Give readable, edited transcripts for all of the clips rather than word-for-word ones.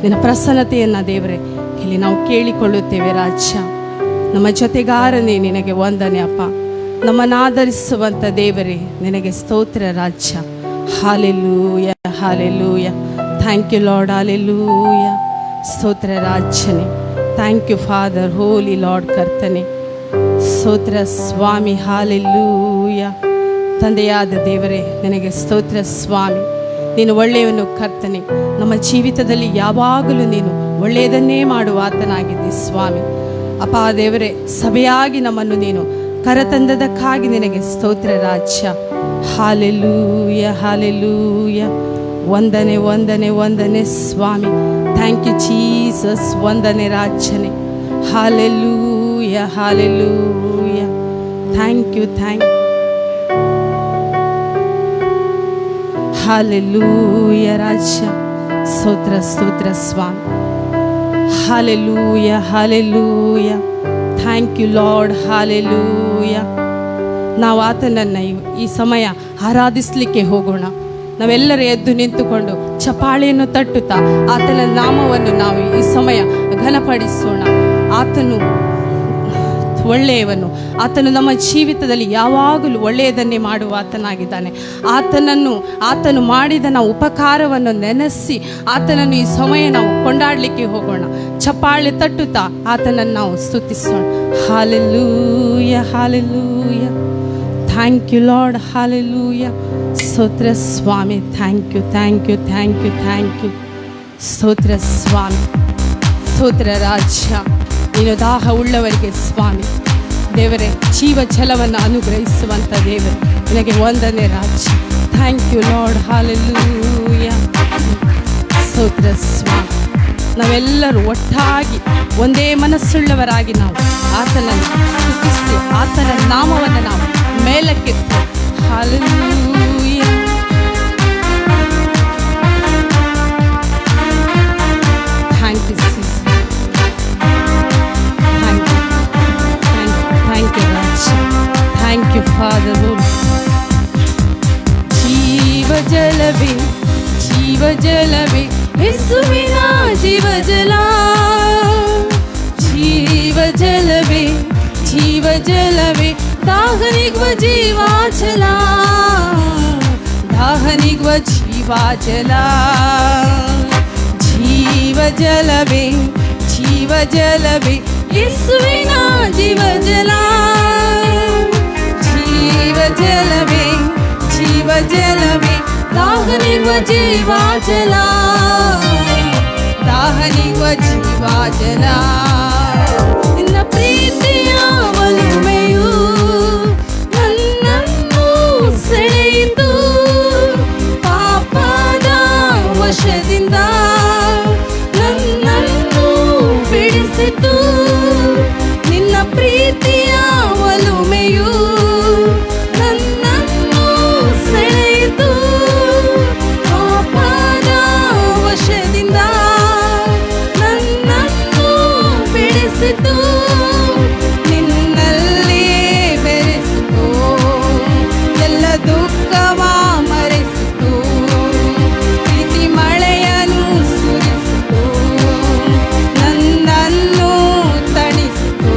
ನಿನ್ನ ಪ್ರಸನ್ನತೆಯನ್ನು ದೇವರೇ ಇಲ್ಲಿ ನಾವು ಕೇಳಿಕೊಳ್ಳುತ್ತೇವೆ ರಾಜ. ನಮ್ಮ ಜೊತೆಗಾರನೇ ನಿನಗೆ ವಂದನೆ ಅಪ್ಪ. ನಮ್ಮನ್ನಾಧರಿಸುವಂಥ ದೇವರೇ ನಿನಗೆ ಸ್ತೋತ್ರ ರಾಜ. Hallelujah hallelujah. Thank you Lord. Hallelujah. ಸ್ತೋತ್ರ ರಾಜನೇ. Thank you Father. Holy Lord ಕರ್ತನೆ. ಸ್ತೋತ್ರ ಸ್ವಾಮಿ. ಹಾಲೆಲೂಯ. ತಂದೆಯಾದ ದೇವರೇ ನಿನಗೆ ಸ್ತೋತ್ರ ಸ್ವಾಮಿ. ನೀನು ಒಳ್ಳೆಯವನು ಕರ್ತನೆ. ನಮ್ಮ ಜೀವಿತದಲ್ಲಿ ಯಾವಾಗಲೂ ನೀನು ಒಳ್ಳೆಯದನ್ನೇ ಮಾಡುವ ಆತನಾಗಿದ್ದಿ ಸ್ವಾಮಿ. ಅಪ್ಪ ದೇವರೇ, ಸಭೆಯಾಗಿ ನಮ್ಮನ್ನು ನೀನು ಕರತಂದದಕ್ಕಾಗಿ ನಿನಗೆ ಸ್ತೋತ್ರ ರಾಜ. Hallelujah hallelujah. ವಂದನೆ ವಂದನೆ ವಂದನೆ ಸ್ವಾಮಿ. Thank you Jesus. ವಂದನೆ ರಾಜನೇ. Hallelujah hallelujah. Thank you hallelujah ರಾಜ. ಸ್ತೋತ್ರ ಸ್ತೋತ್ರ ಸ್ವಾಮಿ. Hallelujah hallelujah. Thank you Lord. Hallelujah. ನಾವು ಆತನನ್ನು ಈ ಸಮಯ ಆರಾಧಿಸಲಿಕ್ಕೆ ಹೋಗೋಣ. ನಾವೆಲ್ಲರೂ ಎದ್ದು ನಿಂತುಕೊಂಡು ಚಪಾಳೆಯನ್ನು ತಟ್ಟುತ್ತಾ ಆತನ ನಾಮವನ್ನು ನಾವು ಈ ಸಮಯ ಘನಪಡಿಸೋಣ. ಆತನು ಒಳ್ಳೆಯವನು. ಆತನು ನಮ್ಮ ಜೀವಿತದಲ್ಲಿ ಯಾವಾಗಲೂ ಒಳ್ಳೆಯದನ್ನೇ ಮಾಡುವ ಆತನಾಗಿದ್ದಾನೆ. ಆತನು ಮಾಡಿದ ನಾವು ಉಪಕಾರವನ್ನು ನೆನೆಸಿ ಆತನನ್ನು ಈ ಸಮಯ ನಾವು ಕೊಂಡಾಡಲಿಕ್ಕೆ ಹೋಗೋಣ. ಚಪ್ಪಾಳೆ ತಟ್ಟುತ್ತಾ ಆತನನ್ನು ನಾವು ಸ್ತುತಿಸೋಣ. Hallelujah hallelujah. Thank you Lord. Hallelujah. ಸ್ತೋತ್ರ ಸ್ವಾಮಿ. Thank you thank you thank you thank you. ಸ್ತೋತ್ರ ಸ್ವಾಮಿ. ಸ್ತೋತ್ರ ರಾಜ. ನೀನು ದಾಹ ಉಳ್ಳವರಿಗೆ ಸ್ವಾಮಿ ದೇವರೇ ಜೀವ ಜಲವನ್ನು ಅನುಗ್ರಹಿಸುವಂಥ ದೇವರು ನಿನಗೆ ವಂದನೆ ರಾಜ. Thank you Lord. ಹಾಲೆಲೂಯ. ಸ್ತೋತ್ರ ಸ್ವಾಮಿ. ನಾವೆಲ್ಲರೂ ಒಟ್ಟಾಗಿ ಒಂದೇ ಮನಸ್ಸುಳ್ಳವರಾಗಿ ನಾವು ಆತನನ್ನು ಸ್ತುತಿಸಿ ಆತನ ನಾಮವನ್ನು ನಾವು ಮೇಲಕ್ಕೆತ್ತು. Hallelujah. Thank you Jesus. Thank you, Father. ಜೀವ ಜಲವೇ ಜೀವ ಜಲವೇ ಯೇಸುವಿನ ಜೀವ ಜಲ. ಜೀವ ಜಲವೇ ಜೀವ ಜಲವೇ ದಾಹನಿಗುವ ಜೀವ ಜಲ. ದಾಹನಿಗುವ ಜೀವ ಜಲ. ಜೀವ ಜಲವೇ ಜೀವ ಜಲವೇ ಯೇಸುವಿನ ಜೀವ ಜಲ. ಜೀವ ಜಲವೇ ಜೀವ ಜಲವೇ ದಾಹನಿಗುವ ಜೀವ ಜಲ. ದಾಹನಿಗುವ ಜೀವ ಜಲ. ನಿನ್ನ ಪ್ರೀತಿಯ ಒಲುಮೆಯು ನನ್ನನ್ನು ಸೆಳೆಯಿತು. ಪಾಪದ ವಶದಿಂದ ನನ್ನನ್ನು ಬಿಡಿಸಿತು. ನಿನ್ನ ಪ್ರೀತಿಯ ಒಲುಮೆಯು ನನ್ನನ್ನು ಸೆಳೆಯಿತು. ಪಾಪದ ವಶದಿಂದ ನನ್ನನ್ನು ಬಿಡಿಸಿತು. ನಿನ್ನಲ್ಲಿಯೇ ಬೆರೆಸಿತು. ಎಲ್ಲ ದುಃಖವ ಮರೆಸಿತು. ಪ್ರೀತಿ ಮಳೆಯನ್ನು ಸುರಿಸಿತು. ನನ್ನನ್ನು ತಣಿಸಿತು.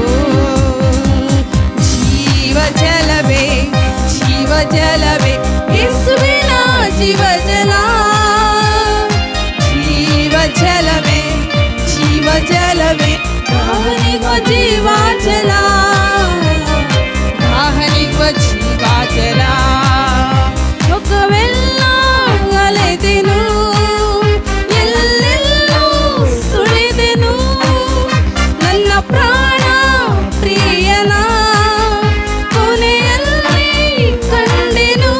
ಜೀವ ಜಲವೇ ಜೀವ ಜಲವೇ ಯೇಸುವಿನ ಜೀವ ಜಲ. ಜೀವ ಜಲವೇ ಜೀವ ಜಲವೇ ದಾಹನಿಗುವ ಜೀವ ಜಲ. ದಾಹನಿಗುವ ಜೀವ ಜಲ. ಲೋಕವೆಲ್ಲ ಅಲೆದೆನು. ಎಲ್ಲೆಲ್ಲೂ ಸುಳಿದೆನು. ನನ್ನ ಪ್ರಾಣ ಪ್ರಿಯನ ಕೊನೆಯಲ್ಲಿ ಕಂಡೆನು.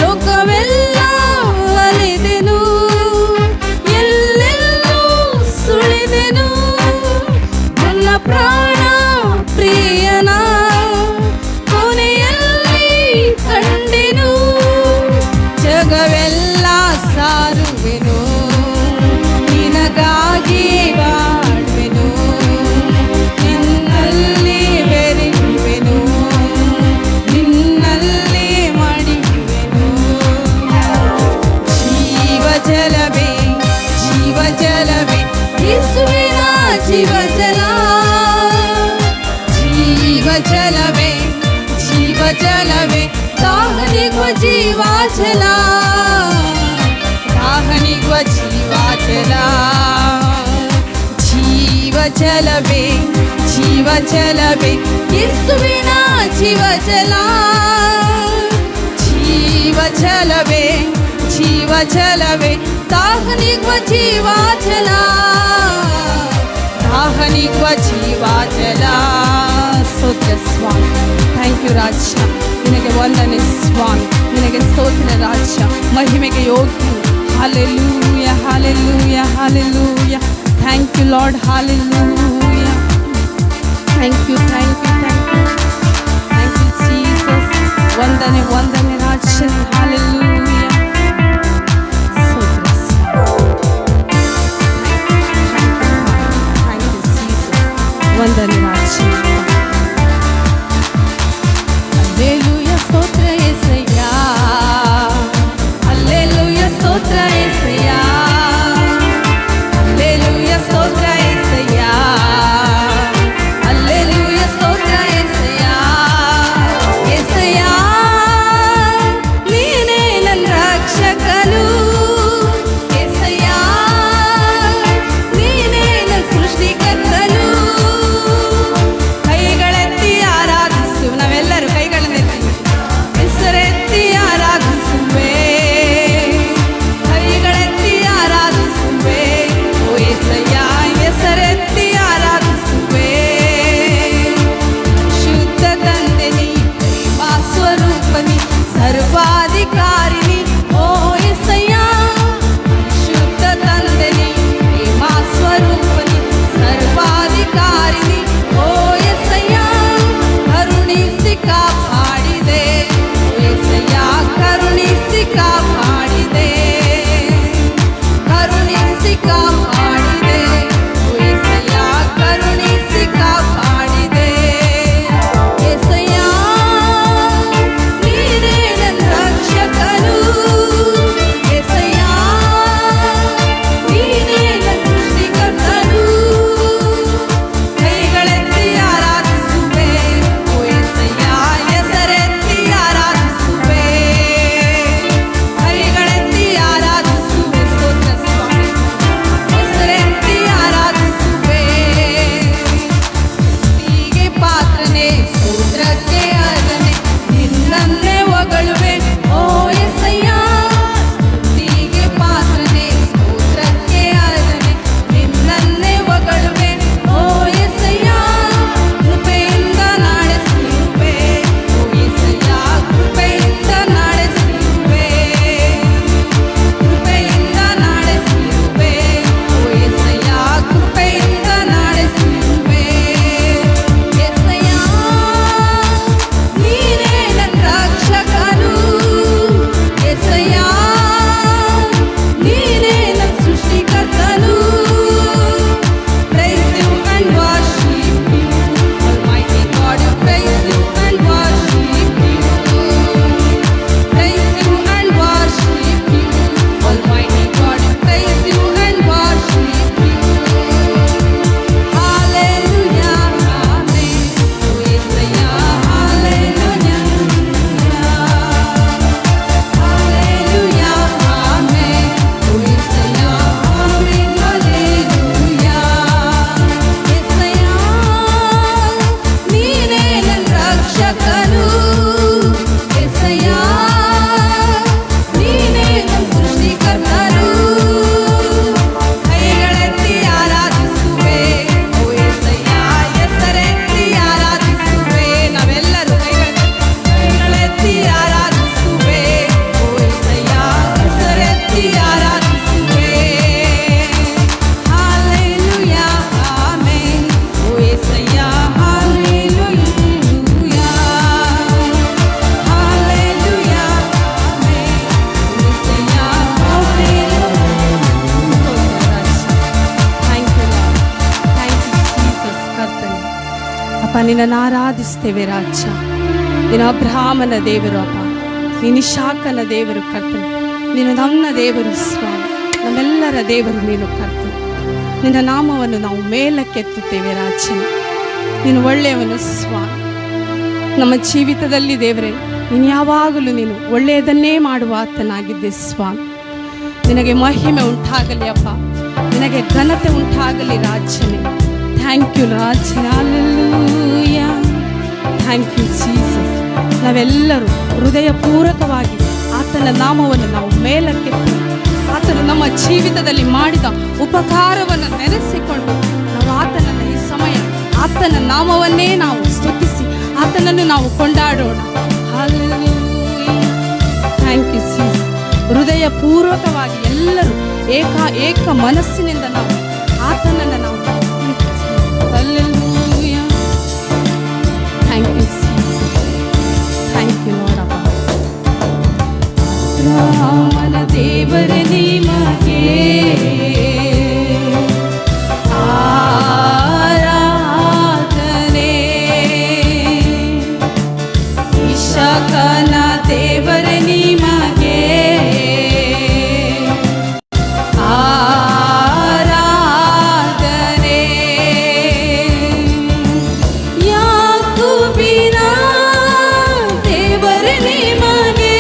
ಲೋಕವೆಲ್ಲ ಅಲೆದೆನು. ಎಲ್ಲೆಲ್ಲೂ ಸುಳಿದೆನು. ನನ್ನ ಪ್ರಾಣ ಜಲವೇ ಯೇಸುವಿನ ಜೀವ ಜಲ ಜೀವ ಜಲವೇ ಜೀವ ಜಲವೇ ದಾಹನಿಗುವ ಜೀವ ಜಲ ದಾಹನಿಗುವ ಜೀವ ಜಲ ಜೀವ ಜಲವೇ ಜೀವ ಜಲವೇ ಯೇಸುವಿನ ಜೀವ ಜಲ ಜೀವ ಜಲವೇ ಜೀವ ಜಲವೇ ದಾಹನಿಗುವ ಜೀವ ಜಲ ದಾಹನಿಗುವ ಜೀವ ಜಲ ಸ್ತೋತ್ರ ಸ್ವಾಮಿ. ಥ್ಯಾಂಕ್ ಯು ರಾಜ, ನಿನಗೆ ವಂದನೆ ಸ್ವಾಮಿ, ನಿನಗೆ ಸ್ತೋತ್ರ ರಾಜ, ಮಹಿಮೆಗೆ ಯೋಗ್ಯ. Hallelujah hallelujah hallelujah. Thank you Lord, hallelujah. Thank you thank you thank you thank you Jesus. ವಂದನೆ ವಂದನೆ ರಾಜ, ಹಾಲೆಲೂಯ. ವಂದನೆ ರಾಜ. ಹಲ್ಲೆಲೂಯ ಸ್ತೋತ್ರ యేసయ్య, ಹಲ್ಲೆಲೂಯ ಸ್ತೋತ್ರ యేసయ్య, ಹಲ್ಲೆಲೂಯ ಸ್ತೋತ್ರ యేసయ్య, ಹಲ್ಲೆಲೂಯ ಸ್ತೋತ್ರ యేసయ్య. యేసయ్య ನೀನೇ ನನ್ನ ರಕ್ಷಕನು, యేసయ్య ನೀನೇ ನನ್ನ ಸೃಷ್ಟಿಕರ್ತನು. ಕೈಗಳೆತ್ತಿ ಆರಾಧಿಸು, ನಾವೆಲ್ಲರೂ ಕೈಗಳನ್ನೆತ್ತಿ ಹೆಸರೆತ್ತಿ ಆರಾಧಿಸುವೆ, ಕೈಗಳೆತ್ತಿ ಆರಾಧಿಸುವೆ. ಓ యేసయ్య ಹೆಸರೆತ್ತಿ ಆರಾಧಿಸುವೆ. ಶುದ್ಧ ತಂದೆ ನೀ, ಪ್ರೇಮ ಸ್ವರೂಪನಿ, ಸರ್ವಾಧಿಕಾರಿನಿ. ಓ యేసయ్య ಶುದ್ಧ ತಂದೆ ನೀ, ಪ್ರೇಮ ಸ್ವರೂಪನಿ, ಸರ್ವಾಧಿಕಾರಿನಿ. ಓ యేసయ్య ಕರುಣಿಸಿ ಕಾಪಾಡಿದೆ, ಓ యేసయ్య ಕರುಣಿಸಿ ಕಾಪಾಡಿದೆ, ಕರುಣಿಸಿ ಕಾಪಾಡಿದೆ. ಓ యేసయ్య ಕರುಣಿಸಿ ಕಾಪಾಡಿದೆ. యేసయ్య ನೀನೇ ನನ್ನ ರಕ್ಷಕನು, యేసయ్య ನೀನೇ ನನ್ನ ಸೃಷ್ಟಿಕರ್ತನು. ಕೈಗಳೆತ್ತಿ ಆರಾಧಿಸುವೆ, ಓ యేసయ్య ಹೆಸರೆತ್ತಿ ಆರಾಧಿಸುವೆ, ಕೈಗಳೆತ್ತಿ ಆರಾಧಿಸುವೆ. ಸ್ತೋತ್ರ ಸ್ವಾಮಿ, ಹೆಸರೆತ್ತಿ ಆರಾಧಿಸುವೆ. ಸ್ತುತಿಗೆ ಪಾತ್ರನೇ, ಸ್ತೋತ್ರಕ್ಕೆ ಅರ್ಹನೆ, ನಿನ್ನನ್ನೇ ಹೊಗಳುವೆ. ಓ యేసయ్య ಸ್ತುತಿಗೆ ಪಾತ್ರನೇ, ಸ್ತೋತ್ರಕ್ಕೆ ಅರ್ಹನೆ, ನಿನ್ನನ್ನೇ ಹೊಗಳುವೆ. ಓ యేసయ్య ಕೃಪೆಯಿಂದ ನಡೆಸಿರುವೆ, ಓ యేಸయ్ಯ ಕೃಪೆಯಿಂದ ನಡೆಸಿರುವೆ, ಕೃಪೆಯಿಂದ ನಡೆಸಿರುವೆ. ಓ యేసయ్ಯ ಕೃಪೆಯಿಂದ ನಡೆಸಿರುವೆ. యేసయ్య ನೀನೇ ನನ್ನ ರಕ್ಷಕನು, యేసయ్య ನೀನೇ ನನ್ನ ಸೃಷ್ಟಿಕರ್ತನು. Praise you and worship you, Almighty God, you praise you and worship you. Praise you and worship you, Almighty God, you praise you and worship you. Hallelujah, amen. Oh Yesayya hallelujah, hallelujah, amen. Oh Yesayya amen, hallelujah. యేసయ్య ನೀನೇ ನನ್ನ ರಕ್ಷಕನು, యేసయ్య ನೀನೇ ನನ್ನ ಸೃಷ್ಟಿಕರ್ತನು. ಕೈಗಳೆತ್ತಿ ಆರಾಧಿಸುವೆ, ಓ యేసయ్ಯ ಹೆಸರೆತ್ತಿ ಆರಾಧಿಸುವೆ. ನಾವೆಲ್ಲರೂ ಕೈಗಳೆತ್ತಿ ಆರಾಧಿಸುವೆ, ಓ యేಸయ్ಯ ಹೆಸರೆತ್ತಿ ಆರಾಧಿಸುವೆ. Hallelujah, amen. O Yesayya hallelujah, hallelujah, amen. O Yesayya hallelujah. Thank you Lord, thank you Jesus. ಕರ್ತನೆ ಅಪ್ಪ, ನಿನ್ನನ್ನು ಆರಾಧಿಸ್ತೇವೆ ರಾಜ. ನೀನು ಅಬ್ರಹಾಮನ ದೇವರು ಅಪ್ಪ, ನೀನು ಇಸಾಕನ ದೇವರು ಕರ್ತನೆ, ನೀನು ನಮ್ಮ ದೇವರು ಸ್ವಾಮಿ. ನಮ್ಮೆಲ್ಲರ ದೇವರು ನೀನು ಕರ್ತನು. ನಿನ್ನ ನಾಮವನ್ನು ನಾವು ಮೇಲಕ್ಕೆತ್ತುತ್ತೇವೆ ರಾಜನೇ. ನೀನು ಒಳ್ಳೆಯವನು ಸ್ವಾಮಿ. ನಮ್ಮ ಜೀವಿತದಲ್ಲಿ ದೇವರೇ, ನೀನು ಯಾವಾಗಲೂ ನೀನು ಒಳ್ಳೆಯದನ್ನೇ ಮಾಡುವ ಆತನಾಗಿದ್ದೆ ಸ್ವಾಮಿ. ನಿನಗೆ ಮಹಿಮೆ ಉಂಟಾಗಲಿ ಅಪ್ಪ, ನಿನಗೆ ಘನತೆ ಉಂಟಾಗಲಿ ರಾಜನೇ. ಥ್ಯಾಂಕ್ ಯು ರಾಜನೇ. ಹಲ್ಲೆಲೂಯಾ. Thank you Jesus. ನಾವೆಲ್ಲರೂ ಹೃದಯಪೂರ್ವಕವಾಗಿ ಆತನ ನಾಮವನ್ನು ನಾವು ಮೇಲಕ್ಕೆತ್ತು, ಆತನು ನಮ್ಮ ಜೀವಿತದಲ್ಲಿ ಮಾಡಿದ ಉಪಕಾರವನ್ನು ನೆನೆಸಿಕೊಂಡು ನಾವು ಆತನನ್ನು ಈ ಸಮಯ ಆತನ ನಾಮವನ್ನೇ ನಾವು ಸ್ತುತಿಸಿ ಆತನನ್ನು ನಾವು ಕೊಂಡಾಡೋಣ. ಹಲ್ಲೆಲೂಯಾ. Thank you Jesus. ಹೃದಯಪೂರ್ವಕವಾಗಿ ಎಲ್ಲರೂ ಏಕ ಮನಸ್ಸಿನಿಂದ ನಾವು ಆತನನ್ನು ನಾವು hallelujah. Thank you Jesus. Thank you Lord. ರಾಮನ ದೇವರೇ ನಿಮಗೆ ಆರಾಧನೆ, ಇಷಕನ ದೇವರೇ ನಿಮಗೆ ಆರಾಧನೆ, ಯಾಕೋಬಿನ ದೇವರೇ ನಿಮಗೆ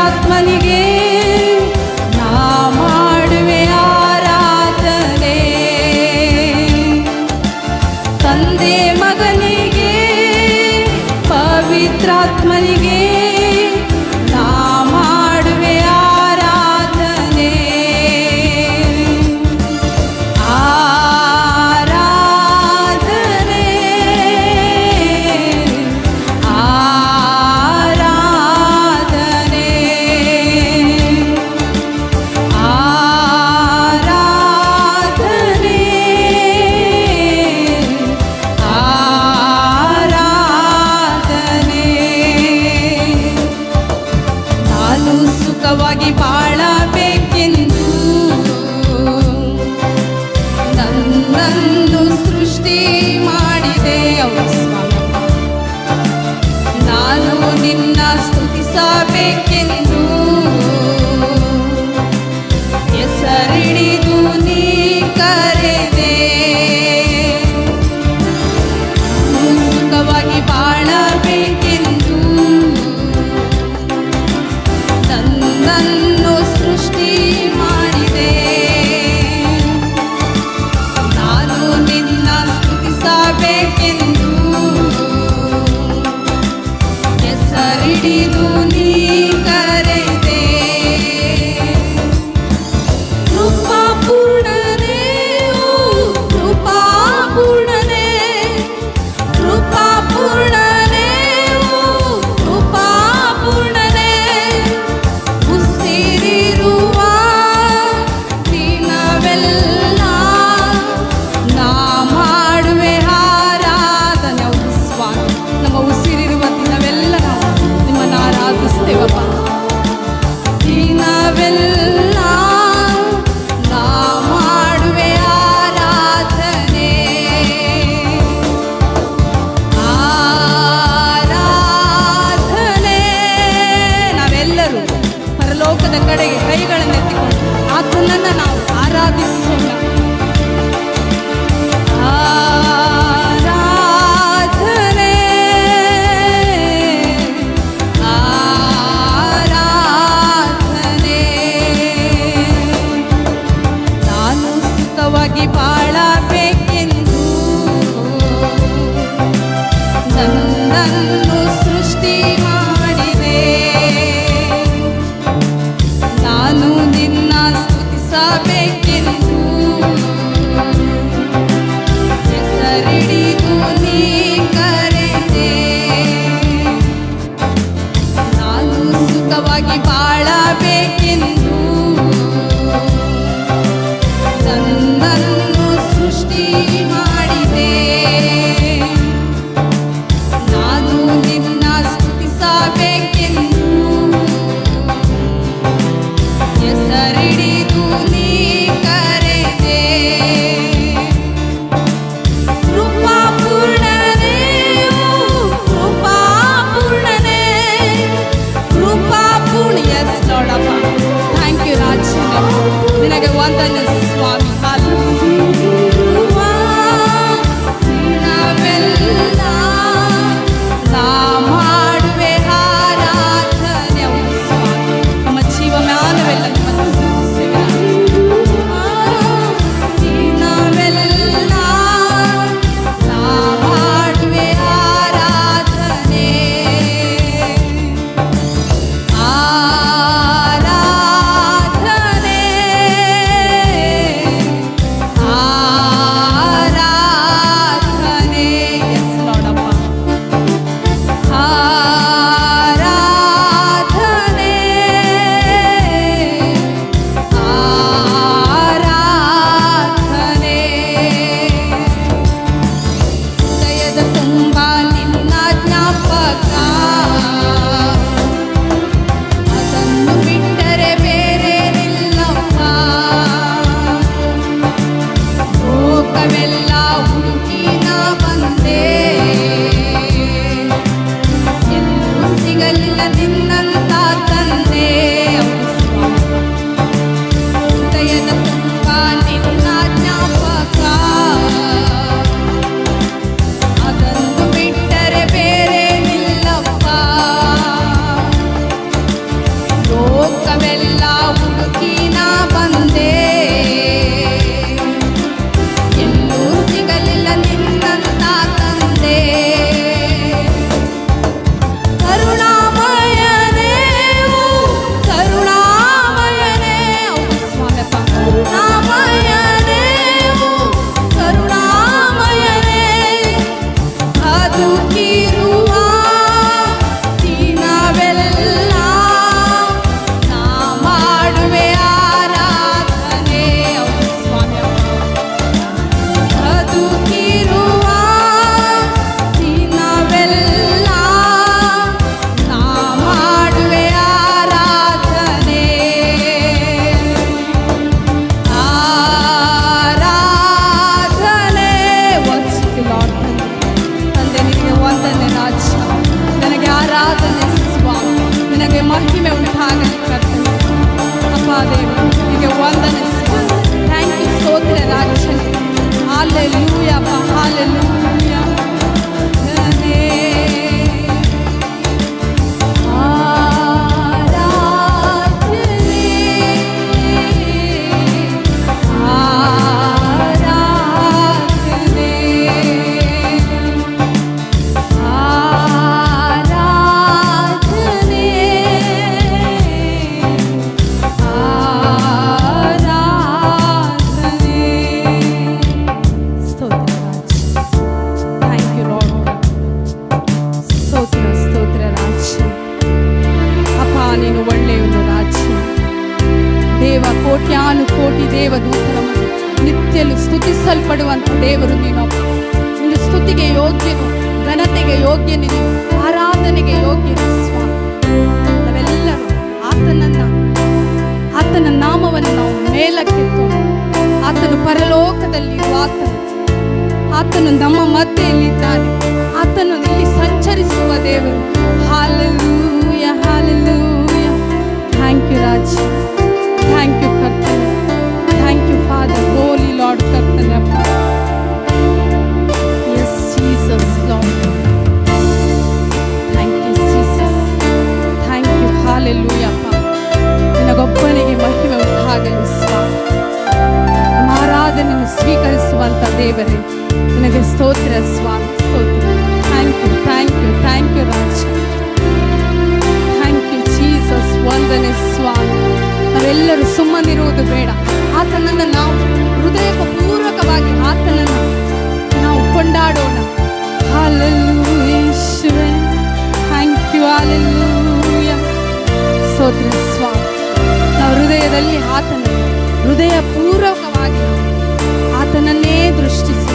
ಆತ್ಮನಿಗೆ ನಾ ಮಾಡುವೆ ಆರಾಧನೆ, ತಂದೆ ಮಗನಿಗೆ ಪವಿತ್ರಾತ್ಮನಿಗೆ ನಾ ಮಾಡುವೆ ಆರಾಧನೆ, ಆರಾಧನೆ, ಸುಖವಾಗಿ ಬಾಳಬೇಕೆಂದು ನನ್ನನ್ನು ಸೃಷ್ಟಿ ಮಾಡಿದೆ ಸ್ವಾಮಿ. ನಾನು ನಿನ್ನ ಸ್ತುತಿಸಬೇಕೆಂದು ಹೆಸರಿಡಿದು ನೀ ಕರೆದೆ. ಸುಖವಾಗಿ ಬಾಳಬೇಕೆಂದು ನನ್ನನ್ನು ಸೃಷ್ಟಿ ಮಾಡಿದೆ. ನಾನು ನಿನ್ನ ಸ್ತುತಿಸಬೇಕೆಂದು ಹೆಸರಿಡಿದು ನೀ ಕರೆದೆ. ಕೃಪಾಪೂರ್ಣನೇ, ಕೃಪಾಪೂರ್ಣನೇ, ಕೃಪಾಪೂರ್ಣನೇ, ಕೃಪಾಪೂರ್ಣನೇ, ಉಸಿರಿರುವ ದಿನವೆಲ್ಲ ನಾ ಮಾಡುವೆ ಆರಾಧನೆ. ಹೌದು ಸ್ವಾಮಿ, ನಮ್ಮ ಉಸಿರಿರುವ ದಿನವೆಲ್ಲ ನಾವು ನಿಮ್ಮನ್ನು ಆರಾಧಿಸ್ತೇವಪ್ಪ. ದಿನವೆಲ್ಲ ನಾ ಮಾಡುವೆ ಆರಾಧನೆ, ಆರಾಧನೆ. ನಾವೆಲ್ಲರೂ ಪರಲೋಕದ ಕಡೆಗೆ ಕೈಗಳನ್ನು ಎತ್ತಿಕೊಂಡು ಆತನನ್ನು ನಾವು ಆರಾಧಿಸೋಣ. ಆರಾಧನೆ, ಆರಾಧನೆ. ನಾನು ಸುಖವಾಗಿ ಬಾಳಬೇಕೆಂದು ನನ್ನನ್ನು ಸೃಷ್ಟಿ ಮಾಡಿದೆ. ನಾನು ನಿನ್ನ ಸ್ತುತಿಸಬೇಕೆಂದು ಹೆಸರಿಡಿದು ನೀ ಕರೆದೆ. ನಾನು ಸುಖವಾಗಿ ಬಾಳಬೇಕೆಂದು ನನ್ನನ್ನು ಸೃಷ್ಟಿ ಮಾಡಿದೆ. ಮಹಿಮೆ ಉಂಟಾಗಲಿ ಕರ್ತನೆ. ಅಪ್ಪ ದೇವರು ನಿನಗೆ ವಂದನೆ ಸ್ವಾಮಿ. ಥ್ಯಾಂಕ್ ಯು ಸ್ತೋತ್ರ ರಾಜನೇ. ಹಾಲೆಲೂಯಾ ಅಪ್ಪ, ಹಾಲೆಲೂಯಾ. ಕೋಟ್ಯಾನುಕೋಟಿ ದೇವದೂತರ ನಿತ್ಯಲು ಸ್ತುತಿಸಲ್ಪಡುವಂಥ ದೇವರು ನೀನಪ್ಪ. ನಿನ್ನ ಸ್ತುತಿಗೆ ಯೋಗ್ಯನು, ಘನತೆಗೆ ಯೋಗ್ಯನು, ಆರಾಧನೆಗೆ ಯೋಗ್ಯನು ಸ್ವಾಮಿ. ನಾವೆಲ್ಲರೂ ಆತನ ನಾಮವನ್ನು ನಾವು ಮೇಲಕ್ಕೆತ್ತು. ಆತನು ಪರಲೋಕದಲ್ಲಿ ಆತನು ನಮ್ಮ ಮಧ್ಯೆಯಲ್ಲಿದ್ದಾನೆ. ಆತನು ಇಲ್ಲಿ ಸಂಚರಿಸುವ ದೇವರು. ಹಾಲೆಲೂಯಾ, ಹಾಲೆಲೂಯಾ. ಥ್ಯಾಂಕ್ ಯು ರಾಜ, ಥ್ಯಾಂಕ್ ಯು ಕರ್ತನೆ, thank you Father, holy Lord ಕರ್ತನೆ ಅಪ್ಪ. Yes Jesus Lord, thank you Jesus, thank you. ಹಾಲೆಲೂಯಾ ಅಪ್ಪ. ನಿನಗೊಬ್ಬನಿಗೆ ಮಹಿಮೆ ಉಂಟಾಗಲಿ ಸ್ವಾಮಿ. ನಮ್ಮ ಆರಾಧನೆಯನ್ನು ಸ್ವೀಕರಿಸುವಂಥ ದೇವರೇ ನಿನಗೆ ಸ್ತೋತ್ರ ಸ್ವಾಮಿ, ಸ್ತೋತ್ರ. Thank you, thank you, thank you ರಾಜ, ಥ್ಯಾಂಕ್ ಯು ಜೀಸಸ್. ವಂದನೆ ಸ್ವಾಮಿ. ನಾವೆಲ್ಲರೂ ಸುಮ್ಮನಿರುವುದು ಬೇಡ. ಆತನನ್ನು ನಾವು ಹೃದಯಪೂರ್ವಕವಾಗಿ ಆತನನ್ನು ನಾವು ಕೊಂಡಾಡೋಣ. ಹಾಲೆಲೂಯಾ ಯೇಸುವೇ, ಥ್ಯಾಂಕ್ ಯು, ಹಾಲೆಲೂಯಾ. ಸ್ತೋತ್ರ ಸ್ವಾಮಿ. ನಾವು ಹೃದಯದಲ್ಲಿ ಹೃದಯಪೂರ್ವಕವಾಗಿ ಆತನನ್ನೇ ದೃಷ್ಟಿಸಿ,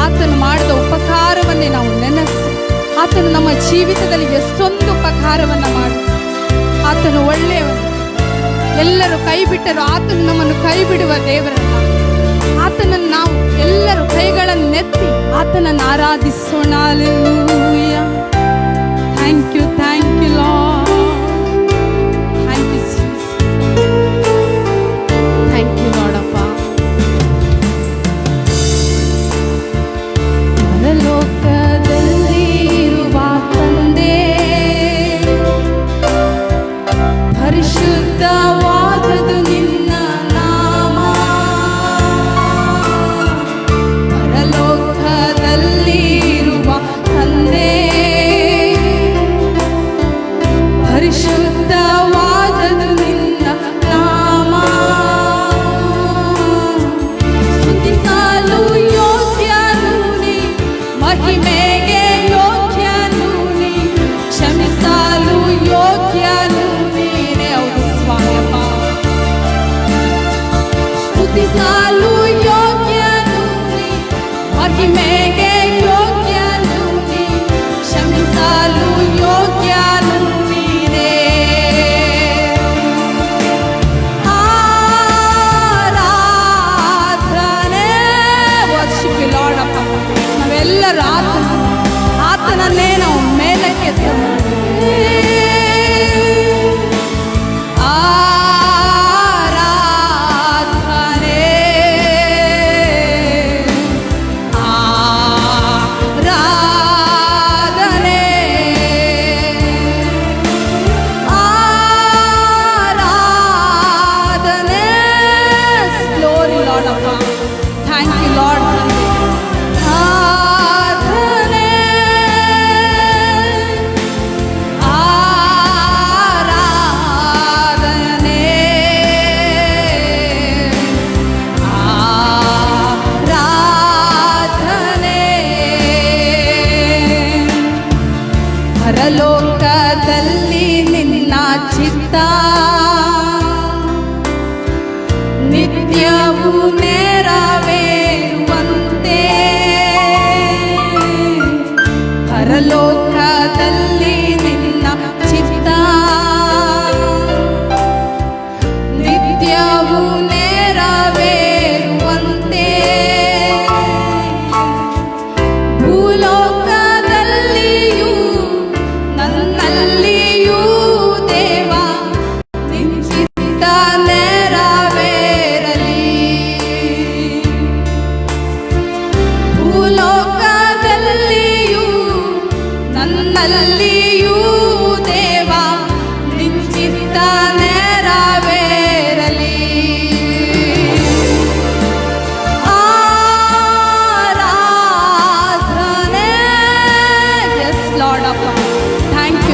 ಆತನು ಮಾಡಿದ ಉಪಕಾರವನ್ನೇ ನಾವು ನೆನೆಸಿ, ಆತನು ನಮ್ಮ ಜೀವಿತದಲ್ಲಿ ಎಷ್ಟೊಂದು ಉಪಕಾರವನ್ನು ಮಾಡಿ, ಆತನು ಒಳ್ಳೆಯವನು. ಎಲ್ಲರೂ ಕೈ ಬಿಟ್ಟರು, ಆತನು ನಮ್ಮನ್ನು ಕೈ ಬಿಡುವ ದೇವರಲ್ಲ. ಆತನನ್ನು ನಾವು ಎಲ್ಲರೂ ಕೈಗಳನ್ನು ನೆತ್ತಿ ಆತನನ್ನು ಆರಾಧಿಸೋಣ. ಹಲ್ಲೆಲೂಯಾ. Thank you, thank you Lord, thank you Jesus, thank you Lord ಅಪ್ಪ. ಪರಲೋಕದಲ್ಲಿ ಇರುವ ತಂದೆ, ಪರಿಶುದ್ಧವಾದದು ನಿನ್ನ ನಾಮ. ಪರಲೋಕದಲ್ಲಿ ಇರುವ ತಂದೆ, ಪರಿಶುದ್ಧವಾದದು ನಿನ್ನ ನಾಮ. ಸ್ತುತಿಸಲು ಯೋಗ್ಯನು ನೀ, ಮಹಿಮೆಗೆ ಯೋಗ್ಯನು ನೀ, ಕ್ಷಮಿಸಲು ಯೋಗ್ಯನು ನೀನೇ. ಹೌದು ಸ್ವಾಮಿ ಅಪ್ಪ. ಸ್ತುತಿಸಲು ಯೋಗ್ಯನು ನೀ, ಮಹಿಮೆಗೆ ಯೋಗ್ಯನು ನೀ, ಕ್ಷಮಿಸಲು ಯೋಗ್ಯನು ನೀನೇ. ಆರಾಧನೆ. ವರ್ಷಿಪ್ ಯು ಲಾರ್ಡ್ ಅಪ್ಪ. ನಾವೆಲ್ಲರೂ ಆತನನ್ನೇ ನಾವು ಮೇಲಕ್ಕೆ ಆರಾಧನೆ, ಆರಾಧನೆ, ಆರಾಧನೆ. ಗ್ಲೋರಿ ಲಾರ್ಡ್ ಅಪ್ಪ. Thank you Lord. ಆರಾಧನೆ, ಆರಾಧನೆ, ಆರಾಧನೆ. ಪರಲೋಕದಲ್ಲಿ ನಿನ್ನ ಚಿತ್ತ ನಿತ್ಯವೂ ನೆರವೇರುವಂತೆ, ಪರಲೋಕದಲ್ಲಿ ನಿನ್ನ ಚಿತ್ತ ನಿತ್ಯವೂ ನೆರವೇರುವಂತೆ, ಭೂಲೋಕದಲ್ಲಿಯೂ ನನ್ನಲ್ಲಿಯೂ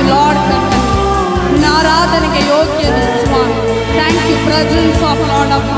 ಲಾರ್ಡ್ ಕರ್ತನೆ. ನಿನ್ನ ಆರಾಧನೆಗೆ ಯೋಗ್ಯನು ಸ್ವಾಮಿ. Thank you presence of Lord of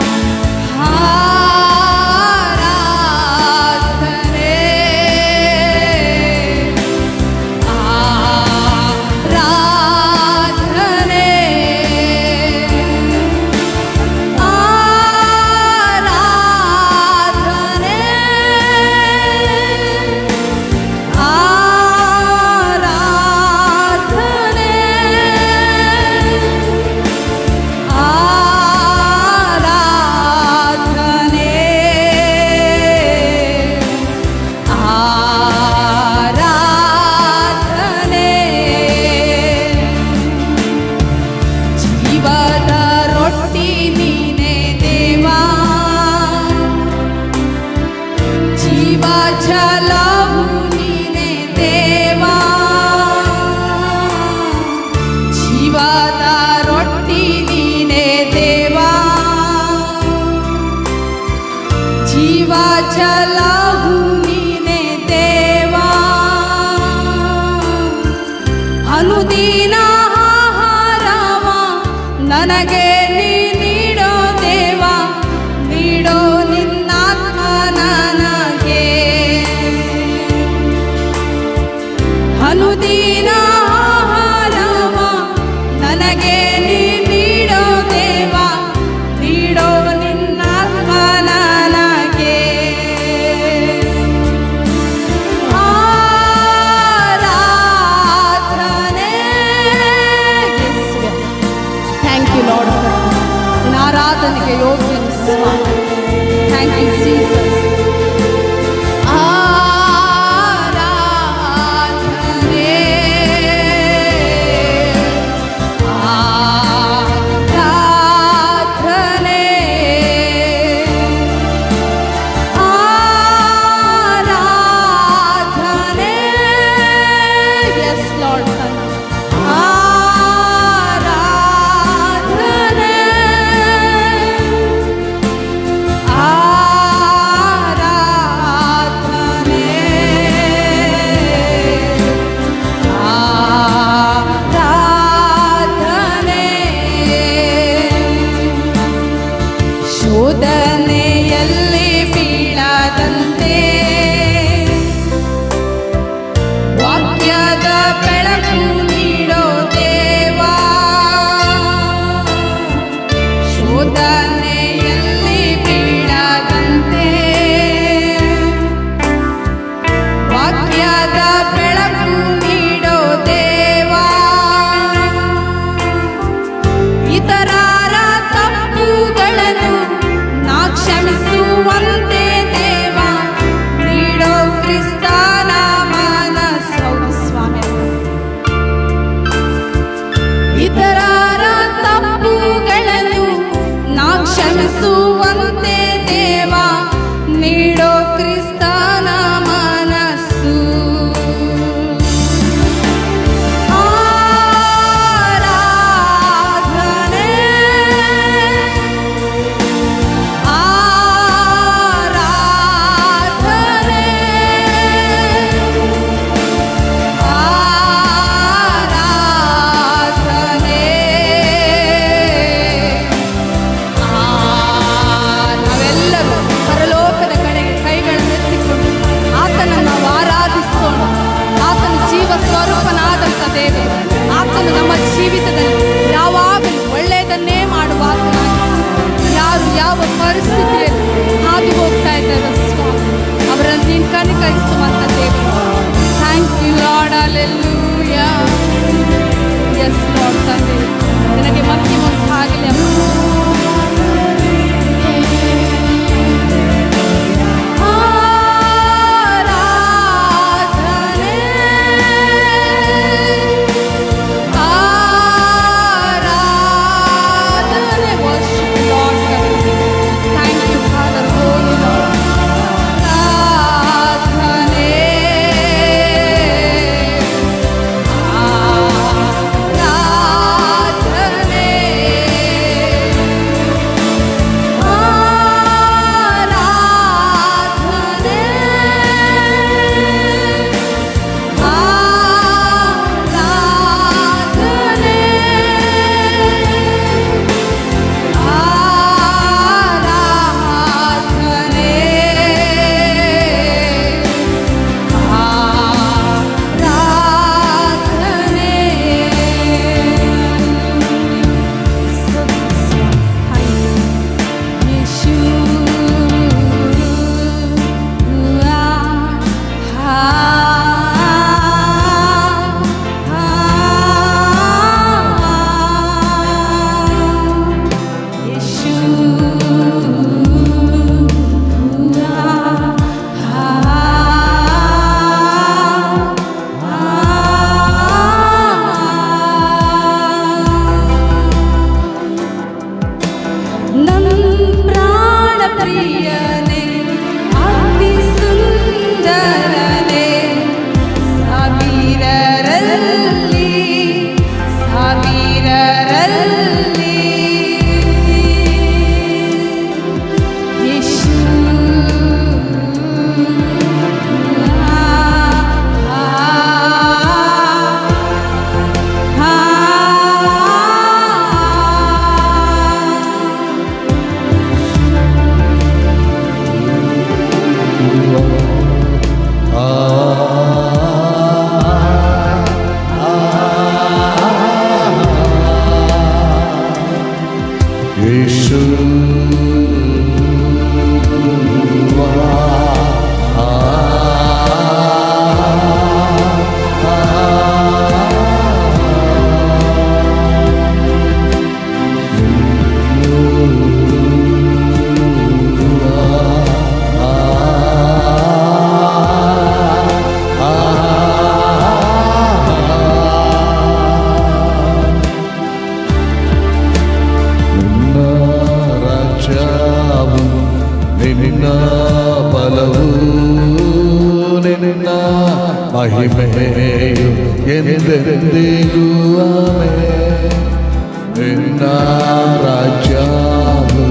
ಅನುದಿನ ಆಹಾರವ ನನಗೆ ನೀಡೋ ದೇವ, ನೀಡೋ ನಿನ್ನಾತ್ಮ ನನಗೆ. ಅನುದಿನ ಆಹಾರವ ನನಗೆ ನೀಡೋ ದೇವ, ನೀಡೋ ನಿನ್ನಾತ್ಮ ನನಗೆ. ಆರಾಧನೆಗೆ ಯೋಗ್ಯನು ಸ್ವಾಮಿ. Thank you Jesus. ಶೋಧನೆಯಲ್ಲಿ ಬೀಳದಂತೆ ವಾಕ್ಯದ ಬೆಳಕು ನೀಡೋ ದೇವ. ಶೋಧನೆಯಲ್ಲಿ ಬೀಳದಂತೆ ವಾಕ್ಯದ ಬೆಳಕು ನೀಡೋ ದೇವ. ಇತರರ ತಪ್ಪುಗಳನ್ನು ಕ್ಷಮಿಸುವಂತೆ ದೇವ, ನೀಡೋ ಕ್ರಿಸ್ತನ ಮನಸ್ಸು ಸ್ವಾಮಿ. ಇತರರ ತಪ್ಪುಗಳನ್ನು ನಾ ಕ್ಷಮಿಸುವಂತೆ ದೇವ, ನೀಡೋ ಕ್ರಿಸ್ತನ ಮನಸ್ಸು. ಸ್ವರೂಪನಾದಂಥ ದೇವರು ಆತನು ನಮ್ಮ ಜೀವಿತದಲ್ಲಿ ಯಾವಾಗಲೂ ಒಳ್ಳೆಯದನ್ನೇ ಮಾಡುವ ಯಾರು ಯಾವ ಪರಿಸ್ಥಿತಿಯಲ್ಲಿ ಹಾದು ಹೋಗ್ತಾ ಇದ್ದಾರೆ ಸ್ವಾಮಿ, ಅವರನ್ನು ನೀನು ಕನಿಕರಿಸುವಂಥ ದೇವರು. Thank you Lord. Hallelujah. Yes Lord ತಂದೆ, ನಿನಗೆ ಮಹಿಮೆ ಉಂಟಾಗಲಿ. ಮಹಿಮೆಯು ಎಂದೆಂದಿಗೂ ಆಮೆನ್. ನಿನ್ನ ರಾಜ್ಯವು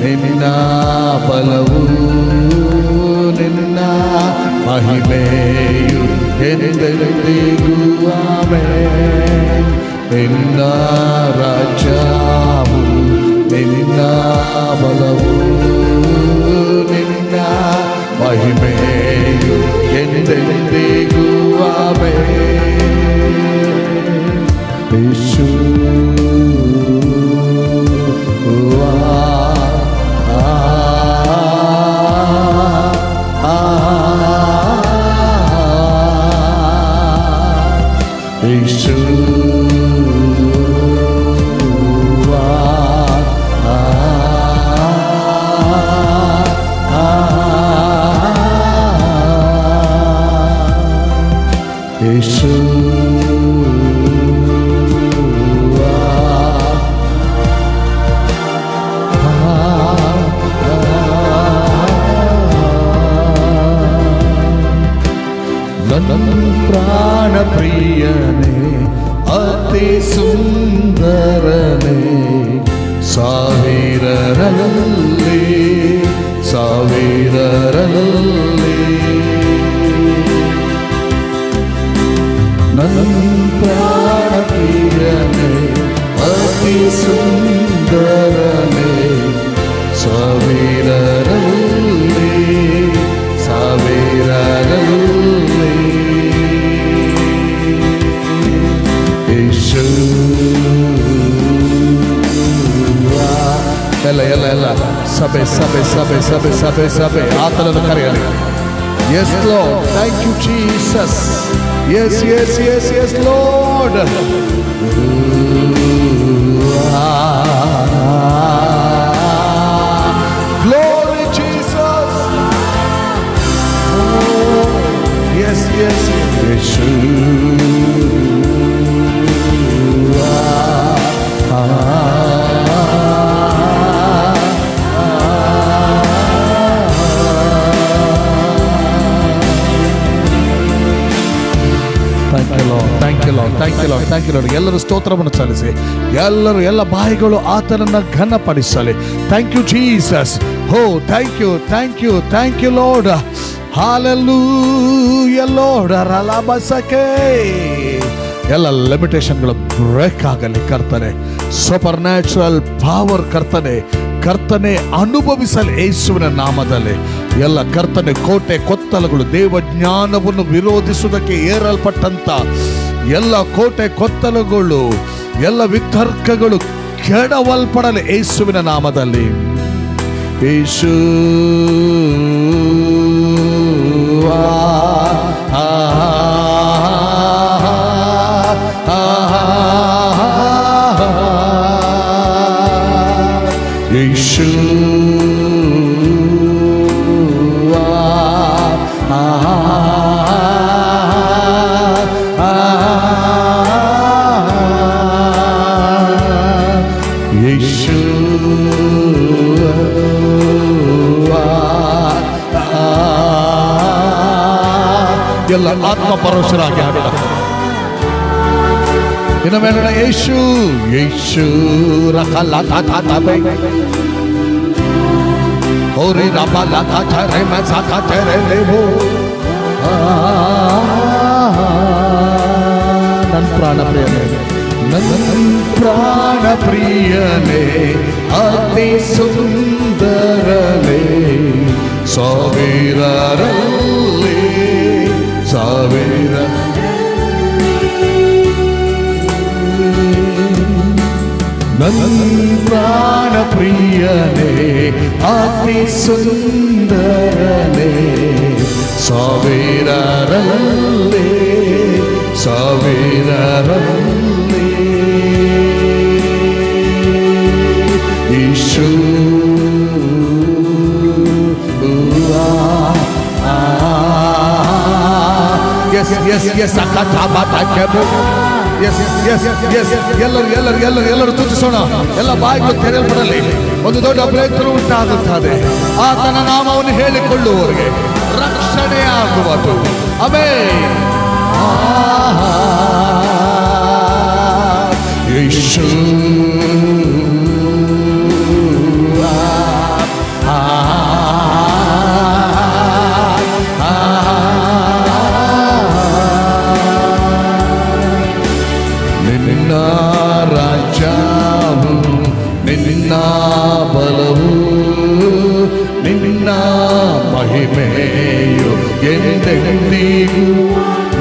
ನಿನ್ನ ಬಲವು ನಿನ್ನ ಮಹಿಮೆಯು ಎಂದೆಂದಿಗೂ ಆಮೆನ್. ನಿನ್ನ ರಾಜ್ಯವು ನಿನ್ನ ಬಲವು ನಿನ್ನ ಮಹಿಮೆಯು ಎಂದೆಂದಿಗೂ ಆಮೆನ್. ಯೇಸು ಯೇಸು ಯೇಸು ಪ್ರಾಣ ಪ್ರಿಯನೇ ಅತಿ ಸುಂದರನೇ ಸಾವಿರರಲ್ಲಿ ನನ್ನ ಪ್ರಾಣ ಪ್ರಿಯನೇ ಅತಿ ಸುಂದರನೇ ಸಾವಿರರಲ್ಲಿ ಯೇಸು ಎಲ್ಲ ಸಭೆ ಸಭೆ ಸಭೆ ಸಭೆ ಸಭೆ ಸಭೆ ಆತನನ್ನು ಕರೆಯಲಿ. Yes Lord, thank you Jesus. Yes yes yes yes Lord. Glory Jesus. Oh, yes yes Yeshu. Thank you Lord. ಎಲ್ಲರೂ ಸ್ತೋತ್ರವನ್ನು ಸಲ್ಲಿಸಿ, ಎಲ್ಲ ಬಾಯಿಗಳು ಆತನನ್ನು ಘನಪಡಿಸಲಿ. Thank you Jesus. Oh thank you Lord. ಹಾಲೆಲೂಯಾ ಲಾರ್ಡ್. ರಲಬಸಕೆ ಎಲ್ಲ ಲಿಮಿಟೇಷನ್ಗಳು ಬ್ರೇಕ್ ಆಗಲಿ ಕರ್ತನೆ. ಸೂಪರ್ ನ್ಯಾಚುರಲ್ ಪವರ್ ಕರ್ತನೆ ಅನುಭವಿಸಲಿ ಯೇಸುವಿನ ನಾಮದಲ್ಲಿ. ಎಲ್ಲ ಕರ್ತನೆ ಕೋಟೆ ಕೊತ್ತಲಗಳು ದೇವ ಜ್ಞಾನವನ್ನು ವಿರೋಧಿಸುವುದಕ್ಕೆ ಏರಲ್ಪಟ್ಟಂತ ಎಲ್ಲ ಕೋಟೆ ಕೊತ್ತಲುಗಳು ಎಲ್ಲ ವಿತರ್ಕಗಳು ಕೆಡವಲ್ಪಡಲಿ ಯೇಸುವಿನ ನಾಮದಲ್ಲಿ. ಯೇಸು ಯೇಸು ಎಲ್ಲ ಆತ್ಮ ಪರವಶರಾಗಿ ಹಾಡೋಣ. ಇನ್ನು ಮೇಲೋಣ. ಯೇಸು ಯೇಸು ರಖಲತಾತಾಬೆ ಓರಿ ರಬಲತಾಚರೆ ಮಸಾಕಾಚರೆ ಲೇವೋ. ನನ್ನ ಪ್ರಾಣ ಪ್ರಿಯನೇ ಅತಿ ಸುಂದರನೇ ಸಾವಿರರಲ್ಲಿ ನನ್ನ ಪ್ರಾಣ ಪ್ರಿಯನೇ ಅತಿ ಸುಂದರನೇ ಸಾವಿರರಲ್ಲಿ ಯೇಸು ಎಲ್ಲರೂ ತುತಿಸೋಣ. ಎಲ್ಲ ಬಾಯಿಗಳು ತೆರೆಯಲ್ಪಡಲಿ. ಒಂದು ದೊಡ್ಡ ಬ್ರೇಕ್ ಉಂಟಾಗುತ್ತದೆ. ಆತನ ನಾಮವನ್ನು ಹೇಳಿಕೊಳ್ಳುವವರಿಗೆ ರಕ್ಷಣೆ ಆಗುವುದು. ಆಮೆನ್. ಯೇಸು ನಿನ್ನ ರಾಜ್ಯವು ನಿನ್ನ ಬಲವು ನಿನ್ನ ಮಹಿಮೆಯು ಎಂದೆಂದಿಗೂ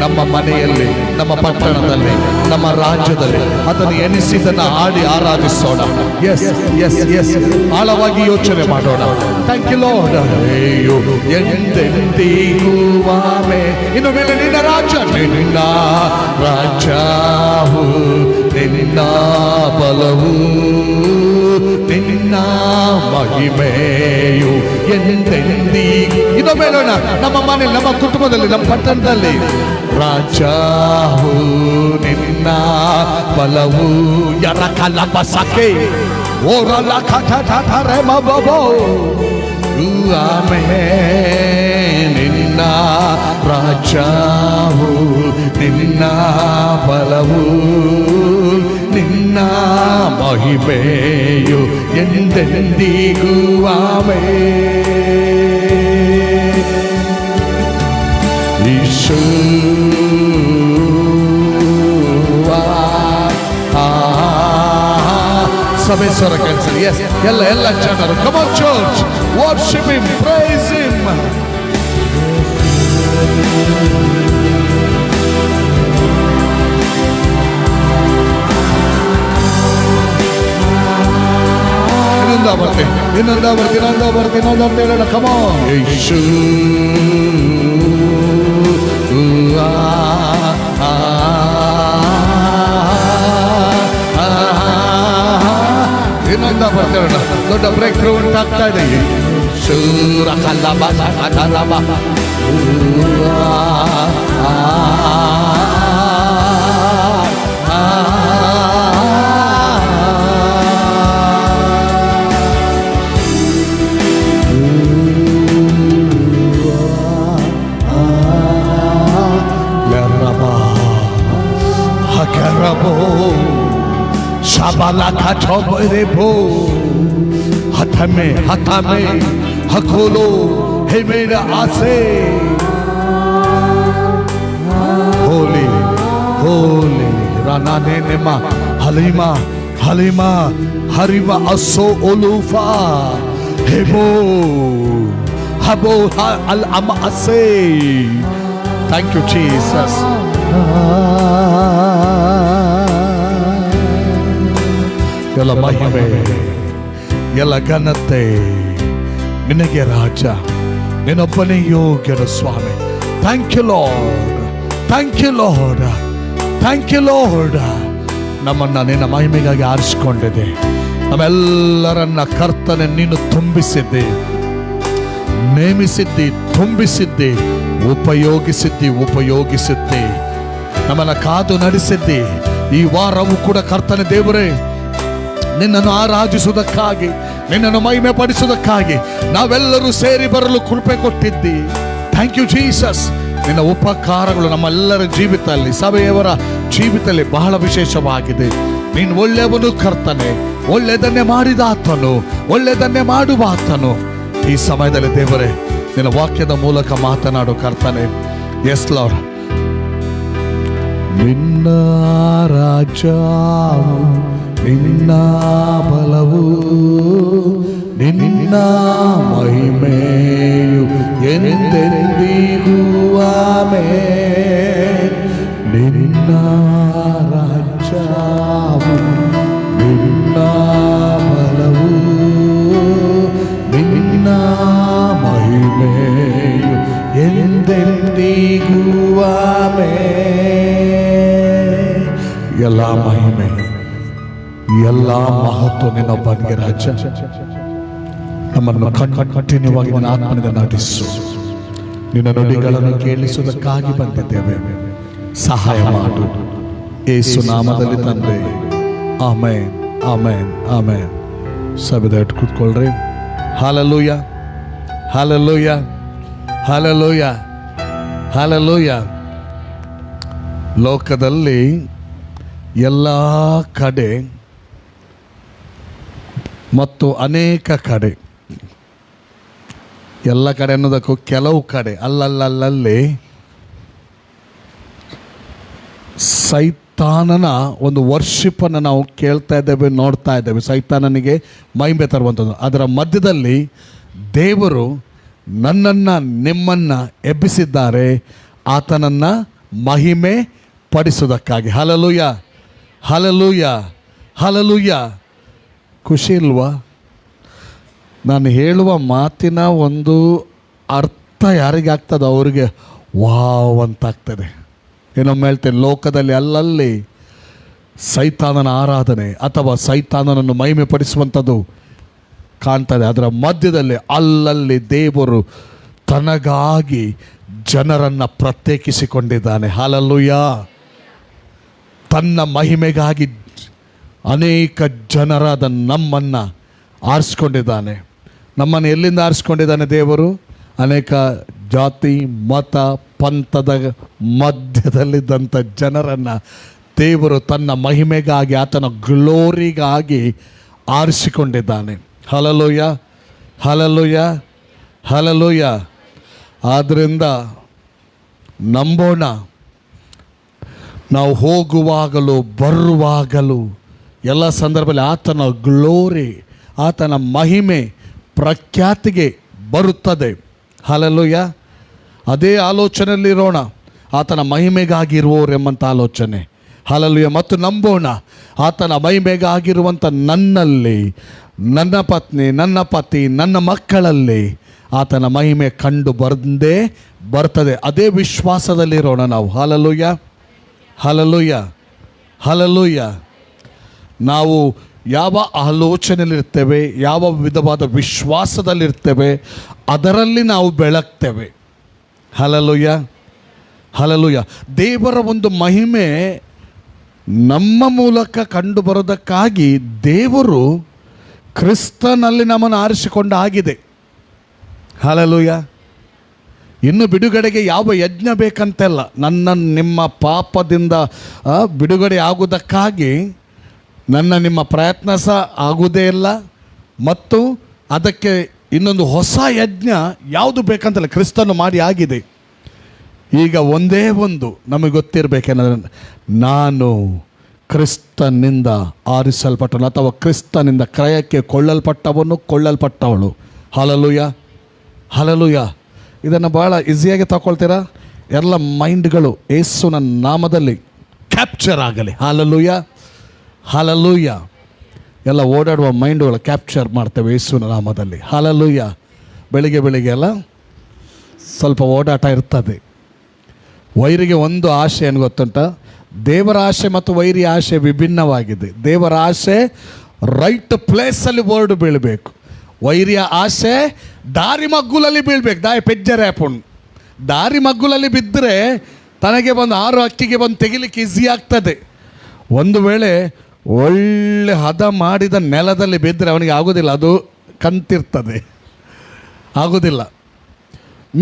ನಮ್ಮ ಮನೆಯಲ್ಲಿ, ನಮ್ಮ ಪಟ್ಟಣದಲ್ಲಿ, ನಮ್ಮ ರಾಜ್ಯದಲ್ಲಿ ಅದನ್ನು ಎನಿಸಿದನ್ನ ಹಾಡಿ ಆರಾಧಿಸೋಣ. ಎಸ್ ಎಸ್ ಎಸ್ ಆಳವಾಗಿ ಯೋಚನೆ ಮಾಡೋಣ. Thank you Lord. ಅಯ್ಯೋ ಎಂದೆಂದಿಗೂ ಆಮೆ. ಇನ್ನು ಮೇಲೆ ನಿನ್ನ ರಾಜ್ಯ, ನಿನ್ನ ರಾಜ್ಯವು ನಿನ್ನ ಬಲವು ನಿನ್ನ ಮಹಿಮೆಯು ಎಂದೆಂದಿಗೂ. ಇನ್ನು ಮೇಲೋಣ ನಮ್ಮ ಮನೆಯಲ್ಲಿ, ನಮ್ಮ ಕುಟುಂಬದಲ್ಲಿ, ನಮ್ಮ ಪಟ್ಟಣದಲ್ಲಿ ರಾಜವು ನಿನ್ನ ಬಲವು ಯರಕಲ ಬಸಕೆ ಓರಲ ಕಠಠರೆ ಮಬಬೋ ಆಮೆ. ನಿನ್ನ ರಾಜವು ನಿನ್ನ ಬಲವು ನಿನ್ನ ಮಹಿಮೆಯು ಎಂದೆಂದಿಗೂ ಆಮೆ. ಸಭೆ ಸ್ವರ ಕೇಳಿಸಲಿ. ಎಸ್, ಎಲ್ಲ ಜನರು come on church, worship him, praise him. ಇನ್ನೊಂದ ಬರ್ತೀನಿ ಅಂತ ಹೇಳೋಣ. come on. ಯೇಸು ಇನ್ನೊಂದ ಬರ್ತೇವೆ. ದೊಡ್ಡ ಬ್ರೇಕ್ ಥ್ರೂ ಉಂಟಾಗ್ತಾ ಇದೆ. ಶೂರ ಕಲ್ಲಬ ಕಲಬ शाबाला का छोबरे भो हाथ में हकोलो हे मेरे आसे. होली होली राना ने नेमा हलीमा हरीमा असो ओलूफा हेबो हबो अल अम असे. Thank you Jesus. ಎಲ್ಲ ಮಹಿಮೆ, ಎಲ್ಲ ಘನತೆ ನಿನಗೆ ರಾಜ. ನಿನ್ನೊಬ್ಬನೇ ಯೋಗ್ಯನು ಸ್ವಾಮಿ. Thank you Lord, thank you Lord, thank you Lord. ನಮ್ಮನ್ನ ನಿನ್ನ ಮಹಿಮೆಗಾಗಿ ಆರಿಸಿಕೊಂಡಿದೆ. ನಮ್ಮೆಲ್ಲರನ್ನ ಕರ್ತನೆ ನೀನು ತುಂಬಿಸಿದ್ದೆ, ನೇಮಿಸಿದ್ದಿ, ತುಂಬಿಸಿದ್ದಿ, ಉಪಯೋಗಿಸಿದ್ದಿ. ನಮ್ಮನ್ನ ಕಾದು ನಡೆಸಿದ್ದಿ. ಈ ವಾರವೂ ಕೂಡ ಕರ್ತನೆ ದೇವರೇ ನಿನ್ನನ್ನು ಆರಾಧಿಸುವುದಕ್ಕಾಗಿ, ನಿನ್ನನ್ನು ಮಹಿಮೆ ಪಡಿಸುವುದಕ್ಕಾಗಿ ನಾವೆಲ್ಲರೂ ಸೇರಿ ಬರಲು ಕೃಪೆ ಕೊಟ್ಟಿದ್ದಿ. Thank you Jesus. ನಿನ್ನ ಉಪಕಾರಗಳು ನಮ್ಮೆಲ್ಲರ ಜೀವಿತದಲ್ಲಿ, ಸಭೆಯವರ ಜೀವಿತದಲ್ಲಿ ಬಹಳ ವಿಶೇಷವಾಗಿದೆ. ನೀನು ಒಳ್ಳೆಯವನು ಕರ್ತನೆ, ಒಳ್ಳೆಯದನ್ನೇ ಮಾಡಿದಾತನು, ಒಳ್ಳೆಯದನ್ನೇ ಮಾಡುವಾತನು. ಈ ಸಮಯದಲ್ಲಿ ದೇವರೇ ನಿನ್ನ ವಾಕ್ಯದ ಮೂಲಕ ಮಾತನಾಡು ಕರ್ತನೆ. S lord. ನಿನ್ನ ರಾಜ ನಿನ್ನ ಬಲವು ನಿನ್ನ ಮಹಿಮೆಯು ಎಂದೆಂದಿಗೂ ಆಮೆನ್. ನಿನ್ನ ರಾಜ್ಯವು ನಿನ್ನ ಬಲವು ನಿನ್ನ ಮಹಿಮೆಯು ಎಂದೆಂದಿಗೂ ಆಮೆನ್. ಎಲ್ಲ ಮಹಿಮೆ, ಎಲ್ಲ ಮಹತ್ವ ನಿನ್ನೊಬ್ಬನಿಗೆ ರಾಜ. ನಮ್ಮನ್ನು ಕಂಟಿನ್ಯೂವಾಗಿ ನಿನ್ನ ಆತ್ಮನಿಂದ ನಟಿಸು. ನಿನ್ನ ನುಡಿಗಳನ್ನು ಕೇಳಿಸುವುದಕ್ಕಾಗಿ ಬಂದಿದ್ದೇವೆ. ಸಹಾಯ ಮಾಡು ಯೇಸು ನಾಮದಲ್ಲಿ ತಂದೆ. ಆಮೆನ್, ಆಮೆನ್, ಆಮೆನ್. ಸಭೆದ ಇಟ್ಟು ಕೂತ್ಕೊಳ್ರಿ. ಹಾಲೆಲೂಯ, ಹಾಲೆಲೂಯ, ಹಾಲೆಲೂಯ, ಹಾಲೆಲೂಯ. ಲೋಕದಲ್ಲಿ ಎಲ್ಲ ಕಡೆ ಮತ್ತು ಅನೇಕ ಕಡೆ, ಎಲ್ಲ ಕಡೆ ಅನ್ನೋದಕ್ಕೂ ಕೆಲವು ಕಡೆ ಅಲ್ಲಲ್ಲಿ ಸೈತಾನನ ಒಂದು ವರ್ಷಿಪನ್ನು ನಾವು ಕೇಳ್ತಾ ಇದ್ದೇವೆ, ನೋಡ್ತಾ ಇದ್ದೇವೆ. ಸೈತಾನನಿಗೆ ಮಹಿಮೆ ತರುವಂಥದ್ದು. ಅದರ ಮಧ್ಯದಲ್ಲಿ ದೇವರು ನನ್ನನ್ನು ನಿಮ್ಮನ್ನು ಎಬ್ಬಿಸಿದ್ದಾರೆ ಆತನನ್ನು ಮಹಿಮೆ ಪಡಿಸೋದಕ್ಕಾಗಿ. ಹಲ್ಲೆಲೂಯಾ, ಹಲ್ಲೆಲೂಯಾ, ಹಲ್ಲೆಲೂಯಾ. ಖುಷಿ ಇಲ್ವಾ? ನಾನು ಹೇಳುವ ಮಾತಿನ ಒಂದು ಅರ್ಥ ಯಾರಿಗಾಗ್ತದೆ ಅವ್ರಿಗೆ ವಾವ್ ಅಂತಾಗ್ತದೆ. ಏನೊಮ್ಮೆ ಹೇಳ್ತೇನೆ, ಲೋಕದಲ್ಲಿ ಅಲ್ಲಲ್ಲಿ ಸೈತಾನನ ಆರಾಧನೆ ಅಥವಾ ಸೈತಾನನನ್ನು ಮಹಿಮೆ ಪಡಿಸುವಂಥದ್ದು ಕಾಣ್ತದೆ. ಅದರ ಮಧ್ಯದಲ್ಲಿ ಅಲ್ಲಲ್ಲಿ ದೇವರು ತನಗಾಗಿ ಜನರನ್ನು ಪ್ರತ್ಯೇಕಿಸಿಕೊಂಡಿದ್ದಾನೆ. ಹಲ್ಲೆಲೂಯಾ. ತನ್ನ ಮಹಿಮೆಗಾಗಿ ಅನೇಕ ಜನರಾದ ನಮ್ಮನ್ನು ಆರಿಸ್ಕೊಂಡಿದ್ದಾನೆ. ನಮ್ಮನ್ನು ಎಲ್ಲಿಂದ ಆರಿಸ್ಕೊಂಡಿದ್ದಾನೆ ದೇವರು? ಅನೇಕ ಜಾತಿ ಮತ ಪಂಥದ ಮಧ್ಯದಲ್ಲಿದ್ದಂಥ ಜನರನ್ನು ದೇವರು ತನ್ನ ಮಹಿಮೆಗಾಗಿ, ಆತನ ಗ್ಲೋರಿಗಾಗಿ ಆರಿಸಿಕೊಂಡಿದ್ದಾನೆ. ಹಲ್ಲೆಲೂಯಾ, ಹಲ್ಲೆಲೂಯಾ, ಹಲ್ಲೆಲೂಯಾ. ಆದ್ದರಿಂದ ನಂಬೋಣ. ನಾವು ಹೋಗುವಾಗಲೂ ಬರುವಾಗಲೂ ಎಲ್ಲ ಸಂದರ್ಭದಲ್ಲಿ ಆತನ ಗ್ಲೋರಿ, ಆತನ ಮಹಿಮೆ ಪ್ರಖ್ಯಾತಿಗೆ ಬರುತ್ತದೆ. ಹಲ್ಲೆಲೂಯಾ. ಅದೇ ಆಲೋಚನೆಯಲ್ಲಿರೋಣ, ಆತನ ಮಹಿಮೆಗಾಗಿರುವವರು ಎಂಬಂಥ ಆಲೋಚನೆ. ಹಲ್ಲೆಲೂಯಾ. ಮತ್ತು ನಂಬೋಣ, ಆತನ ಮಹಿಮೆಗಾಗಿರುವಂಥ ನನ್ನಲ್ಲಿ, ನನ್ನ ಪತ್ನಿ, ನನ್ನ ಪತಿ, ನನ್ನ ಮಕ್ಕಳಲ್ಲಿ ಆತನ ಮಹಿಮೆ ಕಂಡು ಬಂದೇ ಬರ್ತದೆ. ಅದೇ ವಿಶ್ವಾಸದಲ್ಲಿರೋಣ ನಾವು. ಹಲ್ಲೆಲೂಯಾ, ಹಲ್ಲೆಲೂಯಾ, ಹಲ್ಲೆಲೂಯಾ. ನಾವು ಯಾವ ಆಲೋಚನೆಯಲ್ಲಿರ್ತೇವೆ, ಯಾವ ವಿಧವಾದ ವಿಶ್ವಾಸದಲ್ಲಿರ್ತೇವೆ, ಅದರಲ್ಲಿ ನಾವು ಬೆಳಗ್ತೇವೆ. Hallelujah, hallelujah. ದೇವರ ಒಂದು ಮಹಿಮೆ ನಮ್ಮ ಮೂಲಕ ಕಂಡು ಬರೋದಕ್ಕಾಗಿ ದೇವರು ಕ್ರಿಸ್ತನಲ್ಲಿ ನಮ್ಮನ್ನು ಆರಿಸಿಕೊಂಡ ಆಗಿದೆ. ಹಲ್ಲೆಲೂಯಾ. ಇನ್ನು ಬಿಡುಗಡೆಗೆ ಯಾವ ಯಜ್ಞ ಬೇಕಂತೆಲ್ಲ. ನಿಮ್ಮ ಪಾಪದಿಂದ ಬಿಡುಗಡೆ ಆಗುವುದಕ್ಕಾಗಿ ನನ್ನ ನಿಮ್ಮ ಪ್ರಯತ್ನ ಸಹ ಆಗುವುದೇ ಇಲ್ಲ. ಮತ್ತು ಅದಕ್ಕೆ ಇನ್ನೊಂದು ಹೊಸ ಯಜ್ಞ ಯಾವುದು ಬೇಕಂತಲ್ಲ, ಕ್ರಿಸ್ತನು ಮಾಡಿ ಆಗಿದೆ. ಈಗ ಒಂದೇ ಒಂದು ನಮಗೆ ಗೊತ್ತಿರಬೇಕೇನಾದ್ರೆ, ನಾನು ಕ್ರಿಸ್ತನಿಂದ ಆರಿಸಲ್ಪಟ್ಟನು ಅಥವಾ ಕ್ರಿಸ್ತನಿಂದ ಕ್ರಯಕ್ಕೆ ಕೊಳ್ಳಲ್ಪಟ್ಟವಳು. Hallelujah, hallelujah. ಇದನ್ನು ಭಾಳ ಈಸಿಯಾಗಿ ತಗೊಳ್ತೀರಾ? ಎಲ್ಲ ಮೈಂಡ್ಗಳು ಯೇಸುವಿನ ನಾಮದಲ್ಲಿ ಕ್ಯಾಪ್ಚರ್ ಆಗಲಿ. Hallelujah, hallelujah. ಎಲ್ಲ ಓಡಾಡುವ ಮೈಂಡುಗಳು ಕ್ಯಾಪ್ಚರ್ ಮಾಡ್ತೇವೆ ಯೇಸುವಿನ ನಾಮದಲ್ಲಿ. ಹಲ್ಲೆಲೂಯಾ. ಬೆಳಿಗ್ಗೆ ಎಲ್ಲ ಸ್ವಲ್ಪ ಓಡಾಟ ಇರ್ತದೆ. ವೈರಿಗೆ ಒಂದು ಆಶೆ ಏನು ಗೊತ್ತುಂಟ? ದೇವರ ಆಶೆ ಮತ್ತು ವೈರಿಯ ಆಶೆ ವಿಭಿನ್ನವಾಗಿದೆ. ದೇವರ ಆಶೆ ರೈಟ್ ಪ್ಲೇಸಲ್ಲಿ ಬೋರ್ಡ್ ಬೀಳಬೇಕು. ವೈರಿಯ ಆಶೆ ದಾರಿ ಮಗ್ಗುಲಲ್ಲಿ ಬೀಳ್ಬೇಕು. ಪೆಜ್ಜರೆ ಹಾಕೊಂಡು ದಾರಿ ಮಗ್ಗುಲಲ್ಲಿ ಬಿದ್ದರೆ ತನಗೆ ಬಂದು 6 ಅಕ್ಕಿಗೆ ಬಂದು ತೆಗಿಲಿಕ್ಕೆ ಈಸಿ ಆಗ್ತದೆ. ಒಂದು ವೇಳೆ ಒಳ್ಳೆ ಹದ ಮಾಡಿದ ನೆಲದಲ್ಲಿ ಬಿದ್ದರೆ ಅವನಿಗೆ ಆಗೋದಿಲ್ಲ, ಅದು ಕಂತಿರ್ತದೆ, ಆಗೋದಿಲ್ಲ.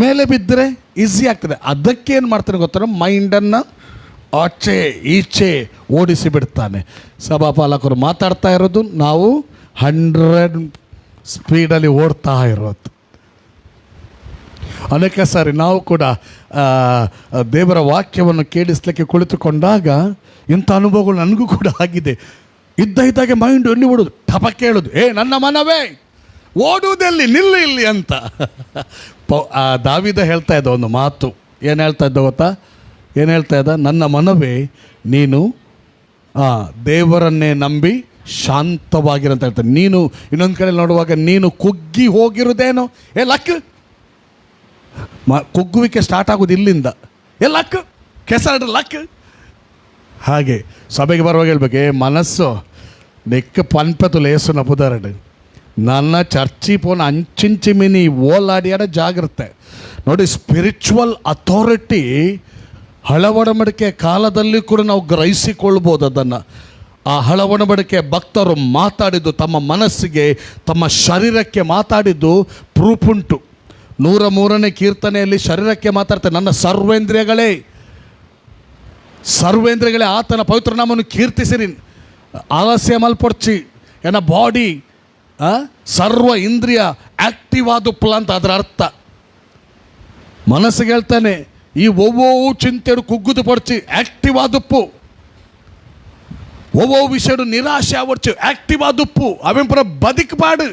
ಮೇಲೆ ಬಿದ್ದರೆ ಈಸಿ ಆಗ್ತದೆ. ಅದಕ್ಕೇನು ಮಾಡ್ತಾನೆ ಗೊತ್ತಾರ? ಮೈಂಡನ್ನು ಆಚೆ ಈಚೆ ಓಡಿಸಿ ಬಿಡ್ತಾನೆ. ಸಭಾಪಾಲಕರು ಮಾತಾಡ್ತಾ ಇರೋದು, ನಾವು 100 ಸ್ಪೀಡಲ್ಲಿ ಓಡ್ತಾ ಇರೋದು. ಅನೇಕ ಸಾರಿ ನಾವು ಕೂಡ ದೇವರ ವಾಕ್ಯವನ್ನು ಕೇಳಿಸ್ಲಿಕ್ಕೆ ಕುಳಿತುಕೊಂಡಾಗ ಇಂಥ ಅನುಭವಗಳು ನನಗೂ ಕೂಡ ಆಗಿದೆ. ಇದ್ದಾಗೆ ಮೈಂಡ್ ಎಲ್ಲಿ ಓಡೋದು, ಟಪಕ್ಕೆ ಹೇಳೋದು, ನನ್ನ ಮನವೇ ಓಡುವುದೆಲ್ಲಿ, ನಿಲ್ಲಿ ಇಲ್ಲಿ ಅಂತ. ದಾವಿದ ಹೇಳ್ತಾ ಇದ್ದ ಒಂದು ಮಾತು. ಏನು ಹೇಳ್ತಾ ಇದ್ದ ಗೊತ್ತಾ? ಏನು ಹೇಳ್ತಾ ಇದ್ದ? ನನ್ನ ಮನವೇ ನೀನು ದೇವರನ್ನೇ ನಂಬಿ ಶಾಂತವಾಗಿರಂತ ಹೇಳ್ತಾರೆ. ನೀನು ಇನ್ನೊಂದು ಕಡೆ ನೋಡುವಾಗ ನೀನು ಕುಗ್ಗಿ ಹೋಗಿರೋದೇನೋ, ಲಕ್ ಕುಗ್ಗುವಿಕೆ ಸ್ಟಾರ್ಟ್ ಆಗೋದು ಇಲ್ಲಿಂದ. ಲಕ್ ಕೆಸರಡು ಲಕ್. ಹಾಗೆ ಸಭೆಗೆ ಬರುವಾಗ ಹೇಳ್ಬೇಕು, ಮನಸ್ಸು ನೆಕ್ಕ ಪನ್ಪತ್ತು ಲೇಸುನ ಪುದರಡು ನನ್ನ ಚರ್ಚಿ ಪೋನ ಅಂಚಿಂಚಿ ಮಿನಿ ಓಲಾಡಿಯಾಡ ಜಾಗ್ರತೆ ನೋಡಿ. ಸ್ಪಿರಿಚುವಲ್ ಅಥಾರಿಟಿ ಹಳವಡಂಬಡಿಕೆ ಕಾಲದಲ್ಲಿ ಕೂಡ ನಾವು ಗ್ರಹಿಸಿಕೊಳ್ಬೋದು ಅದನ್ನು. ಆ ಹಳವಡಂಬಡಿಕೆ ಭಕ್ತರು ಮಾತಾಡಿದ್ದು, ತಮ್ಮ ಮನಸ್ಸಿಗೆ ತಮ್ಮ ಶರೀರಕ್ಕೆ ಮಾತಾಡಿದ್ದು ಪ್ರೂಫ್ ಉಂಟು. 103ನೇ ಕೀರ್ತನೆಯಲ್ಲಿ ಶರೀರಕ್ಕೆ ಮಾತಾಡ್ತಾರೆ, ನನ್ನ ಸರ್ವೇಂದ್ರಿಯಗಳೇ ಸರ್ವೇಂದ್ರಿಯಗಳೇ ಆತನ ಪವಿತ್ರ ನಾಮವನ್ನು ಕೀರ್ತಿಸಿರಿ. ಆಲಸ್ಯ ಮಲ್ಪೊಡ್ಚಿ ಏನ ಬಾಡಿ ಸರ್ವ ಇಂದ್ರಿಯ ಆಕ್ಟಿವ್ ಆದುಪ್ಪಲ ಅಂತ ಅದರ ಅರ್ಥ. ಮನಸ್ಸಿಗೆ ಹೇಳ್ತಾನೆ, ಈ ಒವ್ವೊವು ಚಿಂತೆಡು ಕುಗ್ಗುದು ಪಡ್ಚಿ ಆಕ್ಟಿವ್ ಆದುಪ್ಪು, ಒವ್ವೊ ವಿಷಯಡು ನಿರಾಶೆ ಆವಡ್ಚು ಆಕ್ಟಿವ್ ಆದುಪ್ಪು, ಅವೆಂಪುರ ಬದುಕಬಾಡು.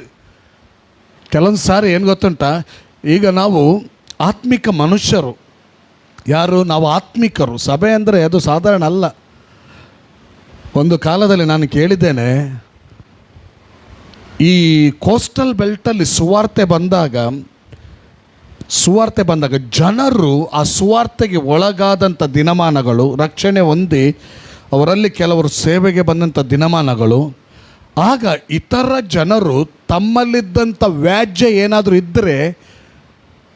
ಕೆಲವೊಂದು ಸಾರಿ ಏನು ಗೊತ್ತುಂಟ, ಈಗ ನಾವು ಆತ್ಮಿಕ ಮನುಷ್ಯರು, ಯಾರು ನಾವು ಆತ್ಮಿಕರು. ಸಭೆ ಅಂದರೆ ಅದು ಸಾಧಾರಣ ಅಲ್ಲ. ಒಂದು ಕಾಲದಲ್ಲಿ ನಾನು ಕೇಳಿದ್ದೇನೆ, ಈ ಕೋಸ್ಟಲ್ ಬೆಲ್ಟಲ್ಲಿ ಸುವಾರ್ತೆ ಬಂದಾಗ ಜನರು ಆ ಸುವಾರ್ತೆಗೆ ಒಳಗಾದಂಥ ದಿನಮಾನಗಳು, ರಕ್ಷಣೆ ಹೊಂದಿ ಅವರಲ್ಲಿ ಕೆಲವರು ಸೇವೆಗೆ ಬಂದಂಥ ದಿನಮಾನಗಳು, ಆಗ ಇತರ ಜನರು ತಮ್ಮಲ್ಲಿದ್ದಂಥ ವ್ಯಾಜ್ಯ ಏನಾದರೂ ಇದ್ದರೆ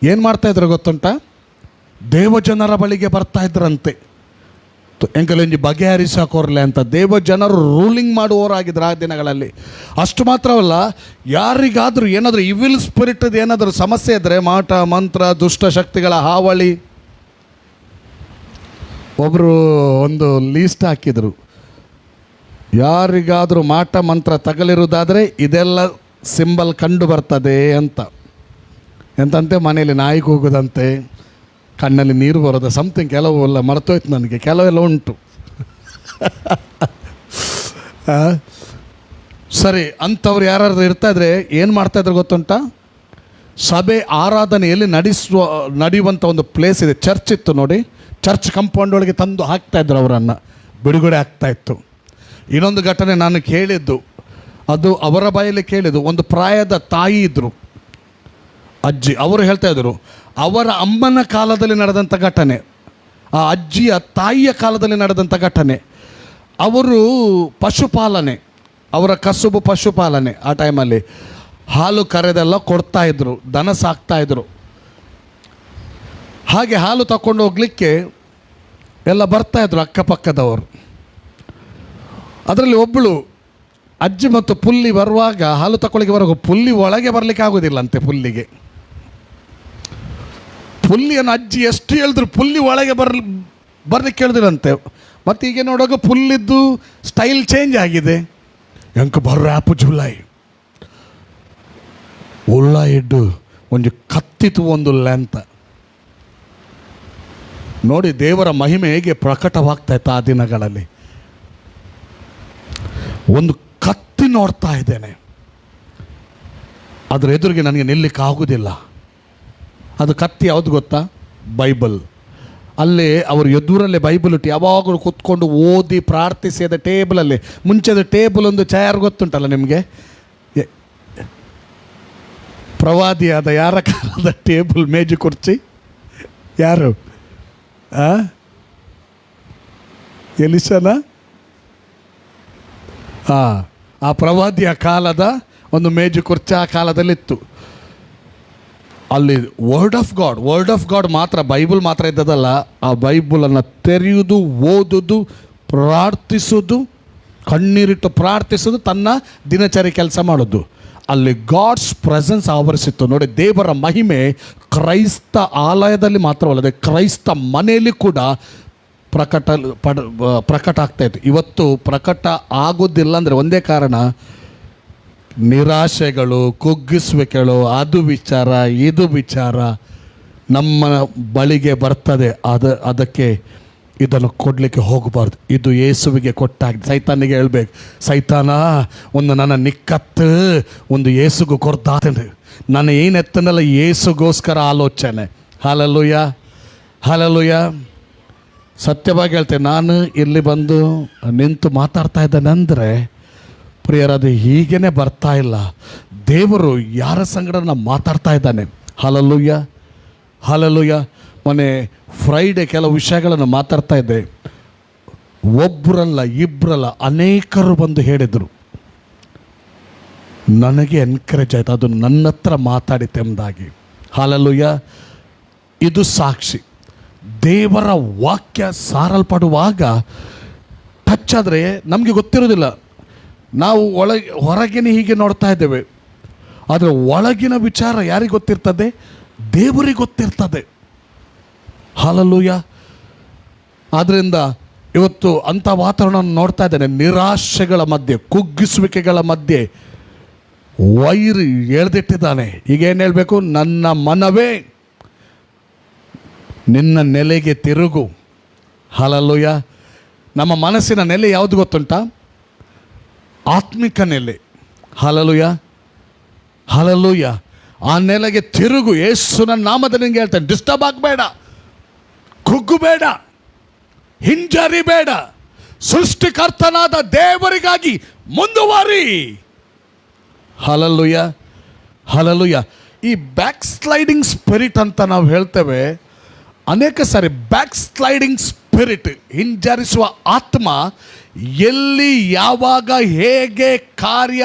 ಏನು ಮಾಡ್ತಾಯಿದ್ರು ಗೊತ್ತುಂಟ, ದೇವಜನರ ಬಳಿಗೆ ಬರ್ತಾ ಇದ್ರಂತೆ. ಎಂಕಲೊಂಜಿ ಬಗೆಹರಿಸಾಕೋರ್ಲೆ ಅಂತ ದೇವಜನರು ರೂಲಿಂಗ್ ಮಾಡುವವರಾಗಿದ್ರು ಆ ದಿನಗಳಲ್ಲಿ. ಅಷ್ಟು ಮಾತ್ರವಲ್ಲ, ಯಾರಿಗಾದರೂ ಏನಾದರೂ ಇವಿಲ್ ಸ್ಪಿರಿಟದ ಏನಾದರೂ ಸಮಸ್ಯೆ ಇದ್ದರೆ, ಮಾಟ ಮಂತ್ರ ದುಷ್ಟ ಶಕ್ತಿಗಳ ಹಾವಳಿ, ಒಬ್ಬರು ಒಂದು ಲೀಸ್ಟ್ ಹಾಕಿದರು, ಯಾರಿಗಾದರೂ ಮಾಟ ಮಂತ್ರ ತಗಲಿರುವುದಾದರೆ ಇದೆಲ್ಲ ಸಿಂಬಲ್ ಕಂಡು ಬರ್ತದೆ ಅಂತ. ಎಂತಂತೆ ಮನೆಯಲ್ಲಿ ನಾಯಿ ಕೂಗೋದಂತೆ, ಕಣ್ಣಲ್ಲಿ ನೀರು ಬರೋದು, ಸಮಥಿಂಗ್. ಕೆಲವು ಎಲ್ಲ ಮರ್ತೋಯ್ತು ನನಗೆ, ಕೆಲವೆಲ್ಲ ಉಂಟು. ಸರಿ, ಅಂಥವ್ರು ಯಾರು ಇರ್ತಾಯಿದ್ರೆ ಏನು ಮಾಡ್ತಾಯಿದ್ರು ಗೊತ್ತುಂಟ, ಸಭೆ ಆರಾಧನೆಯಲ್ಲಿ ನಡೆಯುವಂಥ ಒಂದು ಪ್ಲೇಸ್ ಇದೆ, ಚರ್ಚ್ ಇತ್ತು ನೋಡಿ, ಚರ್ಚ್ ಕಂಪೌಂಡ್ ಒಳಗೆ ತಂದು ಹಾಕ್ತಾಯಿದ್ರು, ಅವರನ್ನು ಬಿಡುಗಡೆ ಆಗ್ತಾಯಿತ್ತು. ಇನ್ನೊಂದು ಘಟನೆ ನಾನು ಕೇಳಿದ್ದು, ಅದು ಅವರ ಬಾಯಲ್ಲಿ ಕೇಳಿದ್ದು. ಒಂದು ಪ್ರಾಯದ ತಾಯಿ ಇದ್ದರು, ಅಜ್ಜಿ. ಅವರು ಹೇಳ್ತಾಯಿದ್ರು, ಅವರ ಅಮ್ಮನ ಕಾಲದಲ್ಲಿ ನಡೆದಂಥ ಘಟನೆ, ಆ ಅಜ್ಜಿಯ ತಾಯಿಯ ಕಾಲದಲ್ಲಿ ನಡೆದಂಥ ಘಟನೆ. ಅವರು ಪಶುಪಾಲನೆ, ಅವರ ಕಸುಬು ಪಶುಪಾಲನೆ. ಆ ಟೈಮಲ್ಲಿ ಹಾಲು ಕರೆದೆಲ್ಲ ಕೊಡ್ತಾಯಿದ್ರು, ದನ ಸಾಕ್ತಾಯಿದ್ರು. ಹಾಗೆ ಹಾಲು ತಗೊಂಡು ಹೋಗಲಿಕ್ಕೆ ಎಲ್ಲ ಬರ್ತಾಯಿದ್ರು ಅಕ್ಕಪಕ್ಕದವರು. ಅದರಲ್ಲಿ ಒಬ್ಬಳು ಅಜ್ಜಿ ಮತ್ತು ಪುಲ್ಲಿ ಬರುವಾಗ, ಹಾಲು ತಗೊಳ್ಳಿಕ್ಕೆ ಬರುವಾಗ ಪುಲ್ಲಿ ಒಳಗೆ ಬರಲಿಕ್ಕೆ ಆಗೋದಿಲ್ಲಂತೆ. ಪುಲ್ಲಿಯನ್ನು ಅಜ್ಜಿ ಎಷ್ಟು ಹೇಳಿದ್ರು ಪುಲ್ಲಿ ಒಳಗೆ ಬರ್ಲಿಕ್ಕೆ ಹೇಳಿದ್ರಂತೆ. ಮತ್ತು ಈಗ ನೋಡುವಾಗ ಪುಲ್ಲಿದ್ದು ಸ್ಟೈಲ್ ಚೇಂಜ್ ಆಗಿದೆ. ಎಂಕ ಬರ್ರಾಪು ಜುಲೈ ಉಳ್ಳ ಇಡ್ಡು ಒಂದು ಕತ್ತಿತು ಒಂದು ಅಂತ ನೋಡಿ, ದೇವರ ಮಹಿಮೆ ಹೇಗೆ ಪ್ರಕಟವಾಗ್ತಾ ಇತ್ತು ಆ ದಿನಗಳಲ್ಲಿ. ಒಂದು ಕತ್ತಿ ನೋಡ್ತಾ ಇದ್ದೇನೆ, ಅದರ ಎದುರಿಗೆ ನನಗೆ ನಿಲ್ಲಕ್ಕೆ ಆಗೋದಿಲ್ಲ. ಅದು ಕತ್ತಿ ಯಾವುದು ಗೊತ್ತಾ? ಬೈಬಲ್. ಅಲ್ಲೇ ಅವರು ಎದುರಲ್ಲೇ ಬೈಬಲ್ ಇಟ್ಟು ಯಾವಾಗಲೂ ಕೂತ್ಕೊಂಡು ಓದಿ ಪ್ರಾರ್ಥಿಸಿ, ಅದ ಟೇಬಲಲ್ಲಿ, ಮುಂಚೆದ ಟೇಬಲ್ ಒಂದು ಚೇರ್ ಗೊತ್ತುಂಟಲ್ಲ ನಿಮಗೆ, ಪ್ರವಾದಿಯಾದ ಯಾರ ಕಾಲದ ಟೇಬಲ್, ಮೇಜು ಕುರ್ಚಿ, ಯಾರು ಎಲಿಸನ? ಆ ಪ್ರವಾದಿಯ ಕಾಲದ ಒಂದು ಮೇಜು ಕುರ್ಚಿ ಆ ಕಾಲದಲ್ಲಿತ್ತು. ಅಲ್ಲಿ ವರ್ಡ್ ಆಫ್ ಗಾಡ್ ಮಾತ್ರ, ಬೈಬಲ್ ಮಾತ್ರ ಇದ್ದದಲ್ಲ, ಆ ಬೈಬಲನ್ನು ತೆರೆಯುವುದು, ಓದುವುದು, ಪ್ರಾರ್ಥಿಸೋದು, ಕಣ್ಣೀರಿಟ್ಟು ಪ್ರಾರ್ಥಿಸೋದು, ತನ್ನ ದಿನಚರಿ ಕೆಲಸ ಮಾಡೋದು. ಅಲ್ಲಿ ಗಾಡ್ಸ್ ಪ್ರೆಸೆನ್ಸ್ ಆವರಿಸಿತ್ತು ನೋಡಿ. ದೇವರ ಮಹಿಮೆ ಕ್ರೈಸ್ತ ಆಲಯದಲ್ಲಿ ಮಾತ್ರವಲ್ಲದೆ ಕ್ರೈಸ್ತ ಮನೆಯಲ್ಲಿ ಕೂಡ ಪ್ರಕಟ ಆಗ್ತಾಯಿತ್ತು. ಇವತ್ತು ಪ್ರಕಟ ಆಗೋದಿಲ್ಲ ಅಂದರೆ ಒಂದೇ ಕಾರಣ, ನಿರಾಶೆಗಳು, ಕುಗ್ಗಿಸುವಿಕೆಗಳು, ಅದು ವಿಚಾರ ಇದು ವಿಚಾರ ನಮ್ಮ ಬಳಿಗೆ ಬರ್ತದೆ. ಅದಕ್ಕೆ ಇದನ್ನು ಕೊಡಲಿಕ್ಕೆ ಹೋಗಬಾರ್ದು. ಇದು ಯೇಸುವಿಗೆ ಕೊಟ್ಟಾಗ ಸೈತಾನಿಗೆ ಹೇಳ್ಬೇಕು, ಸೈತಾನ ಒಂದು ನನ್ನ ನಿಕ್ಕತ್ತು ಒಂದು ಯೇಸುಗೂ ಕೊಡ್ತಾತೇನೆ, ನಾನು ಏನೆತ್ತನಲ್ಲ ಯೇಸುಗೋಸ್ಕರ ಆಲೋಚನೆ. ಹಾಲೆಲೂಯ. ಸತ್ಯವಾಗಿ ಹೇಳ್ತೇನೆ, ನಾನು ಇಲ್ಲಿ ಬಂದು ನಿಂತು ಮಾತಾಡ್ತಾ ಇದ್ದೇನೆ ಅಂದರೆ ಪ್ರಿಯರದು ಹೀಗೇ ಬರ್ತಾ ಇಲ್ಲ. ದೇವರು ಯಾರ ಸಂಗಡ ಮಾತಾಡ್ತಾ ಇದ್ದಾನೆ. ಹಾಲೆಲೂಯ. ಮೊನ್ನೆ ಫ್ರೈಡೆ ಕೆಲವು ವಿಷಯಗಳನ್ನು ಮಾತಾಡ್ತಾ ಇದ್ದೆ. ಒಬ್ಬರಲ್ಲ ಇಬ್ಬರಲ್ಲ ಅನೇಕರು ಬಂದು ಹೇಳಿದರು, ನನಗೆ ಎನ್ಕರೇಜ್ ಆಯಿತು, ಅದು ನನ್ನ ಹತ್ರ ಮಾತಾಡಿತೆಂಬುದಾಗಿ. ಹಾಲೆಲೂಯ. ಇದು ಸಾಕ್ಷಿ. ದೇವರ ವಾಕ್ಯ ಸಾರಲ್ಪಡುವಾಗ ಟಚ್ ಆದರೆ ನಮಗೆ ಗೊತ್ತಿರೋದಿಲ್ಲ. ನಾವು ಹೊರಗಿನ ಹೀಗೆ ನೋಡ್ತಾ ಇದ್ದೇವೆ, ಆದರೆ ಒಳಗಿನ ವಿಚಾರ ಯಾರಿಗೆ ಗೊತ್ತಿರ್ತದೆ? ದೇವರಿಗೆ ಗೊತ್ತಿರ್ತದೆ. ಹಾಲೆಲೂಯ. ಆದ್ದರಿಂದ ಇವತ್ತು ಅಂಥ ವಾತಾವರಣವನ್ನು ನೋಡ್ತಾ ಇದ್ದೇನೆ. ನಿರಾಶೆಗಳ ಮಧ್ಯೆ, ಕುಗ್ಗಿಸುವಿಕೆಗಳ ಮಧ್ಯೆ ವೈರಿ ಎಳೆದಿಟ್ಟಿದ್ದಾನೆ. ಈಗ ಏನು ಹೇಳಬೇಕು? ನನ್ನ ಮನವೇ ನಿನ್ನ ನೆಲೆಗೆ ತಿರುಗು. ಹಲ್ಲೆಲೂಯಾ. ನಮ್ಮ ಮನಸ್ಸಿನ ನೆಲೆ ಯಾವುದು ಗೊತ್ತುಂಟ? ಆತ್ಮಿಕ ನೆಲೆ. ಹಲ್ಲೆಲೂಯಾ, ಹಲ್ಲೆಲೂಯಾ. ಆ ನೆಲೆಗೆ ತಿರುಗು. ಯೇಸುವಿನ ನಾಮದಲ್ಲಿ ನಿಂಗೆ ಹೇಳ್ತೇನೆ, ಡಿಸ್ಟರ್ಬ್ ಆಗಬೇಡ, ಕುಗ್ಗಬೇಡ, ಹಿಂಜರಿಬೇಡ. ಸೃಷ್ಟಿಕರ್ತನಾದ ದೇವರಿಗಾಗಿ ಮುಂದುವರಿ. ಹಲ್ಲೆಲೂಯಾ, ಹಲ್ಲೆಲೂಯಾ. ಈ ಬ್ಯಾಕ್ ಸ್ಲೈಡಿಂಗ್ ಸ್ಪಿರಿಟ್ ಅಂತ ನಾವು ಹೇಳ್ತೇವೆ. ಅನೇಕ ಸಾರಿ ಬ್ಯಾಕ್ ಸ್ಲೈಡಿಂಗ್ ಸ್ಪಿರಿಟ್, ಹಿಂಜರಿಸುವ ಆತ್ಮ ಎಲ್ಲಿ ಯಾವಾಗ ಹೇಗೆ ಕಾರ್ಯ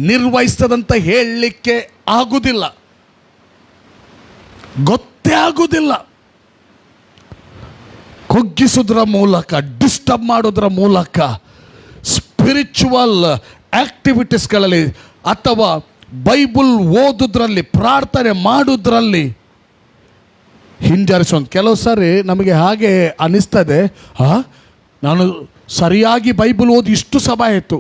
ನಿರ್ವಹಿಸ್ತದಂತ ಹೇಳಲಿಕ್ಕೆ ಆಗುವುದಿಲ್ಲ, ಗೊತ್ತೇ ಆಗುವುದಿಲ್ಲ. ಕುಗ್ಗಿಸೋದ್ರ ಮೂಲಕ, ಡಿಸ್ಟರ್ಬ್ ಮಾಡೋದ್ರ ಮೂಲಕ, ಸ್ಪಿರಿಚುವಲ್ ಆಕ್ಟಿವಿಟೀಸ್ಗಳಲ್ಲಿ ಅಥವಾ ಬೈಬಲ್ ಓದೋದ್ರಲ್ಲಿ, ಪ್ರಾರ್ಥನೆ ಮಾಡೋದ್ರಲ್ಲಿ ಹಿಂಜರಿಸೋದು. ಕೆಲವು ಸಾರಿ ನಮಗೆ ಹಾಗೆ ಅನ್ನಿಸ್ತದೆ, ನಾನು ಸರಿಯಾಗಿ ಬೈಬಲ್ ಓದಿ ಇಷ್ಟು ಸಮಯ ಆಯಿತು,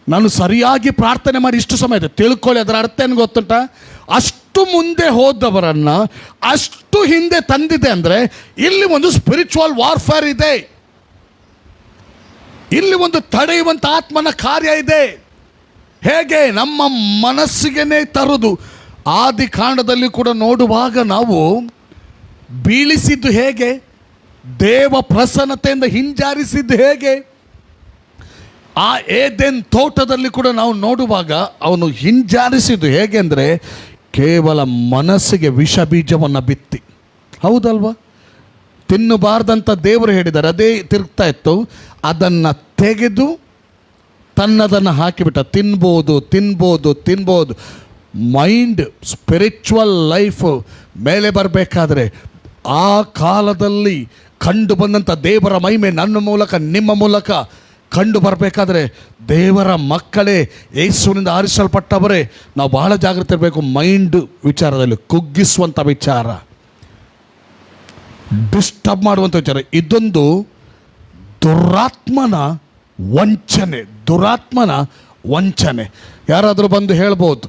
ನಾನು ಸರಿಯಾಗಿ ಪ್ರಾರ್ಥನೆ ಮಾಡಿ ಇಷ್ಟು ಸಮಯ ಆಯಿತು. ತಿಳ್ಕೊಳ್ಳಿ, ಅದರ ಅರ್ಥ ಏನು ಗೊತ್ತುಂಟ? ಅಷ್ಟು ಮುಂದೆ ಹೋದವರನ್ನು ಅಷ್ಟು ಹಿಂದೆ ತಂದಿದೆ ಅಂದರೆ ಇಲ್ಲಿ ಒಂದು ಸ್ಪಿರಿಚುವಲ್ ವಾರ್ಫೇರ್ ಇದೆ, ಇಲ್ಲಿ ಒಂದು ತಡೆಯುವಂಥ ಆತ್ಮನ ಕಾರ್ಯ ಇದೆ. ಹೇಗೆ? ನಮ್ಮ ಮನಸ್ಸಿಗೆ ತರುವುದು. ಆದಿ ಕಾಂಡದಲ್ಲಿ ಕೂಡ ನೋಡುವಾಗ ನಾವು ಬೀಳಿಸಿದ್ದು ಹೇಗೆ, ದೇವ ಪ್ರಸನ್ನತೆಯಿಂದ ಹಿಂಜಾರಿಸಿದ್ದು ಹೇಗೆ, ಆ ಏದೆನ್ ತೋಟದಲ್ಲಿ ಕೂಡ ನಾವು ನೋಡುವಾಗ ಅವನು ಹಿಂಜಾರಿಸಿದ್ದು ಹೇಗೆ ಅಂದರೆ ಕೇವಲ ಮನಸ್ಸಿಗೆ ವಿಷ ಬೀಜವನ್ನು ಬಿತ್ತಿ. ಹೌದಲ್ವಾ? ತಿನ್ನಬಾರ್ದಂತ ದೇವರು ಹೇಳಿದ್ದಾರೆ, ಅದೇ ತಿರುಗ್ತಾ ಇತ್ತು. ಅದನ್ನು ತೆಗೆದು ತನ್ನದನ್ನು ಹಾಕಿಬಿಟ್ಟ. ತಿನ್ಬೋದು ತಿನ್ಬೋದು ತಿನ್ಬೋದು. ಮೈಂಡ್, ಸ್ಪಿರಿಚುವಲ್ ಲೈಫ್ ಮೇಲೆ ಬರಬೇಕಾದ್ರೆ ಆ ಕಾಲದಲ್ಲಿ ಕಂಡು ಬಂದಂಥ ದೇವರ ಮಹಿಮೆ ನನ್ನ ಮೂಲಕ ನಿಮ್ಮ ಮೂಲಕ ಕಂಡು ಬರಬೇಕಾದ್ರೆ ದೇವರ ಮಕ್ಕಳೇ, ಯೇಸುವಿನಿಂದ ಆರಿಸಲ್ಪಟ್ಟವರೇ, ನಾವು ಬಹಳ ಜಾಗ್ರತೆ ಇರಬೇಕು. ಮೈಂಡ್ ವಿಚಾರದಲ್ಲಿ ಕುಗ್ಗಿಸುವಂಥ ವಿಚಾರ, ಡಿಸ್ಟರ್ಬ್ ಮಾಡುವಂಥ ವಿಚಾರ, ಇದೊಂದು ದುರಾತ್ಮನ ವಂಚನೆ. ದುರಾತ್ಮನ ವಂಚನೆ. ಯಾರಾದರೂ ಬಂದು ಹೇಳ್ಬೋದು,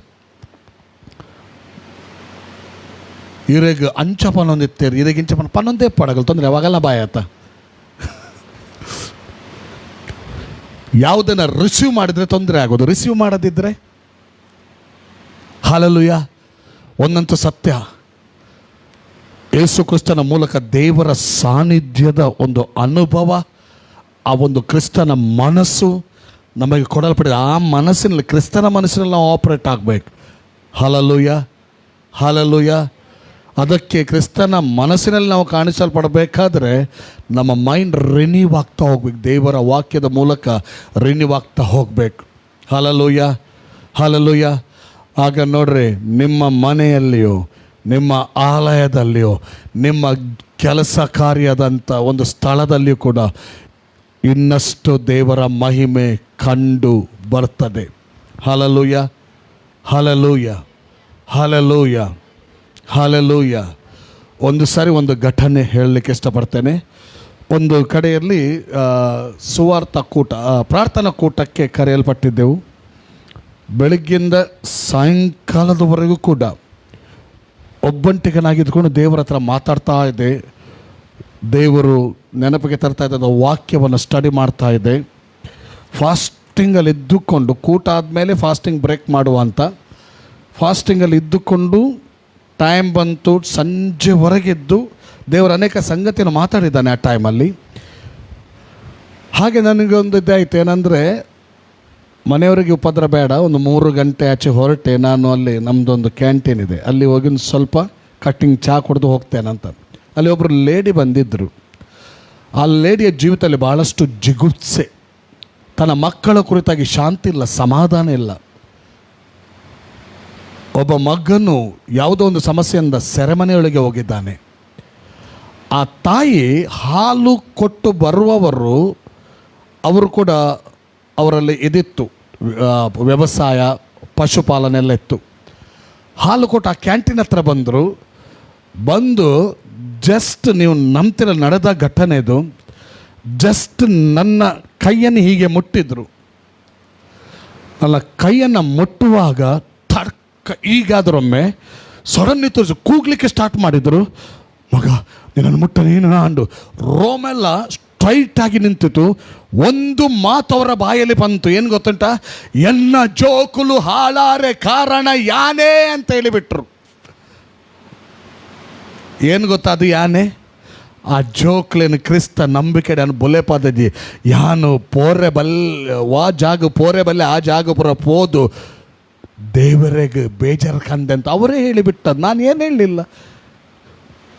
ಇರೆಗೆ ಅಂಚ ಪನ್ನೊಂದಿತ್ತೇರಿ, ಇರೆಗೆ ಇಂಚ ಪನ್ನೊಂದೇ ಪಡಗಲ್ ತೊಂದರೆ, ಅವಾಗೆಲ್ಲ ಬಾಯಾತ. ಯಾವುದನ್ನು ರಿಸೀವ್ ಮಾಡಿದರೆ ತೊಂದರೆ ಆಗೋದು, ರಿಸೀವ್ ಮಾಡದಿದ್ದರೆ. ಹಲ್ಲೆಲೂಯಾ. ಒಂದಂತೂ ಸತ್ಯ, ಯೇಸು ಕ್ರಿಸ್ತನ ಮೂಲಕ ದೇವರ ಸಾನ್ನಿಧ್ಯದ ಒಂದು ಅನುಭವ, ಆ ಒಂದು ಕ್ರಿಸ್ತನ ಮನಸ್ಸು ನಮಗೆ ಕೊಡಲ್ಪಟ್ಟಿದೆ. ಆ ಮನಸ್ಸಿನಲ್ಲಿ, ಕ್ರಿಸ್ತನ ಮನಸ್ಸಿನಲ್ಲಿ ನಾವು ಆಪರೇಟ್ ಆಗಬೇಕು. Hallelujah, hallelujah. ಅದಕ್ಕೆ ಕ್ರಿಸ್ತನ ಮನಸ್ಸಿನಲ್ಲಿ ನಾವು ಕಾಣಿಸಲ್ಪಡಬೇಕಾದ್ರೆ ನಮ್ಮ ಮೈಂಡ್ ರಿನ್ಯೂ ಆಗ್ತಾ ಹೋಗ್ಬೇಕು. ದೇವರ ವಾಕ್ಯದ ಮೂಲಕ ರಿನ್ಯೂ ಆಗ್ತಾ ಹೋಗಬೇಕು. Hallelujah, hallelujah. ಆಗ ನೋಡ್ರಿ, ನಿಮ್ಮ ಮನೆಯಲ್ಲಿಯೋ, ನಿಮ್ಮ ಆಲಯದಲ್ಲಿಯೋ, ನಿಮ್ಮ ಕೆಲಸ ಕಾರ್ಯದಂಥ ಒಂದು ಸ್ಥಳದಲ್ಲಿಯೂ ಕೂಡ ಇನ್ನಷ್ಟು ದೇವರ ಮಹಿಮೆ ಕಂಡು ಬರ್ತದೆ. ಹಲ್ಲೆಲೂಯಾ, ಹಲ್ಲೆಲೂಯಾ, ಹಲ್ಲೆಲೂಯಾ, ಹಲ್ಲೆಲೂಯಾ. ಒಂದು ಸಾರಿ ಒಂದು ಘಟನೆ ಹೇಳಲಿಕ್ಕೆ ಇಷ್ಟಪಡ್ತೇನೆ. ಒಂದು ಕಡೆಯಲ್ಲಿ ಸುವಾರ್ಥ ಕೂಟ, ಪ್ರಾರ್ಥನಾ ಕೂಟಕ್ಕೆ ಕರೆಯಲ್ಪಟ್ಟಿದ್ದೆವು. ಬೆಳಗ್ಗಿಂದ ಸಾಯಂಕಾಲದವರೆಗೂ ಕೂಡ ಒಬ್ಬಂಟಿಗನಾಗಿದ್ದುಕೊಂಡು ದೇವರ ಹತ್ರ ಮಾತಾಡ್ತಾ ಇದ್ದೆ. ದೇವರು ನೆನಪಿಗೆ ತರ್ತಾ ಇದ್ದ ವಾಕ್ಯವನ್ನು ಸ್ಟಡಿ ಮಾಡ್ತಾ ಇದ್ದೆ. ಫಾಸ್ಟಿಂಗಲ್ಲಿ ಇದ್ದುಕೊಂಡು, ಕೂಟ ಆದಮೇಲೆ ಫಾಸ್ಟಿಂಗ್ ಬ್ರೇಕ್ ಮಾಡುವಂಥ, ಫಾಸ್ಟಿಂಗಲ್ಲಿ ಇದ್ದುಕೊಂಡು ಟೈಮ್ ಬಂತು, ಸಂಜೆವರೆಗಿದ್ದು ದೇವರು ಅನೇಕ ಸಂಗತಿಯನ್ನು ಮಾತಾಡಿದ್ದಾನೆ ಆ ಟೈಮಲ್ಲಿ. ಹಾಗೆ ನನಗೊಂದು ಇದಾಯಿತು, ಏನಂದರೆ ಮನೆಯವರಿಗೆ ಉಪದ್ರ ಬೇಡ, ಒಂದು 3 ಗಂಟೆ ಆಚೆ ಹೊರಟೆ. ನಾನು ಅಲ್ಲಿ ನಮ್ಮದೊಂದು ಕ್ಯಾಂಟೀನ್ ಇದೆ, ಅಲ್ಲಿ ಹೋಗಿ ಒಂದು ಸ್ವಲ್ಪ ಕಟ್ಟಿಂಗ್ ಚಹಾ ಕುಡಿದು ಹೋಗ್ತೇನಂತ. ಅಲ್ಲಿ ಒಬ್ಬರು ಲೇಡಿ ಬಂದಿದ್ದರು. ಆ ಲೇಡಿಯ ಜೀವಿತದಲ್ಲಿ ಭಾಳಷ್ಟು ಜಿಗುಪ್ಸೆ, ತನ್ನ ಮಕ್ಕಳ ಕುರಿತಾಗಿ ಶಾಂತಿ ಇಲ್ಲ, ಸಮಾಧಾನ ಇಲ್ಲ. ಒಬ್ಬ ಮಗನು ಯಾವುದೋ ಒಂದು ಸಮಸ್ಯೆಯಿಂದ ಸೆರೆಮನೆಯೊಳಗೆ ಹೋಗಿದ್ದಾನೆ. ಆ ತಾಯಿ ಹಾಲು ಕೊಟ್ಟು ಬರುವವರು, ಅವರು ಕೂಡ ಅವರಲ್ಲಿ ಇದಿತ್ತು, ವ್ಯವಸಾಯ, ಪಶುಪಾಲನೆ ಎಲ್ಲ ಇತ್ತು. ಹಾಲು ಕೊಟ್ಟು ಆ ಕ್ಯಾಂಟೀನ್ ಹತ್ರ ಬಂದು ಜಸ್ಟ್ ನೀವು ನಂಬ್ತಿರ ನಡೆದ ಘಟನೆ ಇದು. ಜಸ್ಟ್ ನನ್ನ ಕೈಯನ್ನು ಹೀಗೆ ಮುಟ್ಟಿದ್ರು. ನನ್ನ ಕೈಯನ್ನು ಮುಟ್ಟುವಾಗ ತಡ್ಕ ಈಗಾದ್ರೊಮ್ಮೆ ಸಡನ್ಲಿ ತೋರಿಸಿ ಕೂಗ್ಲಿಕ್ಕೆ ಸ್ಟಾರ್ಟ್ ಮಾಡಿದರು. ಮಗ ನಿನ್ನನ್ನು ಮುಟ್ಟ ನೀನು ಅಂಡು ರೋಮೆಲ್ಲ ಸ್ಟ್ರೈಟ್ ಆಗಿ ನಿಂತಿತು. ಒಂದು ಮಾತು ಅವರ ಬಾಯಲ್ಲಿ ಬಂತು, ಏನು ಗೊತ್ತುಂಟ? ಎನ್ನ ಜೋಕುಲು ಹಾಳಾರೆ ಕಾರಣ ಯಾನೇ ಅಂತ ಹೇಳಿಬಿಟ್ರು. ಏನು ಗೊತ್ತಾ ಅದು ಯಾನೆ? ಆ ಜೋಕ್ಲೇನು ಕ್ರಿಸ್ತ ನಂಬಿಕೆ ನಾನು ಬೊಲೆ ಪಾದಜಿ ಯಾನು ಪೋರೆ ಬಲ್ ವಾ ಜಾಗ ಪೋರೆ ಬಲ್ಲೆ ಆ ಜಾಗ ಪುರ ಪೋದು ದೇವರಿಗೆ ಬೇಜಾರು ಕಂದೆ ಅಂತ ಅವರೇ ಹೇಳಿಬಿಟ್ಟ. ನಾನು ಏನು ಹೇಳಲಿಲ್ಲ.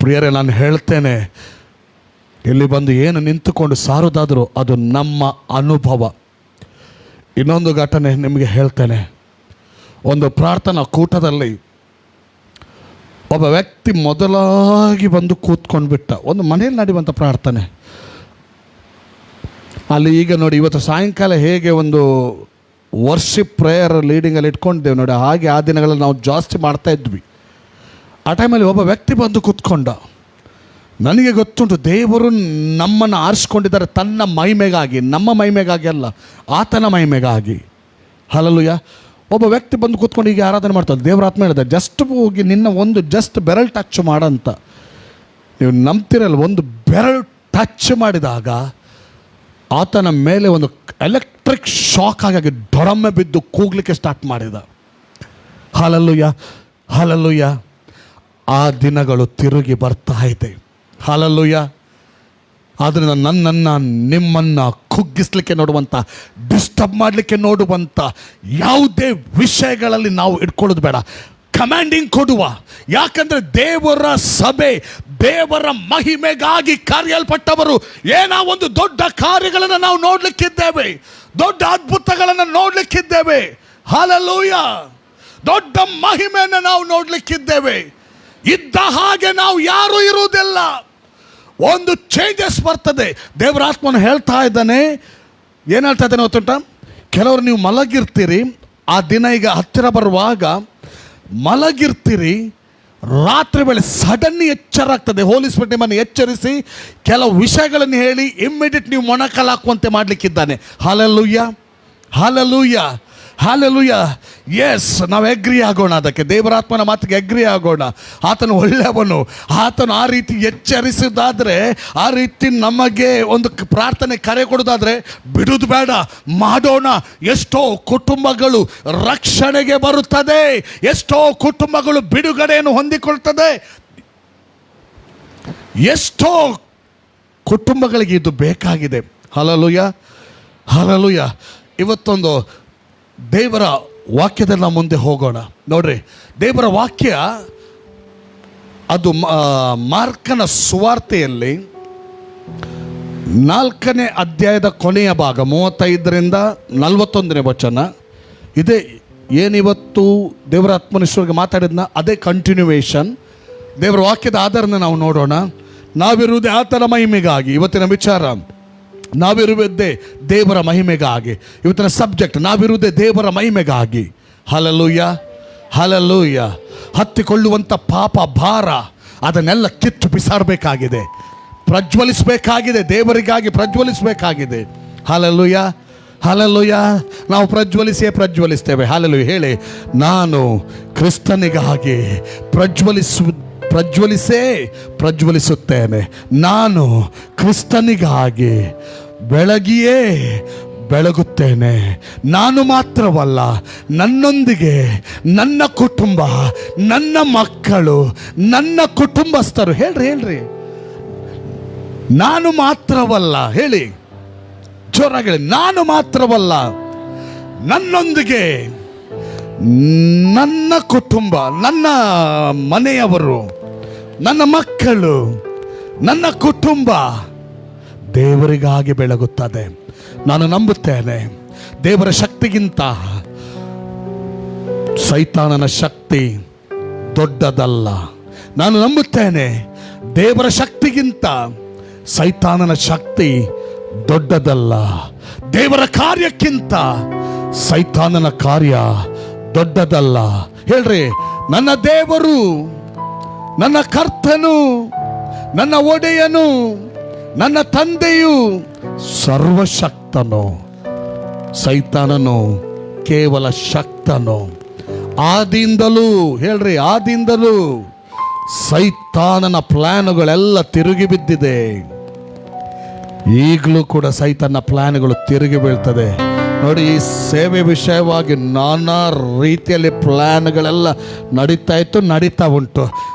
ಪ್ರಿಯರೇ, ನಾನು ಹೇಳ್ತೇನೆ, ಇಲ್ಲಿ ಬಂದು ಏನು ನಿಂತುಕೊಂಡು ಸಾರೋದಾದರೂ ಅದು ನಮ್ಮ ಅನುಭವ. ಇನ್ನೊಂದು ಘಟನೆ ನಿಮಗೆ ಹೇಳ್ತೇನೆ. ಒಂದು ಪ್ರಾರ್ಥನಾ ಕೂಟದಲ್ಲಿ ಒಬ್ಬ ವ್ಯಕ್ತಿ ಮೊದಲಾಗಿ ಬಂದು ಕೂತ್ಕೊಂಡು ಬಿಟ್ಟ. ಒಂದು ಮನೆಯಲ್ಲಿ ನಡೆಯುವಂಥ ಪ್ರಾರ್ಥನೆ. ಅಲ್ಲಿ ಈಗ ನೋಡಿ, ಇವತ್ತು ಸಾಯಂಕಾಲ ಹೇಗೆ ಒಂದು ವರ್ಷಿಪ್ ಪ್ರೇಯರ್ ಲೀಡಿಂಗಲ್ಲಿ ಇಟ್ಕೊಂಡಿದ್ದೇವೆ ನೋಡಿ, ಹಾಗೆ ಆ ದಿನಗಳಲ್ಲಿ ನಾವು ಜಾಸ್ತಿ ಮಾಡ್ತಾ ಇದ್ವಿ. ಆ ಟೈಮಲ್ಲಿ ಒಬ್ಬ ವ್ಯಕ್ತಿ ಬಂದು ಕೂತ್ಕೊಂಡ. ನನಗೆ ಗೊತ್ತುಂಟು, ದೇವರು ನಮ್ಮನ್ನು ಆರಿಸ್ಕೊಂಡಿದ್ದಾರೆ ತನ್ನ ಮಹಿಮೆಗಾಗಿ, ನಮ್ಮ ಮಹಿಮೆಗಾಗಿ ಅಲ್ಲ, ಆತನ ಮಹಿಮೆಗಾಗಿ. ಹಲ್ಲೆಲೂಯಾ. ಒಬ್ಬ ವ್ಯಕ್ತಿ ಬಂದು ಕೂತ್ಕೊಂಡು ಹೀಗೆ ಆರಾಧನೆ ಮಾಡ್ತಾರೆ. ದೇವರ ಆತ್ಮ ಹೇಳಿದೆ, ಜಸ್ಟ್ ಹೋಗಿ ನಿನ್ನ ಒಂದು ಜಸ್ಟ್ ಬೆರಳು ಟಚ್ ಮಾಡಂತ. ನೀವು ನಂಬ್ತಿರಲ್ಲ, ಒಂದು ಬೆರಳು ಟಚ್ ಮಾಡಿದಾಗ ಆತನ ಮೇಲೆ ಒಂದು ಎಲೆಕ್ಟ್ರಿಕ್ ಶಾಕ್ ಆಗಿ ಡೊರಮ್ಮೆ ಬಿದ್ದು ಕೂಗ್ಲಿಕ್ಕೆ ಸ್ಟಾರ್ಟ್ ಮಾಡಿದ. ಹಲ್ಲೆಲೂಯಾ, ಹಲ್ಲೆಲೂಯಾ. ಆ ದಿನಗಳು ತಿರುಗಿ ಬರ್ತಾ ಇದೆ. ಹಲ್ಲೆಲೂಯಾ. ಆದ್ದರಿಂದ ನನ್ನನ್ನು ನಿಮ್ಮನ್ನು ಕುಗ್ಗಿಸ್ಲಿಕ್ಕೆ ನೋಡುವಂಥ, ಡಿಸ್ಟರ್ಬ್ ಮಾಡಲಿಕ್ಕೆ ನೋಡುವಂಥ ಯಾವುದೇ ವಿಷಯಗಳಲ್ಲಿ ನಾವು ಇಟ್ಕೊಳ್ಳೋದು ಬೇಡ. ಕಮ್ಯಾಂಡಿಂಗ್ ಕೊಡುವ. ಯಾಕಂದರೆ ದೇವರ ಸಭೆ ದೇವರ ಮಹಿಮೆಗಾಗಿ ಕರೆಯಲ್ಪಟ್ಟವರು. ಏನೋ ಒಂದು ದೊಡ್ಡ ಕಾರ್ಯಗಳನ್ನು ನಾವು ನೋಡಲಿಕ್ಕಿದ್ದೇವೆ, ದೊಡ್ಡ ಅದ್ಭುತಗಳನ್ನು ನೋಡಲಿಕ್ಕಿದ್ದೇವೆ. ಹಲ್ಲೆಲೂಯಾ. ದೊಡ್ಡ ಮಹಿಮೆಯನ್ನು ನಾವು ನೋಡಲಿಕ್ಕಿದ್ದೇವೆ. ಇದ್ದ ಹಾಗೆ ನಾವು ಯಾರೂ ಇರುವುದಿಲ್ಲ. ಒಂದು ಚೇಂಜಸ್ ಬರ್ತದೆ. ದೇವರ ಆತ್ಮನು ಹೇಳ್ತಾ ಇದ್ದಾನೆ. ಏನು ಹೇಳ್ತಾ ಇದ್ದಾನೆ ಗೊತ್ತುಂಟ? ಕೆಲವರು ನೀವು ಮಲಗಿರ್ತೀರಿ, ಆ ದಿನ ಈಗ ಹತ್ತಿರ ಬರುವಾಗ ಮಲಗಿರ್ತೀರಿ, ರಾತ್ರಿ ವೇಳೆ ಸಡನ್ಲಿ ಎಚ್ಚರ ಆಗ್ತದೆ. ಹೋಲಿ ಸ್ಪಿರಿಟ್ ನಿಮ್ಮನ್ನು ಎಚ್ಚರಿಸಿ ಕೆಲವು ವಿಷಯಗಳನ್ನು ಹೇಳಿ ಇಮ್ಮಿಡಿಯೇಟ್ ನೀವು ಮೊಣಕಲಾಕುವಂತೆ ಮಾಡಲಿಕ್ಕಿದ್ದಾನೆ. ಹಲ್ಲೆಲೂಯಾ, ಹಲ್ಲೆಲೂಯಾ, ಹಲ್ಲೆಲೂಯಾ. ಎಸ್, ನಾವು ಎಗ್ರಿ ಆಗೋಣ. ಅದಕ್ಕೆ ದೇವರಾತ್ಮನ ಮಾತಿಗೆ ಎಗ್ರಿ ಆಗೋಣ. ಆತನು ಒಳ್ಳೆಯವನು. ಆತನು ಆ ರೀತಿ ಎಚ್ಚರಿಸೋದಾದರೆ, ಆ ರೀತಿ ನಮಗೆ ಒಂದು ಪ್ರಾರ್ಥನೆ ಕರೆ ಕೊಡೋದಾದರೆ ಬಿಡುವುದು ಬೇಡ, ಮಾಡೋಣ. ಎಷ್ಟೋ ಕುಟುಂಬಗಳು ರಕ್ಷಣೆಗೆ ಬರುತ್ತದೆ, ಎಷ್ಟೋ ಕುಟುಂಬಗಳು ಬಿಡುಗಡೆಯನ್ನು ಹೊಂದಿಕೊಳ್ತದೆ. ಎಷ್ಟೋ ಕುಟುಂಬಗಳಿಗೆ ಇದು ಬೇಕಾಗಿದೆ. Hallelujah, hallelujah. ಇವತ್ತೊಂದು ದೇವರ ವಾಕ್ಯದಲ್ಲಿ ನಾವು ಮುಂದೆ ಹೋಗೋಣ. ನೋಡ್ರಿ, ದೇವರ ವಾಕ್ಯ ಅದು ಮಾರ್ಕನ ಸುವಾರ್ತೆಯಲ್ಲಿ 4ನೇ ಅಧ್ಯಾಯದ ಕೊನೆಯ ಭಾಗ 35ರಿಂದ 41ನೇ ವಚನ. ಇದೇ ಏನಿವತ್ತು ದೇವರ ಆತ್ಮನಿಷ್ಠರಿಗೆ ಮಾತಾಡಿದ್ನ ಅದೇ ಕಂಟಿನ್ಯೂವೇಷನ್. ದೇವರ ವಾಕ್ಯದ ಆಧಾರನ ನಾವು ನೋಡೋಣ. ನಾವಿರುವುದೇ ಆತನ ಮಹಿಮೆಗಾಗಿ. ಇವತ್ತಿನ ವಿಚಾರ ನಾವಿರುವುದೇ ದೇವರ ಮಹಿಮೆಗಾಗಿ. ಇವತ್ತಿನ ಸಬ್ಜೆಕ್ಟ್ ನಾವಿರುವುದೇ ದೇವರ ಮಹಿಮೆಗಾಗಿ. Hallelujah, hallelujah. ಹತ್ತಿಕೊಳ್ಳುವಂಥ ಪಾಪ ಭಾರ ಅದನ್ನೆಲ್ಲ ಕಿತ್ತು ಬಿಸಾಡಬೇಕಾಗಿದೆ, ಪ್ರಜ್ವಲಿಸಬೇಕಾಗಿದೆ, ದೇವರಿಗಾಗಿ ಪ್ರಜ್ವಲಿಸಬೇಕಾಗಿದೆ. Hallelujah, hallelujah. ನಾವು ಪ್ರಜ್ವಲಿಸ್ತೇವೆ. ಹಲ್ಲೆಲೂಯಾ ಹೇಳಿ. ನಾನು ಕ್ರಿಸ್ತನಿಗಾಗಿ ಪ್ರಜ್ವಲಿಸುತ್ತೇನೆ. ನಾನು ಕ್ರಿಸ್ತನಿಗಾಗಿ ಬೆಳಗಿಯೇ ಬೆಳಗುತ್ತೇನೆ. ನಾನು ಮಾತ್ರವಲ್ಲ, ನನ್ನೊಂದಿಗೆ ನನ್ನ ಕುಟುಂಬ, ನನ್ನ ಮಕ್ಕಳು, ನನ್ನ ಕುಟುಂಬಸ್ಥರು. ಹೇಳ್ರಿ. ನಾನು ಮಾತ್ರವಲ್ಲ, ಹೇಳಿ ಜೋರಾಗಿ ಹೇಳಿ. ನಾನು ಮಾತ್ರವಲ್ಲ, ನನ್ನೊಂದಿಗೆ ನನ್ನ ಕುಟುಂಬ, ನನ್ನ ಮನೆಯವರು, ನನ್ನ ಮಕ್ಕಳು, ನನ್ನ ಕುಟುಂಬ ದೇವರಿಗಾಗಿ ಬೆಳಗುತ್ತದೆ. ನಾನು ನಂಬುತ್ತೇನೆ, ದೇವರ ಶಕ್ತಿಗಿಂತ ಸೈತಾನನ ಶಕ್ತಿ ದೊಡ್ಡದಲ್ಲ. ನಾನು ನಂಬುತ್ತೇನೆ, ದೇವರ ಶಕ್ತಿಗಿಂತ ಸೈತಾನನ ಶಕ್ತಿ ದೊಡ್ಡದಲ್ಲ. ದೇವರ ಕಾರ್ಯಕ್ಕಿಂತ ಸೈತಾನನ ಕಾರ್ಯ ದೊಡ್ಡದಲ್ಲ. ಹೇಳ್ರಿ, ನನ್ನ ದೇವರು, ನನ್ನ ಕರ್ತನು, ನನ್ನ ಒಡೆಯನು, ನನ್ನ ತಂದೆಯು ಸರ್ವಶಕ್ತನು, ಸೈತಾನನು ಕೇವಲ ಶಕ್ತನು. ಆದಿಂದಲೂ ಹೇಳ್ರಿ, ಆದಿಂದಲೂ ಸೈತಾನನ ಪ್ಲಾನುಗಳೆಲ್ಲ ತಿರುಗಿ ಬಿದ್ದಿದೆ. ಈಗಲೂ ಕೂಡ ಸೈತಾನ ಪ್ಲಾನ್ಗಳು ತಿರುಗಿ ಬೀಳ್ತದೆ. ನೋಡಿ, ಈ ಸೇವೆ ವಿಷಯವಾಗಿ ನಾನಾ ರೀತಿಯಲ್ಲಿ ಪ್ಲಾನ್ಗಳೆಲ್ಲ ನಡೀತಾ ಉಂಟು.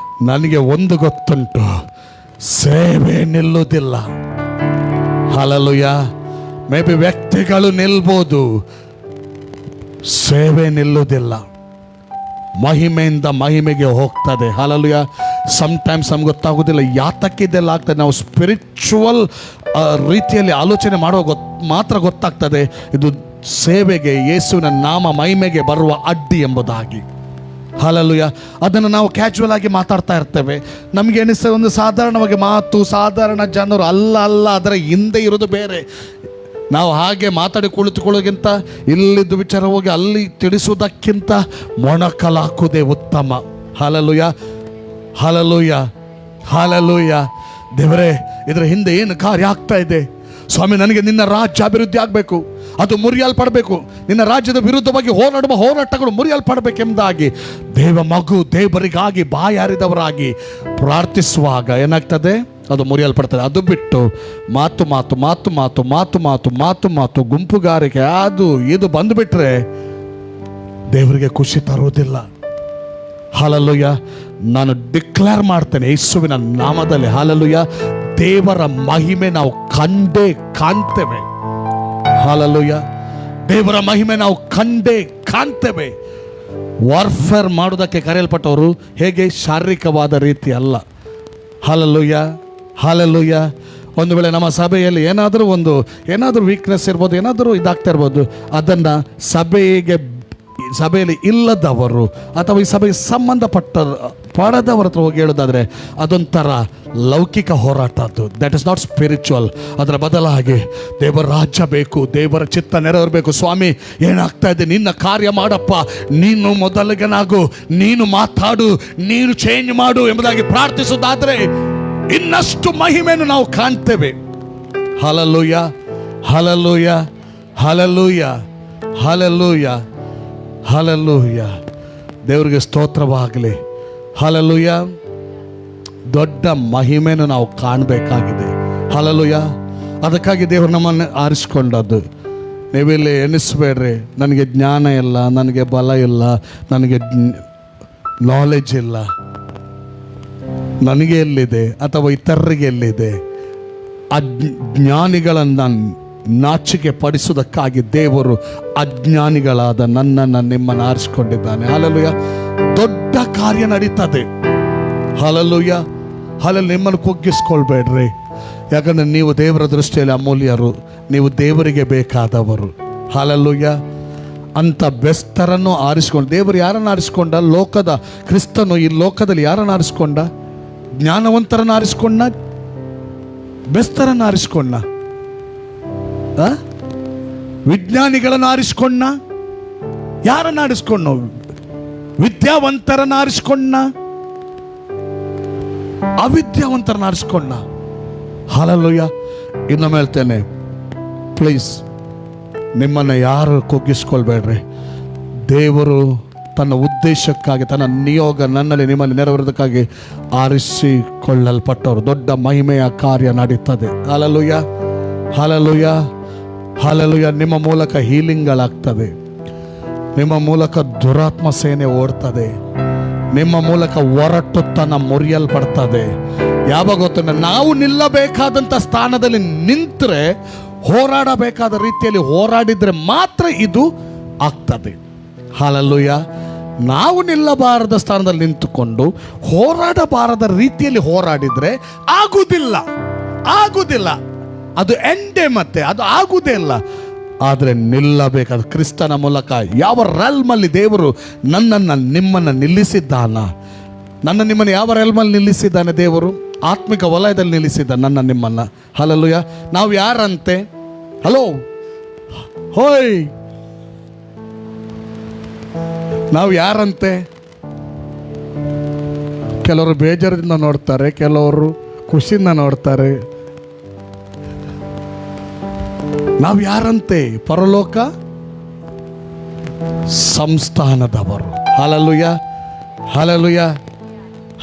ನನಗೆ ಒಂದು ಗೊತ್ತುಂಟು, ಸೇವೆ ನಿಲ್ಲುವುದಿಲ್ಲ. ಹಲ್ಲೆಲೂಯ. ಮೇ ಬಿ ವ್ಯಕ್ತಿಗಳು ನಿಲ್ಬೋದು, ಸೇವೆ ನಿಲ್ಲುವುದಿಲ್ಲ. ಮಹಿಮೆಯಿಂದ ಮಹಿಮೆಗೆ ಹೋಗ್ತದೆ. ಹಲ್ಲೆಲೂಯ. ಸಮ್ಟೈಮ್ಸ್ ನಮ್ಗೆ ಗೊತ್ತಾಗೋದಿಲ್ಲ ಯಾತಕ್ಕಿದೆಲ್ಲ ಆಗ್ತದೆ. ನಾವು ಸ್ಪಿರಿಚುವಲ್ ರೀತಿಯಲ್ಲಿ ಆಲೋಚನೆ ಮಾಡುವ ಮಾತ್ರ ಗೊತ್ತಾಗ್ತದೆ ಇದು ಸೇವೆಗೆ, ಯೇಸುವಿನ ನಾಮ ಮಹಿಮೆಗೆ ಬರುವ ಅಡ್ಡಿ ಎಂಬುದಾಗಿ. ಹಲ್ಲೆಲೂಯ. ಅದನ್ನು ನಾವು ಕ್ಯಾಶುವಲ್ ಆಗಿ ಮಾತಾಡ್ತಾ ಇರ್ತೇವೆ. ನಮಗೆ ಎನಿಸ್ತದೆ ಒಂದು ಸಾಧಾರಣವಾಗಿ ಮಾತು, ಸಾಧಾರಣ ಜನರು. ಅಲ್ಲ, ಅದರ ಹಿಂದೆ ಇರೋದು ಬೇರೆ. ನಾವು ಹಾಗೆ ಮಾತಾಡಿ ಕುಳಿತುಕೊಳ್ಳೋಕ್ಕಿಂತ ಇಲ್ಲಿದ್ದು ವಿಚಾರ ಹೋಗಿ ಅಲ್ಲಿ ತಿಳಿಸುವುದಕ್ಕಿಂತ ಮೊಣಕಲಾಕುವುದೇ ಉತ್ತಮ. ಹಲ್ಲೆಲೂಯ, ಹಲ್ಲೆಲೂಯ, ಹಲ್ಲೆಲೂಯ. ದೇವರೇ, ಇದರ ಹಿಂದೆ ಏನು ಕಾರ್ಯ ಆಗ್ತಾ ಇದೆ ಸ್ವಾಮಿ? ನನಗೆ ನಿನ್ನ ರಾಜ್ಯ ಅಭಿವೃದ್ಧಿ ಆಗಬೇಕು, ಅದು ಮುರಿಯಲ್ಪಡಬೇಕು. ನಿನ್ನ ರಾಜ್ಯದ ವಿರುದ್ಧವಾಗಿ ಹೋರಾಡುವ ಹೋರಾಟಗಳು ಮುರಿಯಲ್ಪಡಬೇಕೆಂಬುದಾಗಿ ದೇವರಿಗಾಗಿ ಬಾಯಾರಿದವರಾಗಿ ಪ್ರಾರ್ಥಿಸುವಾಗ ಏನಾಗ್ತದೆ? ಅದು ಮುರಿಯಲ್ಪಡ್ತದೆ. ಅದು ಬಿಟ್ಟು ಮಾತು ಮಾತು ಮಾತು ಮಾತು ಮಾತು ಮಾತು ಮಾತು ಮಾತು ಗುಂಪುಗಾರಿಕೆ ಅದು ಇದು ಬಂದುಬಿಟ್ರೆ ದೇವರಿಗೆ ಖುಷಿ ತರುವುದಿಲ್ಲ. ಹಲ್ಲೆಲೂಯ. ನಾನು ಡಿಕ್ಲೇರ್ ಮಾಡ್ತೇನೆ ಯೇಸುವಿನ ನಾಮದಲ್ಲಿ, ಹಲ್ಲೆಲೂಯ, ದೇವರ ಮಹಿಮೆ ನಾವು ಕಂಡೇ ಕಾಣ್ತೇವೆ. ಹಲ್ಲೆಲೂಯ. ದೇವರ ಮಹಿಮೆ ನಾವು ಕಂಡೇ ಕಾಣ್ತೇವೆ. ವಾರ್ಫೇರ್ ಮಾಡೋದಕ್ಕೆ ಕರೆಯಲ್ಪಟ್ಟವರು ಹೇಗೆ? ಶಾರೀರಿಕವಾದ ರೀತಿ ಅಲ್ಲ. Hallelujah, hallelujah. ಒಂದು ವೇಳೆ ನಮ್ಮ ಸಭೆಯಲ್ಲಿ ಏನಾದರೂ ವೀಕ್ನೆಸ್ ಇರ್ಬೋದು, ಏನಾದರೂ ಇದಾಗ್ತಾ ಇರ್ಬೋದು, ಅದನ್ನು ಸಭೆಯಲ್ಲಿ ಇಲ್ಲದವರು ಅಥವಾ ಈ ಸಭೆಗೆ ಪಡದವರ ಹತ್ರ ಹೋಗಿ ಹೇಳೋದಾದರೆ ಅದೊಂಥರ ಲೌಕಿಕ ಹೋರಾಟ. ಅದು ದಟ್ ಇಸ್ ನಾಟ್ ಸ್ಪಿರಿಚುವಲ್. ಅದರ ಬದಲಾಗಿ ದೇವರ ರಾಜ್ಯ ಬೇಕು, ದೇವರ ಚಿತ್ತ ನೆರವೇರಬೇಕು. ಸ್ವಾಮಿ, ಏನಾಗ್ತಾ ಇದೆ? ನಿನ್ನ ಕಾರ್ಯ ಮಾಡಪ್ಪ, ನೀನು ಮೊದಲಿಗನಾಗು, ನೀನು ಮಾತಾಡು, ನೀನು ಚೇಂಜ್ ಮಾಡು ಎಂಬುದಾಗಿ ಪ್ರಾರ್ಥಿಸುವುದಾದರೆ ಇನ್ನಷ್ಟು ಮಹಿಮೆಯನ್ನು ನಾವು ಕಾಣ್ತೇವೆ. ಹಲ್ಲೆಲೂಯ, ಹಲ್ಲೆಲೂಯ, ಹಲ್ಲೆಲೂಯ, ಹಲ್ಲೆಲೂಯ, ಹಲ್ಲೆಲೂಯ. ದೇವರಿಗೆ ಸ್ತೋತ್ರವಾಗಲಿ. ಹಲ್ಲೆಲೂಯ. ದೊಡ್ಡ ಮಹಿಮೆಯನ್ನು ನಾವು ಕಾಣಬೇಕಾಗಿದೆ. ಹಲ್ಲೆಲೂಯ. ಅದಕ್ಕಾಗಿ ದೇವರು ನಮ್ಮನ್ನು ಆರಿಸಿಕೊಂಡದ್ದು. ನೀವಿಲ್ಲಿ ಎನಿಸ್ಬೇಡ್ರಿ, ನನಗೆ ಜ್ಞಾನ ಇಲ್ಲ, ನನಗೆ ಬಲ ಇಲ್ಲ, ನನಗೆ ನಾಲೆಜ್ ಇಲ್ಲ, ನನಗೆ ಎಲ್ಲಿದೆ ಅಥವಾ ಇತರರಿಗೆ ಎಲ್ಲಿದೆ. ಅಜ್ಞಾನಿಗಳನ್ನು ನಾಚಿಕೆ ಪಡಿಸುವುದಕ್ಕಾಗಿ ದೇವರು ಅಜ್ಞಾನಿಗಳಾದ ನನ್ನನ್ನು ನಿಮ್ಮನ್ನು ಆರಿಸಿಕೊಂಡಿದ್ದಾನೆ. ಹಲ್ಲೆಲೂಯ. ದೊಡ್ಡ ಕಾರ್ಯ ನಡೀತದೆ. ಹಲ್ಲೆಲೂಯ. ಹಲ್ಲೆಲೂಯ. ನಿಮ್ಮನ್ನು ಕುಗ್ಗಿಸ್ಕೊಳ್ಬೇಡ್ರಿ, ಯಾಕಂದರೆ ನೀವು ದೇವರ ದೃಷ್ಟಿಯಲ್ಲಿ ಅಮೂಲ್ಯರು, ನೀವು ದೇವರಿಗೆ ಬೇಕಾದವರು. ಹಲ್ಲೆಲೂಯ. ಅಂತ ಬೆಸ್ತರನ್ನು ಆರಿಸಿಕೊಂಡು ದೇವರು ಯಾರನ್ನು ಆರಿಸಿಕೊಂಡ? ಲೋಕದ ಕ್ರಿಸ್ತನು ಈ ಲೋಕದಲ್ಲಿ ಯಾರನ್ನು ಆರಿಸಿಕೊಂಡ? ಜ್ಞಾನವಂತರನ್ನು ಆರಿಸಿಕೊಂಡ, ಬೆಸ್ತರನ್ನು ಆರಿಸಿಕೊಂಡ, ವಿಜ್ಞಾನಿಗಳನ್ನು ಆರಿಸಿಕೊಂಡ, ಯಾರನ್ನು ಆರಿಸಿಕೊಂಡ? ವಿದ್ಯಾವಂತರನ್ನು ಆರಿಸಿಕೊಂಡ, ಅವಿದ್ಯಾವಂತರನ್ನು ಆರಿಸಿಕೊಂಡ. ಹಲ್ಲೆಲೂಯ. ಇನ್ನೊಮ್ಮೆ ಹೇಳ್ತೇನೆ, ಪ್ಲೀಸ್ ನಿಮ್ಮನ್ನು ಯಾರು ಕುಗ್ಗಿಸ್ಕೊಳ್ಬೇಡ್ರಿ. ದೇವರು ತನ್ನ ಉದ್ದೇಶಕ್ಕಾಗಿ, ತನ್ನ ನಿಯೋಗ ನನ್ನಲ್ಲಿ ನಿಮ್ಮಲ್ಲಿ ನೆರವೇರೋದಕ್ಕಾಗಿ ಆರಿಸಿಕೊಳ್ಳಲ್ಪಟ್ಟವರು. ದೊಡ್ಡ ಮಹಿಮೆಯ ಕಾರ್ಯ ನಡೀತದೆ. ಹಲ್ಲೆಲೂಯ, ಹಲ್ಲೆಲೂಯ, ಹಲ್ಲೆಲೂಯ. ನಿಮ್ಮ ಮೂಲಕ ಹೀಲಿಂಗ್ಗಳಾಗ್ತದೆ, ನಿಮ್ಮ ಮೂಲಕ ದುರಾತ್ಮ ಸೇನೆ ಓಡ್ತದೆ, ನಿಮ್ಮ ಮೂಲಕ ಒರಟುತನ ಮುರಿಯಲ್ಪಡ್ತದೆ. ಯಾವಾಗ ಗೊತ್ತ? ನಾವು ನಿಲ್ಲಬೇಕಾದಂಥ ಸ್ಥಾನದಲ್ಲಿ ನಿಂತರೆ, ಹೋರಾಡಬೇಕಾದ ರೀತಿಯಲ್ಲಿ ಹೋರಾಡಿದರೆ ಮಾತ್ರ ಇದು ಆಗ್ತದೆ. ಹಲ್ಲೆಲೂಯ. ನಾವು ನಿಲ್ಲಬಾರದ ಸ್ಥಾನದಲ್ಲಿ ನಿಂತುಕೊಂಡು ಹೋರಾಡಬಾರದ ರೀತಿಯಲ್ಲಿ ಹೋರಾಡಿದರೆ ಆಗುವುದಿಲ್ಲ, ಆಗುವುದಿಲ್ಲ. ಅದು ಎಂಡೆ, ಮತ್ತೆ ಅದು ಆಗುವುದೇ ಇಲ್ಲ. ಆದರೆ ನಿಲ್ಲಬೇಕಾದ ಕ್ರಿಸ್ತನ ಮೂಲಕ ಯಾವ ರೆಲ್ಮಲ್ಲಿ ದೇವರು ನನ್ನನ್ನು ನಿಮ್ಮನ್ನು ನಿಲ್ಲಿಸಿದ್ದಾನ, ನನ್ನ ನಿಮ್ಮನ್ನು ಯಾವ ರೆಲ್ಮಲ್ಲಿ ನಿಲ್ಲಿಸಿದ್ದಾನೆ ದೇವರು? ಆತ್ಮಿಕ ವಲಯದಲ್ಲಿ ನಿಲ್ಲಿಸಿದ್ದ ನನ್ನ ನಿಮ್ಮನ್ನು. ಹಲ್ಲೆಲೂಯ. ನಾವು ಯಾರಂತೆ? ಹಲೋ, ಹೋಯ್, ನಾವು ಯಾರಂತೆ? ಕೆಲವರು ಬೇಜಾರಿಂದ ನೋಡ್ತಾರೆ, ಕೆಲವರು ಖುಷಿಯಿಂದ ನೋಡ್ತಾರೆ. ನಾವು ಯಾರಂತೆ? ಪರಲೋಕ ಸಂಸ್ಥಾನದವರು. ಹಲ್ಲೆಲೂಯ, ಹಲ್ಲೆಲೂಯ,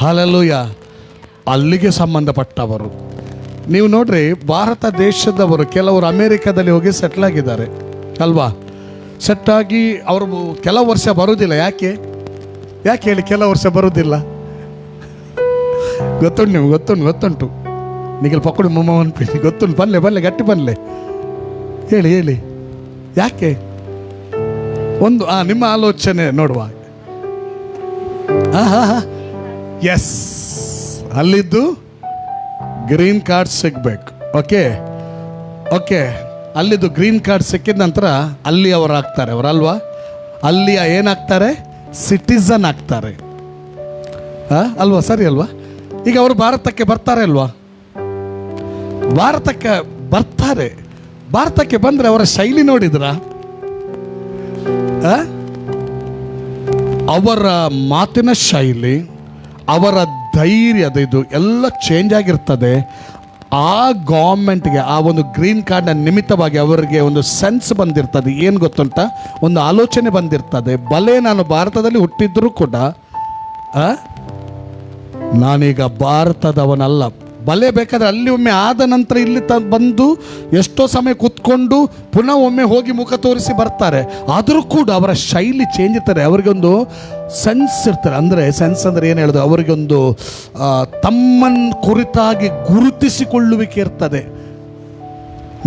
ಹಲ್ಲೆಲೂಯ. ಅಲ್ಲಿಗೆ ಸಂಬಂಧಪಟ್ಟವರು. ನೀವು ನೋಡ್ರಿ, ಭಾರತ ದೇಶದವರು ಕೆಲವರು ಅಮೇರಿಕಾದಲ್ಲಿ ಹೋಗಿ ಸೆಟ್ಲ್ ಆಗಿದ್ದಾರೆ ಅಲ್ವಾ? ಸೆಟ್ ಆಗಿ ಅವರು ಕೆಲವು ವರ್ಷ ಬರುವುದಿಲ್ಲ. ಯಾಕೆ ಹೇಳಿ ಕೆಲವು ವರ್ಷ ಬರುವುದಿಲ್ಲ? ಗೊತ್ತುಂಟು ನಿಮ್ಗೆ? ಗೊತ್ತುಂಟು ನಿಗಲ್ ಪಕ್ಕಡಿ ಮೊಮ್ಮ ಅನ್ಪಿ ಗೊತ್ತುಂಟು. ಬಲ್ಲೆ ಗಟ್ಟಿ ಬಲ್ಲೆ ಹೇಳಿ ಯಾಕೆ? ಒಂದು ನಿಮ್ಮ ಆಲೋಚನೆ ನೋಡುವ. ಎಸ್, ಅಲ್ಲಿದ್ದು ಗ್ರೀನ್ ಕಾರ್ಡ್ ಸಿಗ್ಬೇಕು. ಓಕೆ, ಅಲ್ಲಿದ್ದು ಗ್ರೀನ್ ಕಾರ್ಡ್ ಸಿಕ್ಕಿದ ನಂತರ ಅಲ್ಲಿ ಅವರು ಆಗ್ತಾರೆ, ಅವರಲ್ವಾ? ಅಲ್ಲಿ ಏನಾಗ್ತಾರೆ? ಸಿಟಿಸನ್ ಆಗ್ತಾರೆ ಅಲ್ವಾ? ಸರಿ ಅಲ್ವಾ? ಈಗ ಅವರು ಭಾರತಕ್ಕೆ ಬರ್ತಾರೆ ಅಲ್ವಾ? ಭಾರತಕ್ಕೆ ಬಂದ್ರೆ ಅವರ ಶೈಲಿ ನೋಡಿದ್ರ? ಅವರ ಮಾತಿನ ಶೈಲಿ, ಅವರ ಧೈರ್ಯದ ಇದು ಎಲ್ಲ ಚೇಂಜ್ ಆಗಿರ್ತದೆ. ಆ ಗೌರ್ಮೆಂಟ್ಗೆ ಆ ಒಂದು ಗ್ರೀನ್ ಕಾರ್ಡ್ನ ನಿಮಿತ್ತವಾಗಿ ಅವರಿಗೆ ಒಂದು ಸೆನ್ಸ್ ಬಂದಿರ್ತದೆ. ಏನು ಗೊತ್ತುಂಟ? ಒಂದು ಆಲೋಚನೆ ಬಂದಿರ್ತದೆ. ಭಲೆ ನಾನು ಭಾರತದಲ್ಲಿ ಹುಟ್ಟಿದ್ರೂ ಕೂಡ ನಾನೀಗ ಭಾರತದವನಲ್ಲ. ಭಲೆ ಬೇಕಾದ್ರೆ ಅಲ್ಲಿ ಒಮ್ಮೆ ಆದ ನಂತರ ಇಲ್ಲಿ ಬಂದು ಎಷ್ಟೋ ಸಮಯ ಕೂತ್ಕೊಂಡು ಪುನಃ ಒಮ್ಮೆ ಹೋಗಿ ಮುಖ ತೋರಿಸಿ ಬರ್ತಾರೆ. ಆದರೂ ಕೂಡ ಅವರ ಶೈಲಿ ಚೇಂಜ್ ಇರ್ತಾರೆ. ಅವರಿಗೊಂದು ಸೆನ್ಸ್ ಇರ್ತಾರೆ. ಅಂದರೆ ಸೆನ್ಸ್ ಅಂದರೆ ಏನು ಹೇಳೋದು? ಅವರಿಗೊಂದು ತಮ್ಮನ್ನು ಕುರಿತಾಗಿ ಗುರುತಿಸಿಕೊಳ್ಳುವಿಕೆ ಇರ್ತದೆ.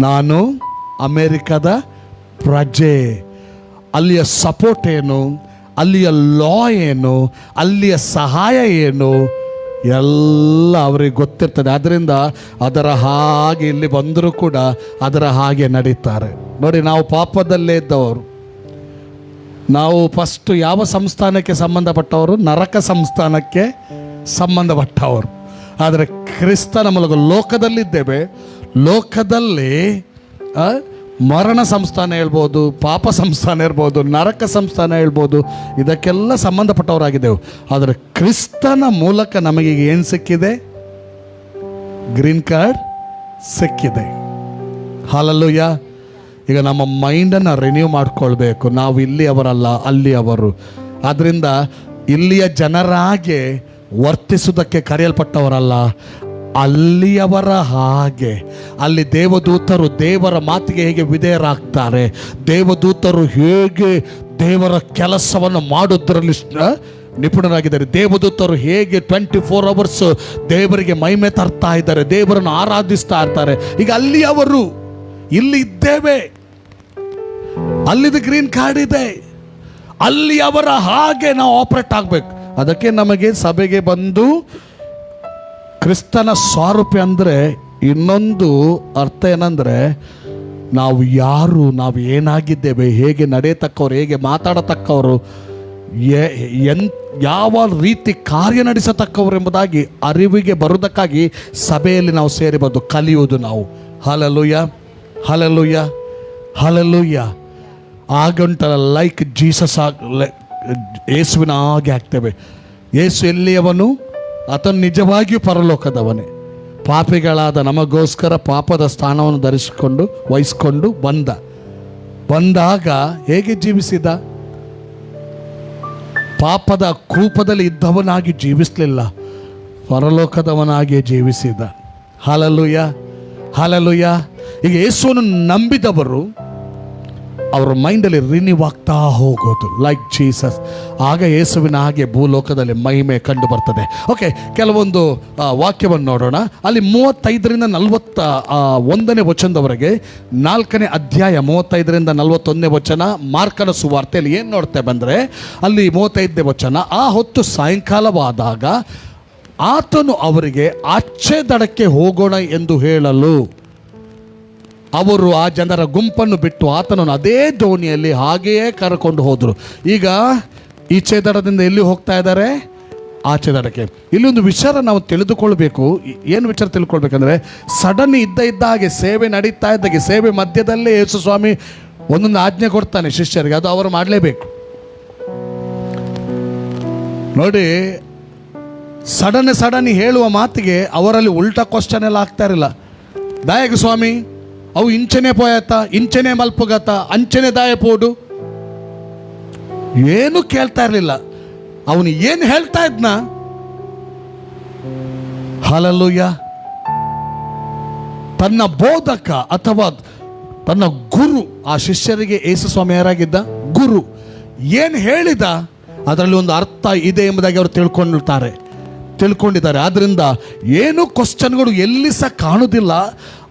ನಾನು ಅಮೇರಿಕದ ಪ್ರಜೆ, ಅಲ್ಲಿಯ ಸಪೋರ್ಟ್ ಏನು, ಅಲ್ಲಿಯ ಲಾ ಏನು, ಅಲ್ಲಿಯ ಸಹಾಯ ಏನು ಎಲ್ಲ ಅವರಿಗೆ ಗೊತ್ತಿರ್ತದೆ. ಆದ್ದರಿಂದ ಅದರ ಹಾಗೆ ಇಲ್ಲಿ ಬಂದರೂ ಕೂಡ ಅದರ ಹಾಗೆ ನಡೀತಾರೆ. ನೋಡಿ, ನಾವು ಪಾಪದಲ್ಲೇ ಇದ್ದವರು. ನಾವು ಫಸ್ಟ್ ಯಾವ ಸಂಸ್ಥಾನಕ್ಕೆ ಸಂಬಂಧಪಟ್ಟವರು? ನರಕ ಸಂಸ್ಥಾನಕ್ಕೆ ಸಂಬಂಧಪಟ್ಟವರು. ಆದರೆ ಕ್ರಿಸ್ತನ ಮೂಲಕ ಲೋಕದಲ್ಲಿದ್ದೇವೆ. ಲೋಕದಲ್ಲಿ ಮರಣ ಸಂಸ್ಥಾನ ಹೇಳ್ಬೋದು, ಪಾಪ ಸಂಸ್ಥಾನ ಇರ್ಬೋದು, ನರಕ ಸಂಸ್ಥಾನ ಹೇಳ್ಬೋದು, ಇದಕ್ಕೆಲ್ಲ ಸಂಬಂಧಪಟ್ಟವರಾಗಿದ್ದೆವು. ಆದರೆ ಕ್ರಿಸ್ತನ ಮೂಲಕ ನಮಗೆ ಏನು ಸಿಕ್ಕಿದೆ? ಗ್ರೀನ್ ಕಾರ್ಡ್ ಸಿಕ್ಕಿದೆ. ಹಲ್ಲೆಲೂಯಾ. ಈಗ ನಮ್ಮ ಮೈಂಡನ್ನು ರಿನ್ಯೂ ಮಾಡ್ಕೊಳ್ಬೇಕು. ನಾವು ಇಲ್ಲಿ ಅವರಲ್ಲ, ಅಲ್ಲಿ ಅವರು. ಆದ್ದರಿಂದ ಇಲ್ಲಿಯ ಜನರಾಗೆ ವರ್ತಿಸುವುದಕ್ಕೆ ಕರೆಯಲ್ಪಟ್ಟವರಲ್ಲ, ಅಲ್ಲಿಯವರ ಹಾಗೆ. ಅಲ್ಲಿ ದೇವದೂತರು ದೇವರ ಮಾತಿಗೆ ಹೇಗೆ ವಿಧೇಯರಾಗ್ತಾರೆ, ದೇವದೂತರು ಹೇಗೆ ದೇವರ ಕೆಲಸವನ್ನು ಮಾಡೋದ್ರಲ್ಲಿ ನಿಪುಣರಾಗಿದ್ದಾರೆ, ದೇವದೂತರು ಹೇಗೆ 24 hours ದೇವರಿಗೆ ಮಹಿಮೆ ತರ್ತಾ ಇದ್ದಾರೆ, ದೇವರನ್ನು ಆರಾಧಿಸ್ತಾ ಇರ್ತಾರೆ. ಈಗ ಅಲ್ಲಿ ಅವರು, ಇಲ್ಲಿ ಇದ್ದೇವೆ, ಅಲ್ಲಿದು ಗ್ರೀನ್ ಕಾರ್ಡ್ ಇದೆ, ಅಲ್ಲಿ ಅವರ ಹಾಗೆ ನಾವು ಆಪರೇಟ್ ಆಗಬೇಕು. ಅದಕ್ಕೆ ನಮಗೆ ಸಭೆಗೆ ಬಂದು ಕ್ರಿಸ್ತನ ಸ್ವಾರೂಪ್ಯ ಅಂದರೆ ಇನ್ನೊಂದು ಅರ್ಥ ಏನಂದರೆ, ನಾವು ಯಾರು, ನಾವು ಏನಾಗಿದ್ದೇವೆ, ಹೇಗೆ ನಡೆಯತಕ್ಕವರು, ಹೇಗೆ ಮಾತಾಡತಕ್ಕವರು, ಯಾವ ರೀತಿ ಕಾರ್ಯ ನಡೆಸತಕ್ಕವರು ಎಂಬುದಾಗಿ ಅರಿವಿಗೆ ಬರುವುದಕ್ಕಾಗಿ ಸಭೆಯಲ್ಲಿ ನಾವು ಸೇರಿಬಂದು ಕಲಿಯುವುದು ನಾವು. ಹಲ್ಲೆಲೂಯ, ಹಲ್ಲೆಲೂಯ, ಹಲ್ಲೆಲೂಯ. ಆಗುಂಟಲ್ಲ ಲೈಕ್ ಜೀಸಸ್, ಯೇಸುವಿನ ಹಾಗೆ ಆಗ್ತೇವೆ. ಯೇಸು ಎಲ್ಲಿಯವನು? ಆತನು ನಿಜವಾಗಿಯೂ ಪರಲೋಕದವನೇ. ಪಾಪಿಗಳಾದ ನಮಗೋಸ್ಕರ ಪಾಪದ ಸ್ಥಾನವನ್ನು ವಹಿಸಿಕೊಂಡು ಬಂದಾಗ ಹೇಗೆ ಜೀವಿಸಿದ? ಪಾಪದ ಕೂಪದಲ್ಲಿ ಇದ್ದವನಾಗಿ ಜೀವಿಸಲಿಲ್ಲ, ಪರಲೋಕದವನಾಗಿ ಜೀವಿಸಿದ. Hallelujah, hallelujah. ಈಗ ಯೇಸುವನ್ನು ನಂಬಿದವರು ಅವರ ಮೈಂಡಲ್ಲಿ ರಿನ್ಯೂ ಆಗ್ತಾ ಹೋಗೋದು ಲೈಕ್ ಜೀಸಸ್. ಆಗ ಯೇಸುವಿನ ಹಾಗೆ ಭೂಲೋಕದಲ್ಲಿ ಮಹಿಮೆ ಕಂಡು ಬರ್ತದೆ. ಓಕೆ, ಕೆಲವೊಂದು ವಾಕ್ಯವನ್ನು ನೋಡೋಣ. ಅಲ್ಲಿ 35ರಿಂದ 41ನೇ ವಚನದವರೆಗೆ, 4ನೇ ಅಧ್ಯಾಯ 35ರಿಂದ 41ನೇ ವಚನ ಮಾರ್ಕನ ಸುವಾರ್ತೆಯಲ್ಲಿ ಏನು ನೋಡ್ತೇವೆ ಬಂದರೆ, ಅಲ್ಲಿ 35ನೇ ವಚನ, ಆ ಹೊತ್ತು ಸಾಯಂಕಾಲವಾದಾಗ ಆತನು ಅವರಿಗೆ ಆಚೆ ದಡಕ್ಕೆ ಹೋಗೋಣ ಎಂದು ಹೇಳಲು ಅವರು ಆ ಜನರ ಗುಂಪನ್ನು ಬಿಟ್ಟು ಆತನನ್ನು ಅದೇ ದೋಣಿಯಲ್ಲಿ ಹಾಗೆಯೇ ಕರ್ಕೊಂಡು ಹೋದರು. ಈಗ ಈಚೆ ದಡದಿಂದ ಎಲ್ಲಿ ಹೋಗ್ತಾ ಇದ್ದಾರೆ? ಆಚೆ ದಡಕ್ಕೆ. ಇಲ್ಲಿ ಒಂದು ವಿಚಾರ ನಾವು ತಿಳಿದುಕೊಳ್ಬೇಕು. ಏನು ವಿಚಾರ ತಿಳ್ಕೊಳ್ಬೇಕಂದ್ರೆ, ಸಡನ್ ಇದ್ದ ಹಾಗೆ ಸೇವೆ ನಡೀತಾ ಇದ್ದಾಗೆ, ಸೇವೆ ಮಧ್ಯದಲ್ಲೇ ಯೇಸು ಸ್ವಾಮಿ ಒಂದೊಂದು ಆಜ್ಞೆ ಕೊಡ್ತಾನೆ ಶಿಷ್ಯರಿಗೆ, ಅದು ಅವರು ಮಾಡಲೇಬೇಕು. ನೋಡಿ, ಸಡನ್ ಹೇಳುವ ಮಾತಿಗೆ ಅವರಲ್ಲಿ ಉಲ್ಟಾ ಕ್ವಶನ್ ಎಲ್ಲ ಆಗ್ತಾ ಇರಲಿಲ್ಲ. ದಯಗೆ ಸ್ವಾಮಿ, ಅವು ಇಂಚನೆ ಪೋಯತ್ತ, ಇಂಚನೆ ಮಲ್ಪುಗತ್ತ, ಅಂಚನೆ ದಾಯ ಪೋಡು, ಏನು ಕೇಳ್ತಾ ಇರಲಿಲ್ಲ. ಅವನು ಏನು ಹೇಳ್ತಾ ಇದ್ನ? ಹಲ್ಲೆಲೂಯಾ. ತನ್ನ ಬೋಧಕ ಅಥವಾ ತನ್ನ ಗುರು, ಆ ಶಿಷ್ಯರಿಗೆ ಯೇಸು ಸ್ವಾಮಿ ಯಾರಾಗಿದ್ದ? ಗುರು. ಏನು ಹೇಳಿದ ಅದರಲ್ಲಿ ಒಂದು ಅರ್ಥ ಇದೆ ಎಂಬುದಾಗಿ ಅವರು ತಿಳ್ಕೊಂಡಿದ್ದಾರೆ. ಆದ್ದರಿಂದ ಏನು ಕ್ವಶನ್ಗಳು ಎಲ್ಲಿ ಸಹ ಕಾಣುವುದಿಲ್ಲ.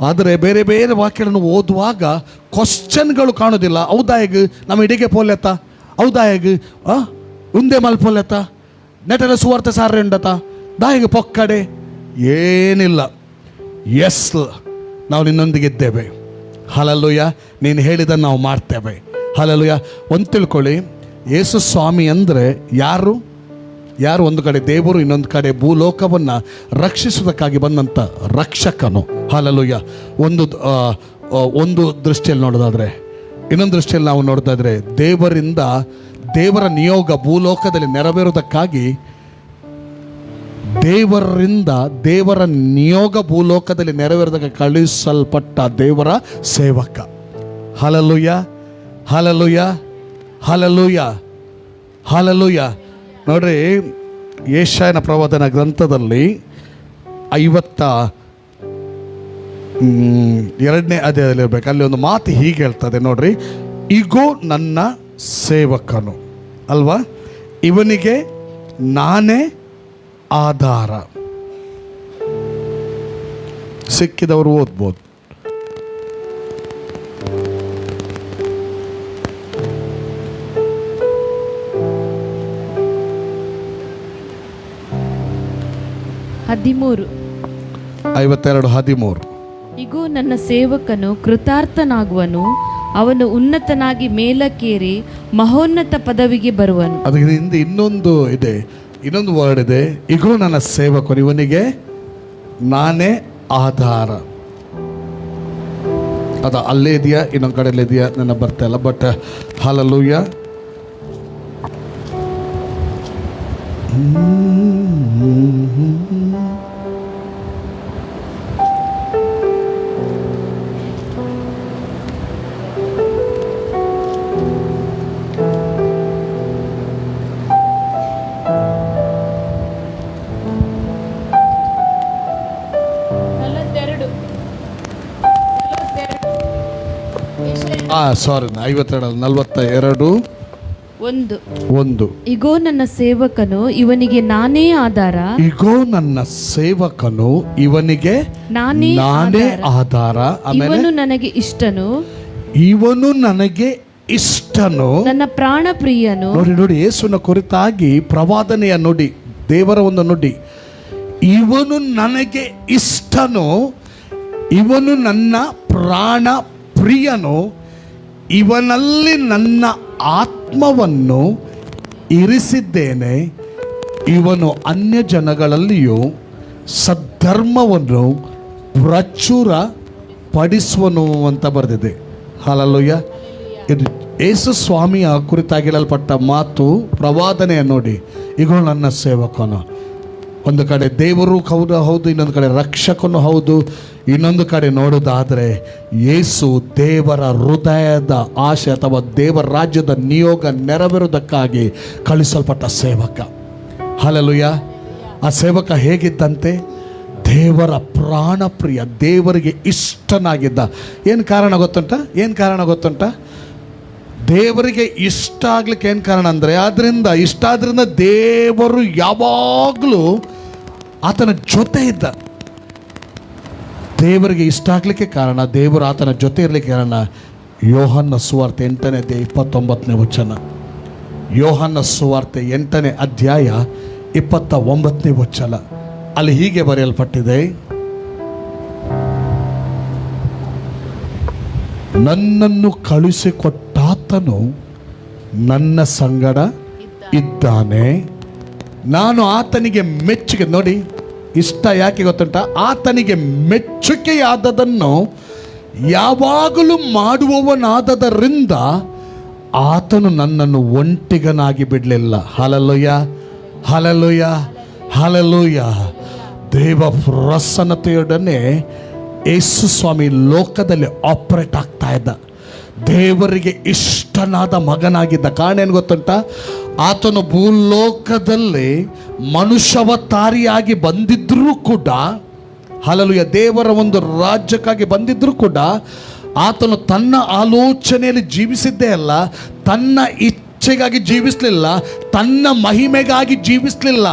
ಆದರೆ ಬೇರೆ ಬೇರೆ ವಾಕ್ಯಗಳನ್ನು ಓದುವಾಗ ಕ್ವಶನ್ಗಳು ಕಾಣುವುದಿಲ್ಲ. ಹೌದಾಯಗ ನಮ್ಮ ಇಡಿಗೆ ಪೋಲೆತ್ತ, ಹೌದಾಯಗ ಉಂದೆ ಮಲ್ಪೊಲೆತ್ತ, ನೆಟರ ಸುವಾರ್ತೆ ಸಾರ್ರೆ ಉಂಡತ, ದಾಯಿಗೆ ಪೊಕ್ಕಡೆ ಏನಿಲ್ಲ. ಎಸ್, ನಾವು ನಿನ್ನೊಂದಿಗಿದ್ದೇವೆ. ಹಲ್ಲೆಲೂಯಾ. ನೀನು ಹೇಳಿದ್ದನ್ನು ನಾವು ಮಾಡ್ತೇವೆ. ಹಲ್ಲೆಲೂಯಾ. ಒಂದು ತಿಳ್ಕೊಳ್ಳಿ, ಯೇಸು ಸ್ವಾಮಿ ಅಂದರೆ ಯಾರು? ಒಂದು ಕಡೆ ದೇವರು, ಇನ್ನೊಂದು ಕಡೆ ಭೂಲೋಕವನ್ನು ರಕ್ಷಿಸುವುದಕ್ಕಾಗಿ ಬಂದಂಥ ರಕ್ಷಕನು. ಹಲ್ಲೆಲೂಯಾ. ಒಂದು ದೃಷ್ಟಿಯಲ್ಲಿ ನೋಡೋದಾದರೆ, ಇನ್ನೊಂದು ದೃಷ್ಟಿಯಲ್ಲಿ ನಾವು ನೋಡೋದಾದರೆ, ದೇವರ ನಿಯೋಗ ಭೂಲೋಕದಲ್ಲಿ ನೆರವೇರುವುದಕ್ಕಾಗಿ ದೇವರ ನಿಯೋಗ ಭೂಲೋಕದಲ್ಲಿ ನೆರವೇರಿದಾಗ ಕಳುಹಿಸಲ್ಪಟ್ಟ ದೇವರ ಸೇವಕ. ಹಲ್ಲೆಲೂಯಾ, ಹಲ್ಲೆಲೂಯಾ, ಹಲ್ಲೆಲೂಯಾ, ಹಲ್ಲೆಲೂಯಾ. ನೋಡ್ರಿ, ಯೆಶಾಯನ ಪ್ರವಾದನ ಗ್ರಂಥದಲ್ಲಿ 52ನೇ ಅಧ್ಯಾಯದಲ್ಲಿರ್ಬೇಕು, ಅಲ್ಲಿ ಒಂದು ಮಾತು ಹೀಗೆ ಹೇಳ್ತದೆ ನೋಡ್ರಿ. ಇಗೋ ನನ್ನ ಸೇವಕನು ಅಲ್ವಾ, ಇವನಿಗೆ ನಾನೇ ಆಧಾರ. ಸಿಕ್ಕಿದವರು ಓದ್ಬೋದು. ಹದಿಮೂರು 52:13. ಇಗೋ ನನ್ನ ಸೇವಕನು ಕೃತಾರ್ಥನಾಗುವನು, ಅವನು ಉನ್ನತನಾಗಿ ಮೇಲಕ್ಕೇರಿ ಮಹೋನ್ನತ ಪದವಿಗೆ ಬರುವನು. ಅದಕ್ಕೆ ಹಿಂದೆ ಇನ್ನೊಂದು ವರ್ಡ್ ಇದೆ. ಇಗೋ ನನ್ನ ಸೇವಕನು, ಇವನಿಗೆ ನಾನೇ ಆಧಾರ. ಅದು ಅಲ್ಲೇ ಇದೆಯಾ, ಇನ್ನೊಂದು ಕಡೆಯಲ್ಲಿ ಇದೆಯಾ ನನ್ನ ಬರ್ತಾ ಇಲ್ಲ. ಬಟ್ ಹಲ್ಲೆಲೂಯಾ. ಸಾರಿ, 52:42. ಇಗೋ ನನ್ನ ಸೇವಕನು, ಇವನಿಗೆ ನಾನೇ ಆಧಾರ. ಇಗೋ ನನ್ನ ಸೇವಕನು, ಇವನಿಗೆ ನಾನೇ ಆಧಾರ. ಇವನು ನನಗೆ ಇಷ್ಟನು, ನನ್ನ ಪ್ರಾಣ ಪ್ರಿಯನು. ನೋಡಿ, ಯೇಸುವಿನ ಕುರಿತಾಗಿ ಪ್ರವಾದನೆಯ ನುಡಿ, ದೇವರ ಒಂದು ನುಡಿ. ಇವನು ನನಗೆ ಇಷ್ಟನು, ಇವನು ನನ್ನ ಪ್ರಾಣ ಪ್ರಿಯನು, ಇವನಲ್ಲಿ ನನ್ನ ಆತ್ಮವನ್ನು ಇರಿಸಿದ್ದೇನೆ. ಇವನು ಅನ್ಯ ಜನಗಳಲ್ಲಿಯೂ ಸದ್ಧರ್ಮವನ್ನು ಪ್ರಚುರ ಪಡಿಸುವನು ಅಂತ ಬರೆದಿದೆ. ಹಲ್ಲೆಲೂಯಾ. ಇದು ಯೇಸು ಸ್ವಾಮಿಯ ಕುರಿತಾಗಿ ಹೇಳಲ್ಪಟ್ಟ ಮಾತು, ಪ್ರವಾದನೆಯ ನೋಡಿ. ಈಗ ನನ್ನ ಸೇವಕನು, ಒಂದು ಕಡೆ ದೇವರು ಹೌದು, ಇನ್ನೊಂದು ಕಡೆ ರಕ್ಷಕನು ಹೌದು. ಇನ್ನೊಂದು ಕಡೆ ನೋಡೋದಾದರೆ ಯೇಸು ದೇವರ ಹೃದಯದ ಆಶೆ ಅಥವಾ ದೇವರ ರಾಜ್ಯದ ನಿಯೋಗ ನೆರವೇರುವುದಕ್ಕಾಗಿ ಕಳಿಸಲ್ಪಟ್ಟ ಸೇವಕ. ಹಲ್ಲೆಲೂಯಾ. ಆ ಸೇವಕ ಹೇಗಿದ್ದಂತೆ? ದೇವರ ಪ್ರಾಣ ಪ್ರಿಯ, ದೇವರಿಗೆ ಇಷ್ಟನಾಗಿದ್ದ. ಏನು ಕಾರಣ ಗೊತ್ತುಂಟ? ದೇವರಿಗೆ ಇಷ್ಟ ಆಗ್ಲಿಕ್ಕೆ ಏನು ಕಾರಣ ಅಂದರೆ, ಇಷ್ಟ ಆದ್ರಿಂದ ದೇವರು ಯಾವಾಗಲೂ ಆತನ ಜೊತೆ ಇದ್ದ. ದೇವರಿಗೆ ಇಷ್ಟ ಆಗ್ಲಿಕ್ಕೆ ಕಾರಣ, ದೇವರು ಆತನ ಜೊತೆ ಇರಲಿಕ್ಕೆ ಕಾರಣ. ಯೋಹನ್ನ ಸುವಾರ್ತೆ 8ನೇ ಅಧ್ಯಾಯ 29ನೇ ವಚನ. ಯೋಹನ್ನ ಸುವಾರ್ತೆ 8ನೇ ಅಧ್ಯಾಯ 29ನೇ ವಚನ. ಅಲ್ಲಿ ಹೀಗೆ ಬರೆಯಲ್ಪಟ್ಟಿದೆ, ನನ್ನನ್ನು ಕಳುಹಿಸಿಕೊಟ್ಟಾತನು ನನ್ನ ಸಂಗಡ ಇದ್ದಾನೆ, ನಾನು ಆತನಿಗೆ ಮೆಚ್ಚುಗೆ. ನೋಡಿ, ಇಷ್ಟ ಯಾಕೆ ಗೊತ್ತುಂಟ? ಆತನಿಗೆ ಮೆಚ್ಚುಗೆಯಾದದನ್ನು ಯಾವಾಗಲೂ ಮಾಡುವವನಾದದರಿಂದ ಆತನು ನನ್ನನ್ನು ಒಂಟಿಗನಾಗಿ ಬಿಡಲಿಲ್ಲ. ಹಲ್ಲೆಲೂಯಾ, ಹಲ್ಲೆಲೂಯಾ, ಹಲ್ಲೆಲೂಯಾ. ದೇವ ಪ್ರಸನ್ನತೆಯೊಡನೆ ಯೇಸು ಸ್ವಾಮಿ ಲೋಕದಲ್ಲಿ ಆಪರೇಟ್ ಆಗ್ತಾ ಇದ್ದ, ದೇವರಿಗೆ ಇಷ್ಟನಾದ ಮಗನಾಗಿದ್ದ. ಕಾರಣ ಏನು ಗೊತ್ತುಂಟ? ಆತನು ಭೂಲೋಕದಲ್ಲಿ ಮನುಷ್ಯವತಾರಿಯಾಗಿ ಬಂದಿದ್ರೂ ಕೂಡ, ಹಲ್ಲೆಲೂಯಾ, ದೇವರ ಒಂದು ರಾಜ್ಯಕ್ಕಾಗಿ ಬಂದಿದ್ರೂ ಕೂಡ ಆತನು ತನ್ನ ಆಲೋಚನೆಯಲ್ಲಿ ಜೀವಿಸಿದ್ದೇ ಅಲ್ಲ, ತನ್ನ ಇಚ್ಛೆಗಾಗಿ ಜೀವಿಸಲಿಲ್ಲ, ತನ್ನ ಮಹಿಮೆಗಾಗಿ ಜೀವಿಸಲಿಲ್ಲ,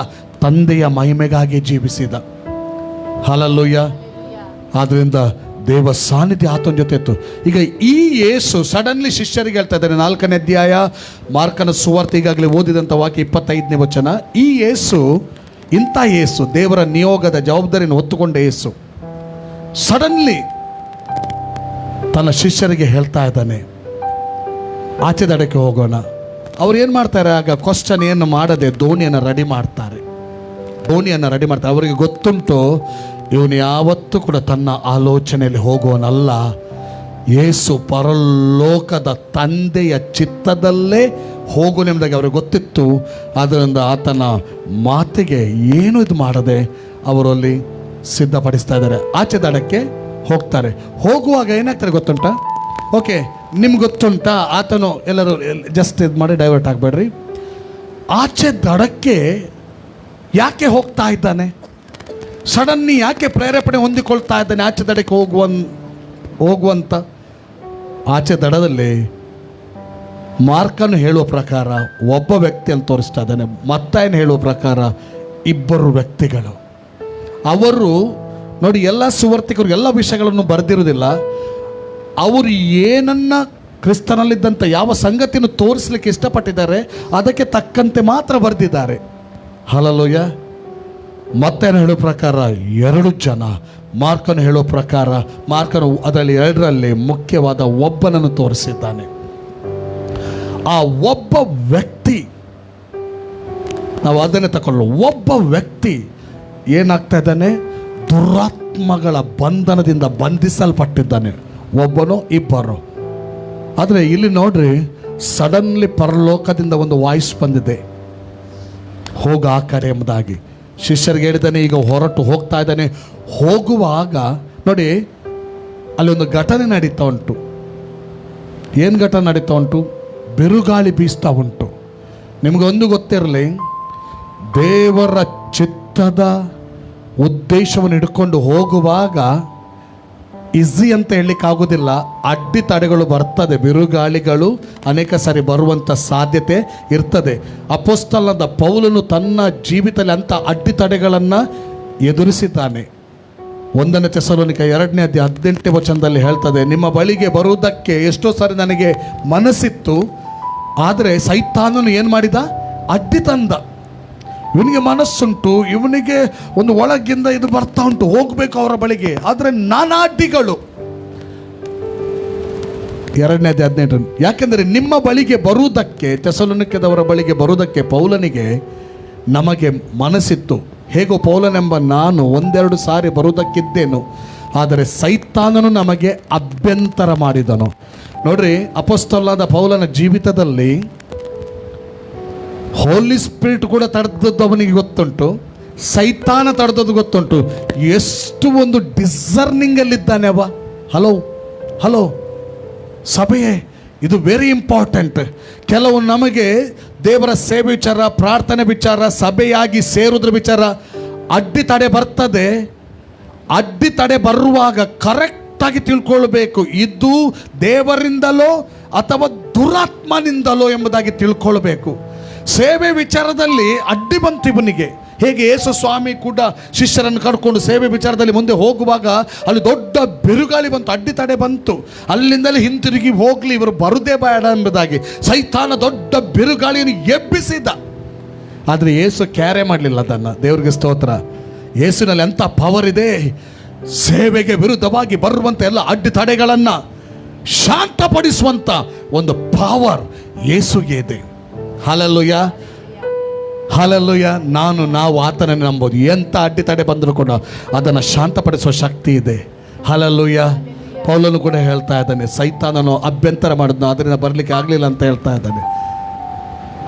ತಂದೆಯ ಮಹಿಮೆಗಾಗಿ ಜೀವಿಸಿದ. ಹಲ್ಲೆಲೂಯಾ. ಆದ್ದರಿಂದ ದೇವ ಸಾನ್ನಿಧ್ಯ ಆತನ ಜೊತೆ ಇತ್ತು. ಈಗ ಈ ಯೇಸು ಸಡನ್ಲಿ ಶಿಷ್ಯರಿಗೆ ಹೇಳ್ತಾ ಇದ್ದಾನೆ, 4ನೇ ಅಧ್ಯಾಯ ಮಾರ್ಕನ ಸುವಾರ್ತೆ, ಈಗಾಗಲೇ ಓದಿದಂಥ ವಾಕ್ಯ 25ನೇ ವಚನ. ಈ ಯೇಸು, ಇಂಥ ಯೇಸು, ದೇವರ ನಿಯೋಗದ ಜವಾಬ್ದಾರಿಯನ್ನು ಹೊತ್ತುಕೊಂಡ ಯೇಸು ಸಡನ್ಲಿ ತನ್ನ ಶಿಷ್ಯರಿಗೆ ಹೇಳ್ತಾ ಇದ್ದಾನೆ, ಆಚೆ ದಡಕ್ಕೆ ಹೋಗೋಣ. ಅವ್ರು ಏನು ಮಾಡ್ತಾರೆ? ಆಗ ಕ್ವಶ್ಚನ್ ಏನು ಮಾಡದೆ ದೋಣಿಯನ್ನು ರೆಡಿ ಮಾಡ್ತಾರೆ. ಅವರಿಗೆ ಗೊತ್ತುಂಟು, ಇವನು ಯಾವತ್ತೂ ಕೂಡ ತನ್ನ ಆಲೋಚನೆಯಲ್ಲಿ ಹೋಗುವನಲ್ಲ. ಯೇಸು ಪರಲೋಕದ ತಂದೆಯ ಚಿತ್ತದಲ್ಲೇ ಹೋಗುನೆಂಬುದಾಗಿ ಅವ್ರಿಗೆ ಗೊತ್ತಿತ್ತು. ಆದ್ದರಿಂದ ಆತನ ಮಾತಿಗೆ ಏನು ಇದು ಮಾಡದೆ ಅವರಲ್ಲಿ ಸಿದ್ಧಪಡಿಸ್ತಾ ಇದ್ದಾರೆ. ಆಚೆ ದಡಕ್ಕೆ ಹೋಗ್ತಾರೆ. ಹೋಗುವಾಗ ಏನಾಗ್ತಾರೆ ಗೊತ್ತುಂಟ? ಓಕೆ, ನಿಮ್ಗೆ ಗೊತ್ತುಂಟ, ಆತನು ಎಲ್ಲರೂ ಜಸ್ಟ್ ಇದು ಮಾಡಿ ಡೈವರ್ಟ್ ಆಗಬೇಡ್ರಿ. ಆಚೆ ದಡಕ್ಕೆ ಯಾಕೆ ಹೋಗ್ತಾ ಇದ್ದಾನೆ? ಸಡನ್ನಿ ಯಾಕೆ ಪ್ರೇರೇಪಣೆ ಹೊಂದಿಕೊಳ್ತಾ ಇದ್ದಾನೆ ಆಚೆ ದಡಕ್ಕೆ ಹೋಗುವಂತ? ಆಚೆ ದಡದಲ್ಲಿ ಮಾರ್ಕನು ಹೇಳುವ ಪ್ರಕಾರ ಒಬ್ಬ ವ್ಯಕ್ತಿಯನ್ನು ತೋರಿಸ್ತಾ ಇದ್ದಾನೆ, ಮತ್ತಾಯನು ಹೇಳುವ ಪ್ರಕಾರ ಇಬ್ಬರು ವ್ಯಕ್ತಿಗಳು. ಅವರು ನೋಡಿ, ಎಲ್ಲ ಸುವಾರ್ತಿಕರು ಎಲ್ಲ ವಿಷಯಗಳನ್ನು ಬರೆದಿರುವುದಿಲ್ಲ. ಅವರು ಏನನ್ನ ಕ್ರಿಸ್ತನಲ್ಲಿದ್ದಂಥ ಯಾವ ಸಂಗತಿಯನ್ನು ತೋರಿಸಲಿಕ್ಕೆ ಇಷ್ಟಪಟ್ಟಿದ್ದಾರೆ ಅದಕ್ಕೆ ತಕ್ಕಂತೆ ಮಾತ್ರ ಬರೆದಿದ್ದಾರೆ. ಹಲ್ಲೆಲೂಯಾ. ಮತ್ತೇನು ಹೇಳೋ ಪ್ರಕಾರ 2 ಜನ. ಮಾರ್ಕನು ಹೇಳೋ ಪ್ರಕಾರ ಮಾರ್ಕನು ಅದರಲ್ಲಿ 2ರಲ್ಲಿ ಮುಖ್ಯವಾದ ಒಬ್ಬನನ್ನು ತೋರಿಸಿದ್ದಾನೆ. ಆ ಒಬ್ಬ ವ್ಯಕ್ತಿ, ನಾವು ಅದನ್ನೇ ತಗೊಳ್ಳೋ, ಒಬ್ಬ ವ್ಯಕ್ತಿ ಏನಾಗ್ತಾ ಇದ್ದಾನೆ? ದುರಾತ್ಮಗಳ ಬಂಧನದಿಂದ ಬಂಧಿಸಲ್ಪಟ್ಟಿದ್ದಾನೆ. ಒಬ್ಬನೋ ಇಬ್ಬರು. ಆದರೆ ಇಲ್ಲಿ ನೋಡ್ರಿ, ಸಡನ್ಲಿ ಪರಲೋಕದಿಂದ ಒಂದು ವಾಯ್ಸ್ ಬಂದಿದೆ, ಹೋಗ ಆ ಕಡೆ ಎಂಬುದಾಗಿ. ಶಿಷ್ಯರಿಗೆ ಹೇಳಿದ್ದಾನೆ, ಈಗ ಹೊರಟು ಹೋಗ್ತಾ ಇದ್ದಾನೆ. ಹೋಗುವಾಗ ನೋಡಿ, ಅಲ್ಲಿ ಒಂದು ಘಟನೆ ನಡೀತಾ ಉಂಟು. ಏನು ಘಟನೆ ನಡೀತಾ ಉಂಟು? ಬಿರುಗಾಳಿ ಬೀಸ್ತಾ ಉಂಟು. ನಿಮಗೊಂದು ಗೊತ್ತಿರಲಿ, ದೇವರ ಚಿತ್ತದ ಉದ್ದೇಶವನ್ನು ಹಿಡ್ಕೊಂಡು ಹೋಗುವಾಗ ಈಸಿ ಅಂತ ಹೇಳಲಿಕ್ಕಾಗೋದಿಲ್ಲ. ಅಡ್ಡಿ ತಡೆಗಳು ಬರ್ತದೆ, ಬಿರುಗಾಳಿಗಳು ಅನೇಕ ಸಾರಿ ಬರುವಂಥ ಸಾಧ್ಯತೆ ಇರ್ತದೆ. ಅಪೊಸ್ತಲನಾದ ಪೌಲನು ತನ್ನ ಜೀವಿತದಲ್ಲಿ ಅಂಥ ಅಡ್ಡಿ ತಡೆಗಳನ್ನು ಎದುರಿಸಿದ್ದಾನೆ. 1ನೇ ಥೆಸಲೋನಿಕ 2ನೇ ಅಧ್ಯಾಯ 18ನೇ ವಚನದಲ್ಲಿ ಹೇಳ್ತದೆ, ನಿಮ್ಮ ಬಳಿಗೆ ಬರುವುದಕ್ಕೆ ಎಷ್ಟೋ ಸಾರಿ ನನಗೆ ಮನಸ್ಸಿತ್ತು, ಆದರೆ ಸೈತಾನನು ಏನು ಮಾಡಿದ? ಅಡ್ಡಿ ತಂದ. ಇವನಿಗೆ ಮನಸ್ಸುಂಟು, ಇವನಿಗೆ ಒಂದು ಒಳಗಿಂದ ಇದು ಬರ್ತಾ ಉಂಟು, ಹೋಗಬೇಕು ಅವರ ಬಳಿಗೆ, ಆದರೆ ನಾನಾ ಅಡ್ಡಿಗಳು. 2ನೇ ಅಧ್ಯಾಯ 18. ಯಾಕೆಂದರೆ ನಿಮ್ಮ ಬಳಿಗೆ ಬರುವುದಕ್ಕೆ, ಥೆಸಲೋನಿಕದವರ ಬಳಿಗೆ ಬರುವುದಕ್ಕೆ ಪೌಲನಿಗೆ ನಮಗೆ ಮನಸ್ಸಿತ್ತು. ಹೇಗೋ ಪೌಲನೆಂಬ ನಾನು 1-2 ಸಾರಿ ಬರುವುದಕ್ಕಿದ್ದೇನು, ಆದರೆ ಸೈತಾನನು ನಮಗೆ ಅಭ್ಯಂತರ ಮಾಡಿದನು. ನೋಡ್ರಿ, ಅಪೊಸ್ತಲನಾದ ಪೌಲನ ಜೀವಿತದಲ್ಲಿ ಹೋಲಿ ಸ್ಪಿರಿಟ್ ಕೂಡ ತಡೆದದ್ದು ಅವನಿಗೆ ಗೊತ್ತುಂಟು, ಸೈತಾನ ತಡೆದದ್ದು ಗೊತ್ತುಂಟು. ಎಷ್ಟು ಒಂದು ಡಿಸರ್ನಿಂಗಲ್ಲಿದ್ದಾನೆ ಅವ. ಹಲೋ ಸಭೆಯೇ, ಇದು ವೆರಿ ಇಂಪಾರ್ಟೆಂಟ್. ಕೆಲವು ನಮಗೆ ದೇವರ ಸೇವೆ ವಿಚಾರ, ಪ್ರಾರ್ಥನೆ ವಿಚಾರ, ಸಭೆಯಾಗಿ ಸೇರುವುದ್ರ ವಿಚಾರ ಅಡ್ಡಿ ತಡೆ ಬರ್ತದೆ. ಅಡ್ಡಿ ತಡೆ ಬರುವಾಗ ಕರೆಕ್ಟಾಗಿ ತಿಳ್ಕೊಳ್ಬೇಕು, ಇದು ದೇವರಿಂದಲೋ ಅಥವಾ ದುರಾತ್ಮನಿಂದಲೋ ಎಂಬುದಾಗಿ ತಿಳ್ಕೊಳ್ಬೇಕು. ಸೇವೆ ವಿಚಾರದಲ್ಲಿ ಅಡ್ಡಿ ಬಂತು ಇವನಿಗೆ. ಹೇಗೆ ಯೇಸು ಸ್ವಾಮಿ ಕೂಡ ಶಿಷ್ಯರನ್ನು ಕರ್ಕೊಂಡು ಸೇವೆ ವಿಚಾರದಲ್ಲಿ ಮುಂದೆ ಹೋಗುವಾಗ ಅಲ್ಲಿ ದೊಡ್ಡ ಬಿರುಗಾಳಿ ಬಂತು, ಅಡ್ಡಿ ತಡೆ ಬಂತು. ಅಲ್ಲಿಂದಲೇ ಹಿಂತಿರುಗಿ ಹೋಗಲಿ, ಇವರು ಬರುದೇ ಬೇಡ ಎಂಬುದಾಗಿ ಸೈತಾನ ದೊಡ್ಡ ಬಿರುಗಾಳಿಯನ್ನು ಎಬ್ಬಿಸಿದ. ಆದರೆ ಯೇಸು ಕ್ಯಾರೆ ಮಾಡಲಿಲ್ಲ ಅದನ್ನು. ದೇವರಿಗೆ ಸ್ತೋತ್ರ. ಯೇಸುನಲ್ಲಿ ಎಂಥ ಪವರ್ ಇದೆ. ಸೇವೆಗೆ ವಿರುದ್ಧವಾಗಿ ಬರುವಂಥ ಎಲ್ಲ ಅಡ್ಡಿ ತಡೆಗಳನ್ನು ಶಾಂತಪಡಿಸುವಂಥ ಒಂದು ಪವರ್ ಯೇಸುಗೆ ಇದೆ. ಹಲ್ಲೆಲೂಯಾ. ನಾವು ಆತನನ್ನು ನಂಬೋದು. ಎಂಥ ಅಡ್ಡಿ ತಡೆ ಬಂದರೂ ಕೂಡ ಅದನ್ನು ಶಾಂತಪಡಿಸುವ ಶಕ್ತಿ ಇದೆ. ಹಲ್ಲೆಲೂಯಾ. ಪೌಲನು ಕೂಡ ಹೇಳ್ತಾ ಇದ್ದಾನೆ, ಸೈತಾನನು ಅಭ್ಯಂತರ ಮಾಡಿದ್ನು, ಅದರಿಂದ ಬರಲಿಕ್ಕೆ ಆಗಲಿಲ್ಲ ಅಂತ ಹೇಳ್ತಾ ಇದ್ದಾನೆ.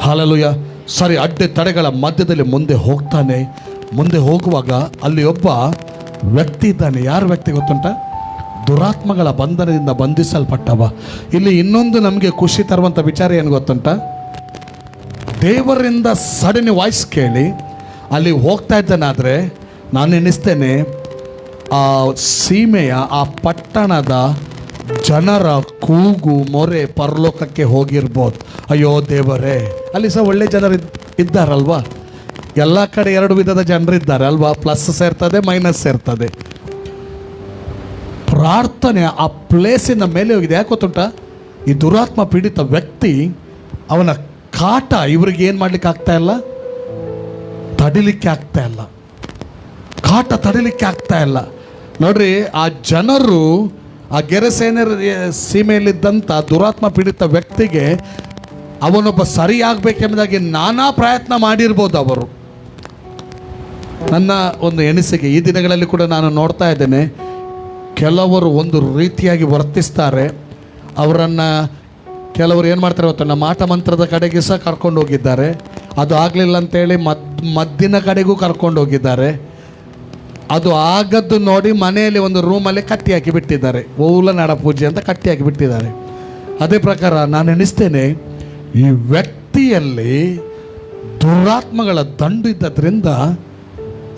ಹಲ್ಲೆಲೂಯಾ. ಸರಿ, ಅಡ್ಡಿ ತಡೆಗಳ ಮಧ್ಯದಲ್ಲಿ ಮುಂದೆ ಹೋಗ್ತಾನೆ. ಮುಂದೆ ಹೋಗುವಾಗ ಅಲ್ಲಿ ಒಬ್ಬ ವ್ಯಕ್ತಿ ಇದ್ದಾನೆ. ಯಾರು ವ್ಯಕ್ತಿ ಗೊತ್ತುಂಟ? ದುರಾತ್ಮಗಳ ಬಂಧನದಿಂದ ಬಂಧಿಸಲ್ಪಟ್ಟವ. ಇಲ್ಲಿ ಇನ್ನೊಂದು ನಮಗೆ ಖುಷಿ ತರುವಂಥ ವಿಚಾರ ಏನು ಗೊತ್ತುಂಟ? ದೇವರಿಂದ ಸಡನ್ ವಾಯ್ಸ್ ಕೇಳಿ ಅಲ್ಲಿ ಹೋಗ್ತಾ ಇದ್ದಾನಾದರೆ ನಾನು ಎಣಿಸ್ತೇನೆ ಆ ಸೀಮೆಯ ಆ ಪಟ್ಟಣದ ಜನರ ಕೂಗು ಮೊರೆ ಪರಲೋಕಕ್ಕೆ ಹೋಗಿರ್ಬೋದು. ಅಯ್ಯೋ ದೇವರೇ, ಅಲ್ಲಿ ಸಹ ಒಳ್ಳೆ ಜನರು ಇದ್ದಾರಲ್ವಾ? ಎಲ್ಲ ಕಡೆ ಎರಡು ವಿಧದ ಜನರಿದ್ದಾರೆ ಅಲ್ವಾ? ಪ್ಲಸ್ ಸೇರ್ತದೆ, ಮೈನಸ್ ಸೇರ್ತದೆ. ಪ್ರಾರ್ಥನೆ ಆ ಪ್ಲೇಸಿನ ಮೇಲೆ ಹೋಗಿದೆ. ಯಾಕೆ ಗೊತ್ತುಂಟ? ಈ ದುರಾತ್ಮ ಪೀಡಿತ ವ್ಯಕ್ತಿ ಅವನ ಕಾಟ ಇವ್ರಿಗೆ ಏನು ಮಾಡ್ಲಿಕ್ಕೆ ಆಗ್ತಾ ಇಲ್ಲ, ತಡಿಲಿಕ್ಕೆ ಆಗ್ತಾ ಇಲ್ಲ. ಕಾಟ ತಡಿಲಿಕ್ಕೆ ಆಗ್ತಾ ಇಲ್ಲ. ನೋಡ್ರಿ, ಆ ಜನರು ಆ ಗೆರಸೇನೆ ಸೀಮೆಯಲ್ಲಿದ್ದಂಥ ದುರಾತ್ಮ ಪೀಡಿತ ವ್ಯಕ್ತಿಗೆ ಅವನೊಬ್ಬ ಸರಿಯಾಗಬೇಕೆಂಬುದಾಗಿ ನಾನಾ ಪ್ರಯತ್ನ ಮಾಡಿರ್ಬೋದು ಅವರು. ನನ್ನ ಒಂದು ಎಣಿಸಿಕೆ ಈ ದಿನಗಳಲ್ಲಿ ಕೂಡ ನಾನು ನೋಡ್ತಾ ಇದ್ದೇನೆ, ಕೆಲವರು ಒಂದು ರೀತಿಯಾಗಿ ವರ್ತಿಸ್ತಾರೆ. ಅವರನ್ನು ಕೆಲವರು ಏನು ಮಾಡ್ತಾರೆ ಗೊತ್ತಾ, ಮಾಟ ಮಂತ್ರದ ಕಡೆಗೆ ಸಹ ಕರ್ಕೊಂಡು ಹೋಗಿದ್ದಾರೆ. ಅದು ಆಗಲಿಲ್ಲ ಅಂತೇಳಿ ಮದ್ದಿನ ಕಡೆಗೂ ಕರ್ಕೊಂಡು ಹೋಗಿದ್ದಾರೆ. ಅದು ಆಗದ್ದು ನೋಡಿ ಮನೆಯಲ್ಲಿ ಒಂದು ರೂಮಲ್ಲಿ ಕಟ್ಟಿ ಹಾಕಿ ಬಿಟ್ಟಿದ್ದಾರೆ. ಓಲನಾಡ ಪೂಜೆ ಅಂತ ಕಟ್ಟಿ ಹಾಕಿ ಬಿಟ್ಟಿದ್ದಾರೆ. ಅದೇ ಪ್ರಕಾರ ನಾನು ಎಣಿಸ್ತೇನೆ, ಈ ವ್ಯಕ್ತಿಯಲ್ಲಿ ದುರಾತ್ಮಗಳ ದಂಡು ಇದ್ದದ್ರಿಂದ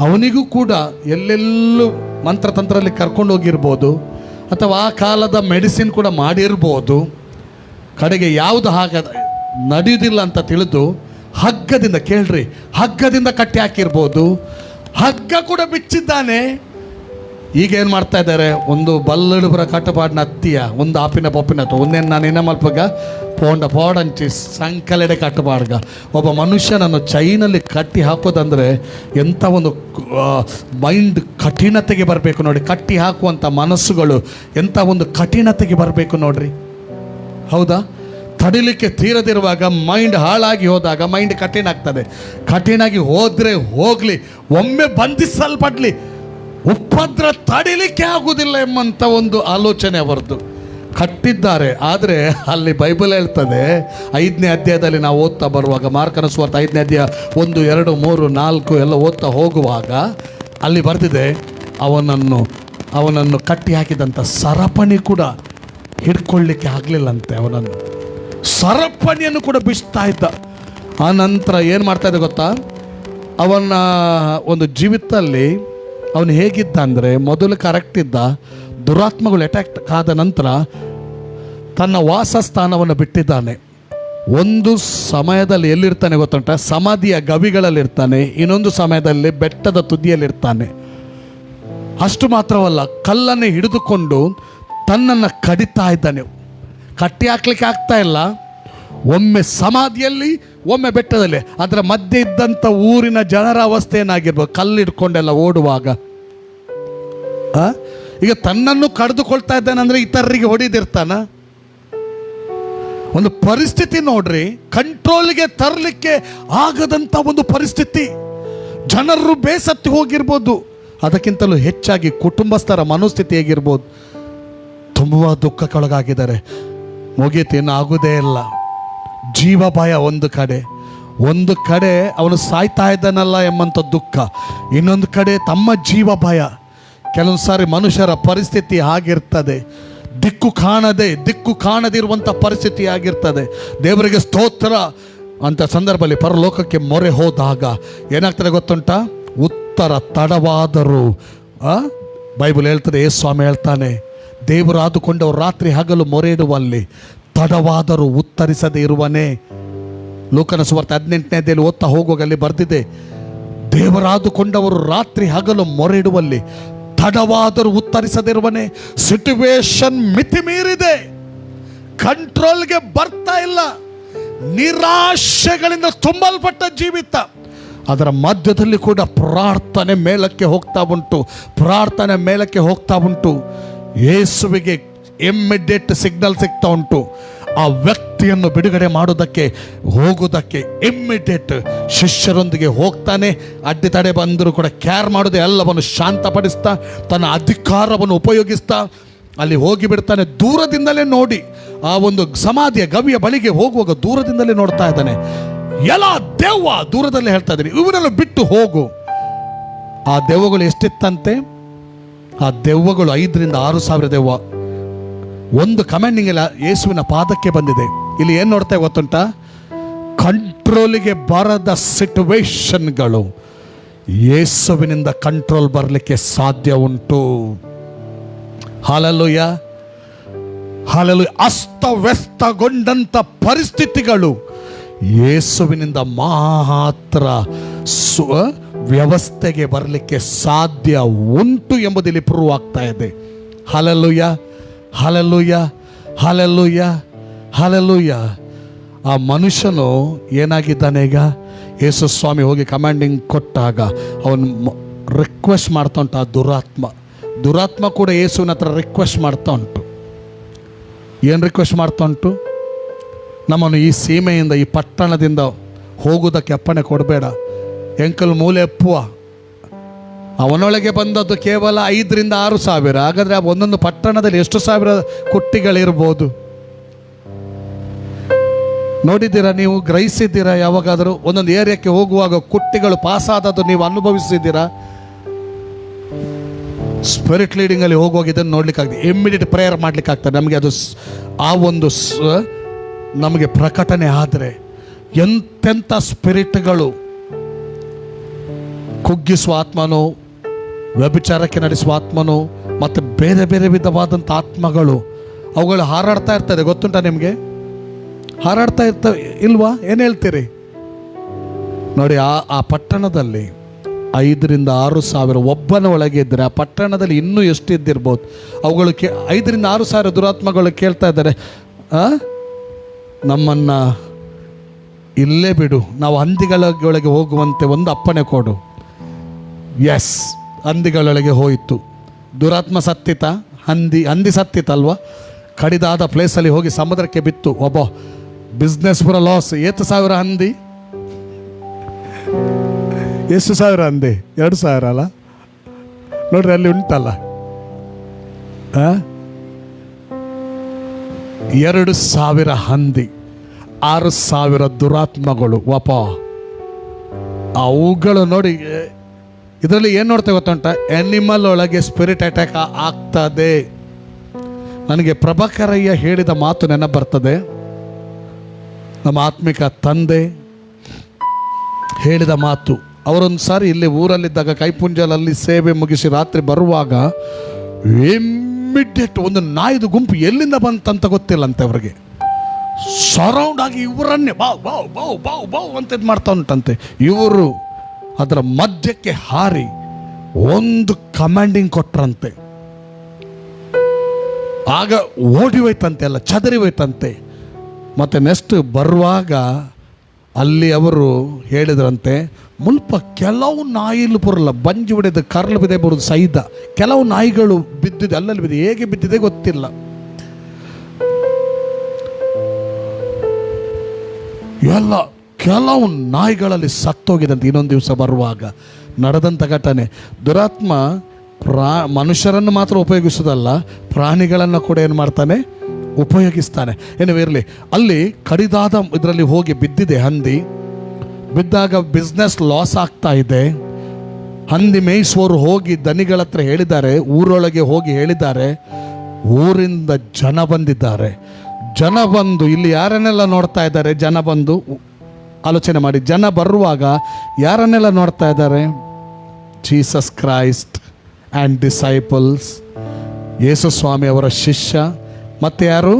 ಅವನಿಗೂ ಕೂಡ ಎಲ್ಲೆಲ್ಲೂ ಮಂತ್ರತಂತ್ರದಲ್ಲಿ ಕರ್ಕೊಂಡು ಹೋಗಿರ್ಬೋದು, ಅಥವಾ ಆ ಕಾಲದ ಮೆಡಿಸಿನ್ ಕೂಡ ಮಾಡಿರ್ಬೋದು. ಕಡೆಗೆ ಯಾವುದು ಹಾಗೆ ನಡೆಯುವುದಿಲ್ಲ ಅಂತ ತಿಳಿದು ಹಗ್ಗದಿಂದ, ಕೇಳ್ರಿ, ಹಗ್ಗದಿಂದ ಕಟ್ಟಿ ಹಾಕಿರ್ಬೋದು. ಹಗ್ಗ ಕೂಡ ಬಿಚ್ಚಿದ್ದಾನೆ. ಈಗ ಏನು ಮಾಡ್ತಾ ಇದ್ದಾರೆ, ಒಂದು ಬಲ್ಲಡುಬರ ಕಟ್ಟಪಾಡಿನ ಹತ್ತಿಯ ಒಂದು ಆಪಿನ ಪೊಪ್ಪಿನ ಒಂದೇನು ನಾನು ಇನ್ನ ಮಲ್ಪಗ ಪೋಂಡ ಪೋಡಂಚಿ ಸಂಕಲೆಡೆ ಕಟ್ಟಪಾಡ್ಗ ಒಬ್ಬ ಮನುಷ್ಯನನ್ನು ಚೈನಲ್ಲಿ ಕಟ್ಟಿ ಹಾಕೋದಂದರೆ ಎಂಥ ಒಂದು ಮೈಂಡ್ ಕಠಿಣತೆಗೆ ಬರಬೇಕು ನೋಡಿ. ಕಟ್ಟಿ ಹಾಕುವಂಥ ಮನಸ್ಸುಗಳು ಎಂಥ ಒಂದು ಕಠಿಣತೆಗೆ ಬರಬೇಕು ನೋಡ್ರಿ. ಹೌದಾ? ತಡಿಲಿಕ್ಕೆ ತೀರದಿರುವಾಗ ಮೈಂಡ್ ಹಾಳಾಗಿ ಹೋದಾಗ ಮೈಂಡ್ ಕಠಿಣ ಆಗ್ತದೆ. ಕಠಿಣಾಗಿ ಹೋದರೆ ಹೋಗಲಿ, ಒಮ್ಮೆ ಬಂಧಿಸಲ್ಪಡಲಿ, ಉಪದ್ರ ತಡಿಲಿಕ್ಕೆ ಆಗುವುದಿಲ್ಲ ಎಂಬಂಥ ಒಂದು ಆಲೋಚನೆ ಅವರದ್ದು. ಕಟ್ಟಿದ್ದಾರೆ. ಆದರೆ ಅಲ್ಲಿ ಬೈಬಲ್ ಹೇಳ್ತದೆ, 5ನೇ ಅಧ್ಯಾಯದಲ್ಲಿ ನಾವು ಓದ್ತಾ ಬರುವಾಗ, ಮಾರ್ಕನ ಸುವಾರ್ತೆ 5ನೇ ಅಧ್ಯಾಯ 1, 2, 3, 4 ಎಲ್ಲ ಓದ್ತಾ ಹೋಗುವಾಗ ಅಲ್ಲಿ ಬರೆದಿದೆ, ಅವನನ್ನು ಕಟ್ಟಿ ಹಾಕಿದಂಥ ಸರಪಣಿ ಕೂಡ ಹಿಡ್ಕೊಳ್ಳಿಕ್ಕೆ ಆಗಲಿಲ್ಲಂತೆ. ಅವನನ್ನು ಸರಪಣಿಯನ್ನು ಕೂಡ ಬಿಚ್ತಾ ಇದ್ದ. ಆ ನಂತರ ಏನು ಮಾಡ್ತಾ ಇದ್ದ ಗೊತ್ತಾ? ಅವನ ಒಂದು ಜೀವಿತದಲ್ಲಿ ಅವನು ಹೇಗಿದ್ದ ಅಂದರೆ, ಮೊದಲು ಕರೆಕ್ಟ್ ಇದ್ದ. ದುರಾತ್ಮಗಳು ಅಟ್ಯಾಕ್ ಆದ ನಂತರ ತನ್ನ ವಾಸಸ್ಥಾನವನ್ನು ಬಿಟ್ಟಿದ್ದಾನೆ. ಒಂದು ಸಮಯದಲ್ಲಿ ಎಲ್ಲಿರ್ತಾನೆ ಗೊತ್ತುಂಟ? ಸಮಾಧಿಯ ಗವಿಗಳಲ್ಲಿರ್ತಾನೆ. ಇನ್ನೊಂದು ಸಮಯದಲ್ಲಿ ಬೆಟ್ಟದ ತುದಿಯಲ್ಲಿರ್ತಾನೆ. ಅಷ್ಟು ಮಾತ್ರವಲ್ಲ, ಕಲ್ಲನ್ನೇ ಹಿಡಿದುಕೊಂಡು ತನ್ನನ್ನು ಕಡಿತಾ ಇದ್ದಾನೆ. ಕಟ್ಟಿ ಹಾಕ್ಲಿಕ್ಕೆ ಆಗ್ತಾ ಇಲ್ಲ. ಒಮ್ಮೆ ಸಮಾಧಿಯಲ್ಲಿ, ಒಮ್ಮೆ ಬೆಟ್ಟದಲ್ಲಿ. ಅದರ ಮಧ್ಯೆ ಇದ್ದಂಥ ಊರಿನ ಜನರ ಅವಸ್ಥೆ ಏನಾಗಿರ್ಬೋದು? ಕಲ್ಲು ಹಿಡ್ಕೊಂಡೆಲ್ಲ ಓಡುವಾಗ. ಈಗ ತನ್ನನ್ನು ಕಡಿದುಕೊಳ್ತಾ ಇದ್ದಾನೆ ಅಂದರೆ ಇತರರಿಗೆ ಹೊಡಿದಿರ್ತಾನ? ಒಂದು ಪರಿಸ್ಥಿತಿ ನೋಡ್ರಿ, ಕಂಟ್ರೋಲ್ಗೆ ತರಲಿಕ್ಕೆ ಆಗದಂಥ ಒಂದು ಪರಿಸ್ಥಿತಿ. ಜನರು ಬೇಸತ್ತಿ ಹೋಗಿರ್ಬೋದು. ಅದಕ್ಕಿಂತಲೂ ಹೆಚ್ಚಾಗಿ ಕುಟುಂಬಸ್ಥರ ಮನೋಸ್ಥಿತಿ ಹೇಗಿರ್ಬೋದು? ತುಂಬ ದುಃಖಕ್ಕೊಳಗಾಗಿದ್ದಾರೆ. ಮುಗೀತೇನು ಆಗುವುದೇ ಇಲ್ಲ. ಜೀವ ಭಯ ಒಂದು ಕಡೆ ಅವನು ಸಾಯ್ತಾ ಇದ್ದಾನಲ್ಲ ಎಂಬಂಥ ದುಃಖ, ಇನ್ನೊಂದು ಕಡೆ ತಮ್ಮ ಜೀವ ಭಯ. ಕೆಲವೊಂದು ಸಾರಿ ಮನುಷ್ಯರ ಪರಿಸ್ಥಿತಿ ಆಗಿರ್ತದೆ, ದಿಕ್ಕು ಕಾಣದಿರುವಂಥ ಪರಿಸ್ಥಿತಿ ಆಗಿರ್ತದೆ. ದೇವರಿಗೆ ಸ್ತೋತ್ರ ಅಂತ ಸಂದರ್ಭದಲ್ಲಿ ಪರಲೋಕಕ್ಕೆ ಮೊರೆ ಹೋದಾಗ ಏನಾಗ್ತದೆ ಗೊತ್ತುಂಟ? ಉತ್ತರ ತಡವಾದರೂ ಬೈಬಲ್ ಹೇಳ್ತದೆ, ಯೇಸು ಸ್ವಾಮಿ ಹೇಳ್ತಾನೆ, ದೇವರು ಆದುಕೊಂಡವರು ರಾತ್ರಿ ಹಗಲು ಮೊರೆ ಇಡುವಲ್ಲಿ ತಡವಾದರೂ ಉತ್ತರಿಸದೇ ಇರುವನೇ. ಲೂಕನ ಸುವಾರ್ತೆ 18ನೇ ಅಧ್ಯಾಯದಲ್ಲಿ ಓದ್ತಾ ಹೋಗುವಾಗ ಅಲ್ಲಿ ಬರ್ತಿದೆ, ದೇವರಾದುಕೊಂಡವರು ರಾತ್ರಿ ಹಗಲು ಮೊರೆ ಇಡುವಲ್ಲಿ ತಡವಾದರೂ ಉತ್ತರಿಸದಿರುವನೇ. ಸಿಚುವೇಶನ್ ಮಿತಿ ಮೀರಿದೆ, ಕಂಟ್ರೋಲ್ಗೆ ಬರ್ತಾ ಇಲ್ಲ. ನಿರಾಶೆಗಳಿಂದ ತುಂಬಲ್ಪಟ್ಟ ಜೀವಿತ. ಅದರ ಮಧ್ಯದಲ್ಲಿ ಕೂಡ ಪ್ರಾರ್ಥನೆ ಮೇಲಕ್ಕೆ ಹೋಗ್ತಾ ಉಂಟು. ಯೇಸುವಿಗೆ ಇಮ್ಮಿಡಿಯೇಟ್ ಸಿಗ್ನಲ್ ಸಿಗ್ತಾ ಉಂಟು. ಆ ವ್ಯಕ್ತಿಯನ್ನು ಬಿಡುಗಡೆ ಮಾಡೋದಕ್ಕೆ ಹೋಗೋದಕ್ಕೆ ಇಮ್ಮಿಡಿಯೇಟ್ ಶಿಷ್ಯರೊಂದಿಗೆ ಹೋಗ್ತಾನೆ. ಅಡ್ಡಿತಡೆ ಬಂದರೂ ಕೂಡ ಕೇರ್ ಮಾಡೋದೆ, ಎಲ್ಲವನ್ನು ಶಾಂತಪಡಿಸ್ತಾ ತನ್ನ ಅಧಿಕಾರವನ್ನು ಉಪಯೋಗಿಸ್ತಾ ಅಲ್ಲಿ ಹೋಗಿಬಿಡ್ತಾನೆ. ದೂರದಿಂದಲೇ ನೋಡಿ, ಆ ಒಂದು ಸಮಾಧಿಯ ಗವಿಯ ಬಳಿಗೆ ಹೋಗುವಾಗ ದೂರದಿಂದಲೇ ನೋಡ್ತಾ ಇದ್ದಾನೆ. ಎಲ್ಲ ದೆವ್ವ ದೂರದಲ್ಲೇ ಹೇಳ್ತಾ ಇದ್ದೀನಿ, ಇವರನ್ನು ಬಿಟ್ಟು ಹೋಗು. ಆ ದೆವ್ವಗಳು ಎಷ್ಟಿತ್ತಂತೆ? ಆ ದೆವ್ವಗಳು 5,000-6,000 ದೆವ್ವ ಒಂದು ಕಮಾಂಡಿಂಗ್ ಇಲ್ಲ, ಯೇಸುವಿನ ಪಾದಕ್ಕೆ ಬಂದಿದೆ. ಇಲ್ಲಿ ಏನು ನೋಡ್ತಾ ಗೊತ್ತುಂಟಾ? ಕಂಟ್ರೋಲಿಗೆ ಬರದ ಸಿಚುವೇಶನ್ಗಳು ಯೇಸುವಿನಿಂದ ಕಂಟ್ರೋಲ್ ಬರಲಿಕ್ಕೆ ಸಾಧ್ಯ ಉಂಟು. Hallelujah, hallelujah. ಅಸ್ತವ್ಯಸ್ತಗೊಂಡಂಥ ಪರಿಸ್ಥಿತಿಗಳು ಯೇಸುವಿನಿಂದ ಮಾತ್ರ ವ್ಯವಸ್ಥೆಗೆ ಬರಲಿಕ್ಕೆ ಸಾಧ್ಯ ಉಂಟು ಎಂಬುದಿಲ್ಲಿ ಪ್ರೂವ್ ಆಗ್ತಾ ಇದೆ. ಹಲ್ಲೆಲೂಯಾ, ಹಲ್ಲೆಲೂಯಾ, ಹಲ್ಲೆಲೂಯಾ, ಹಲ್ಲೆಲೂಯಾ. ಆ ಮನುಷ್ಯನು ಏನಾಗಿದ್ದಾನೆ ಈಗ? ಯೇಸು ಸ್ವಾಮಿ ಹೋಗಿ ಕಮಾಂಡಿಂಗ್ ಕೊಟ್ಟಾಗ ಅವನು ರಿಕ್ವೆಸ್ಟ್ ಮಾಡ್ತಾ ಉಂಟು. ಆ ದುರಾತ್ಮ ಕೂಡ ಯೇಸುವಿನ ಹತ್ರ ರಿಕ್ವೆಸ್ಟ್ ಮಾಡ್ತಾ ಉಂಟು. ಏನು ರಿಕ್ವೆಸ್ಟ್ ಮಾಡ್ತಾ ಉಂಟು? ನಮ್ಮನ್ನು ಈ ಸೀಮೆಯಿಂದ, ಈ ಪಟ್ಟಣದಿಂದ ಹೋಗುವುದಕ್ಕೆ ಅಪ್ಪಣೆ ಕೊಡಬೇಡ, ಎಂಕಲ್ ಮೂಲೆ ಅಪ್ಪುವ. ಅವನೊಳಗೆ ಬಂದದ್ದು ಕೇವಲ 5,000-6,000. ಹಾಗಾದರೆ ಆ ಒಂದೊಂದು ಪಟ್ಟಣದಲ್ಲಿ ಎಷ್ಟು ಸಾವಿರ ಕುಟ್ಟಿಗಳಿರ್ಬೋದು? ನೋಡಿದ್ದೀರಾ ನೀವು? ಗ್ರಹಿಸಿದ್ದೀರಾ ಯಾವಾಗಾದರೂ? ಒಂದೊಂದು ಏರಿಯಾಕ್ಕೆ ಹೋಗುವಾಗ ಕುಟ್ಟಿಗಳು ಪಾಸಾದದ್ದು ನೀವು ಅನುಭವಿಸಿದ್ದೀರಾ? ಸ್ಪಿರಿಟ್ ಲೀಡಿಂಗಲ್ಲಿ ಹೋಗುವಾಗ ಇದನ್ನು ನೋಡ್ಲಿಕ್ಕಾಗ್ತದೆ. ಇಮ್ಮಿಡಿಯೇಟ್ ಪ್ರೇಯರ್ ಮಾಡ್ಲಿಕ್ಕಾಗ್ತದೆ ನಮಗೆ. ಅದು ಆ ಒಂದು ನಮಗೆ ಪ್ರಕಟಣೆ ಆದರೆ ಎಂತೆಂಥ ಸ್ಪಿರಿಟ್ಗಳು, ಕುಗ್ಗಿಸುವ ಆತ್ಮನು, ವ್ಯಭಿಚಾರಕ್ಕೆ ನಡೆಸುವ ಆತ್ಮನು, ಮತ್ತು ಬೇರೆ ಬೇರೆ ವಿಧವಾದಂಥ ಆತ್ಮಗಳು, ಅವುಗಳು ಹಾರಾಡ್ತಾ ಇರ್ತದೆ. ಗೊತ್ತುಂಟಾ ನಿಮಗೆ? ಹಾರಾಡ್ತಾ ಇರ್ತವೆ ಇಲ್ವಾ? ಏನು ಹೇಳ್ತೀರಿ? ನೋಡಿ, ಆ ಪಟ್ಟಣದಲ್ಲಿ 5,000-6,000 ಒಬ್ಬನ ಒಳಗೆ ಇದ್ದರೆ ಆ ಪಟ್ಟಣದಲ್ಲಿ ಇನ್ನೂ ಎಷ್ಟು ಇದ್ದಿರ್ಬೋದು? ಅವುಗಳು 5,000-6,000 ದುರಾತ್ಮಗಳು ಕೇಳ್ತಾ ಇದ್ದಾರೆ, ನಮ್ಮನ್ನು ಇಲ್ಲೇ ಬಿಡು, ನಾವು ಹಂದಿಗಳೊಳಗೆ ಹೋಗುವಂತೆ ಒಂದು ಅಪ್ಪಣೆ ಕೊಡು. ಎಸ್, ಹಂದಿಗಳೊಳಗೆ ಹೋಯಿತು. ದುರಾತ್ಮ ಸತ್ತಿತ, ಹಂದಿ ಸತ್ತಿತಲ್ವ? ಕಡಿದಾದ ಪ್ಲೇಸಲ್ಲಿ ಹೋಗಿ ಸಮುದ್ರಕ್ಕೆ ಬಿತ್ತು. ಒಬ್ಬ ಬಿಸ್ನೆಸ್ ಪುರ ಲಾಸ್. 7,000 ಹಂದಿ, ಎಷ್ಟು ಸಾವಿರ ಹಂದಿ? 2,000 ಅಲ್ಲ? ನೋಡ್ರಿ, ಅಲ್ಲಿ ಉಂಟಲ್ಲ 2,000 ಹಂದಿ, 6,000 ದುರಾತ್ಮಗಳು. ವಾಪ ಅವುಗಳು ನೋಡಿ. ಇದರಲ್ಲಿ ಏನು ನೋಡ್ತೇವೆ ಗೊತ್ತುಂಟ? ಆ್ಯನಿಮಲ್ ಒಳಗೆ ಸ್ಪಿರಿಟ್ ಅಟ್ಯಾಕ್ ಆಗ್ತದೆ. ನನಗೆ ಪ್ರಭಾಕರಯ್ಯ ಹೇಳಿದ ಮಾತು ನೆನಪು ಬರ್ತದೆ. ನಮ್ಮ ಆತ್ಮಿಕ ತಂದೆ ಹೇಳಿದ ಮಾತು. ಅವರೊಂದು ಸಾರಿ ಇಲ್ಲಿ ಊರಲ್ಲಿದ್ದಾಗ ಕೈಪುಂಜಲಲ್ಲಿ ಸೇವೆ ಮುಗಿಸಿ ರಾತ್ರಿ ಬರುವಾಗ ಇಮ್ಮಿಡಿಯೇಟ್ ಒಂದು ನಾಯಿದು ಗುಂಪು ಎಲ್ಲಿಂದ ಬಂತಂತ ಗೊತ್ತಿಲ್ಲಂತೆ ಅವರಿಗೆ. ಸರೌಂಡ್ ಆಗಿ ಇವರನ್ನೇ ಬಾವ್ ಬಾವ್ ಬಾವ್ ಬಾವ್ ಬಾವ್ ಅಂತ ಇದು ಮಾಡ್ತಾ ಉಂಟಂತೆ. ಇವರು ಅದರ ಮಧ್ಯಕ್ಕೆ ಹಾರಿ ಒಂದು ಕಮಾಂಡಿಂಗ್ ಕೊಟ್ರಂತೆ. ಆಗ ಓಡಿ ಹೋಯ್ತಂತೆ, ಎಲ್ಲ ಚದರಿ ಹೋಯ್ತಂತೆ. ಮತ್ತು ನೆಕ್ಸ್ಟ್ ಬರುವಾಗ ಅಲ್ಲಿ ಅವರು ಹೇಳಿದ್ರಂತೆ, ಮುಲ್ಪ ಕೆಲವು ನಾಯಿಲು ಬರಲ್ಲ, ಬಂಜಿ ಬಿಡಿದ ಕರ್ಲು ಬಿದೆ ಬರೋದು ಸೈದ, ಕೆಲವು ನಾಯಿಗಳು ಬಿದ್ದಿದೆ, ಅಲ್ಲಲ್ಲಿ ಬಿದ್ದಿದೆ, ಹೇಗೆ ಬಿದ್ದಿದೆ ಗೊತ್ತಿಲ್ಲ. ಎಲ್ಲ ಕೆಲವು ನಾಯಿಗಳಲ್ಲಿ ಸತ್ತೋಗಿದಂತೆ. ಇನ್ನೊಂದು ದಿವಸ ಬರುವಾಗ ನಡೆದಂಥ ಘಟನೆ. ದುರಾತ್ಮ ಮನುಷ್ಯರನ್ನು ಮಾತ್ರ ಉಪಯೋಗಿಸೋದಲ್ಲ, ಪ್ರಾಣಿಗಳನ್ನು ಕೂಡ ಏನು ಮಾಡ್ತಾನೆ? ಉಪಯೋಗಿಸ್ತಾನೆ. ಏನೋ ಇರಲಿ, ಅಲ್ಲಿ ಕಡಿದಾದ ಇದರಲ್ಲಿ ಹೋಗಿ ಬಿದ್ದಿದೆ ಹಂದಿ. ಬಿದ್ದಾಗ ಬಿಸ್ನೆಸ್ ಲಾಸ್ ಆಗ್ತಾ ಇದೆ. ಹಂದಿ ಮೇಯಿಸುವವರು ಹೋಗಿ ದನಿಗಳ ಹತ್ರ ಹೇಳಿದ್ದಾರೆ, ಊರೊಳಗೆ ಹೋಗಿ ಹೇಳಿದ್ದಾರೆ. ಊರಿಂದ ಜನ ಬಂದಿದ್ದಾರೆ. ಜನ ಬಂದು ಇಲ್ಲಿ ಯಾರನ್ನೆಲ್ಲ ನೋಡ್ತಾ ಇದ್ದಾರೆ? ಜನ ಬಂದು ಆಲೋಚನೆ ಮಾಡಿ. ಜನ ಬರುವಾಗ ಯಾರನ್ನೆಲ್ಲ ನೋಡ್ತಾ ಇದ್ದಾರೆ? ಜೀಸಸ್ ಕ್ರೈಸ್ಟ್ ಆ್ಯಂಡ್ ಡಿಸೈಪಲ್ಸ್, ಯೇಸು ಸ್ವಾಮಿ ಅವರ ಶಿಷ್ಯ. ಮತ್ತೆ ಯಾರು?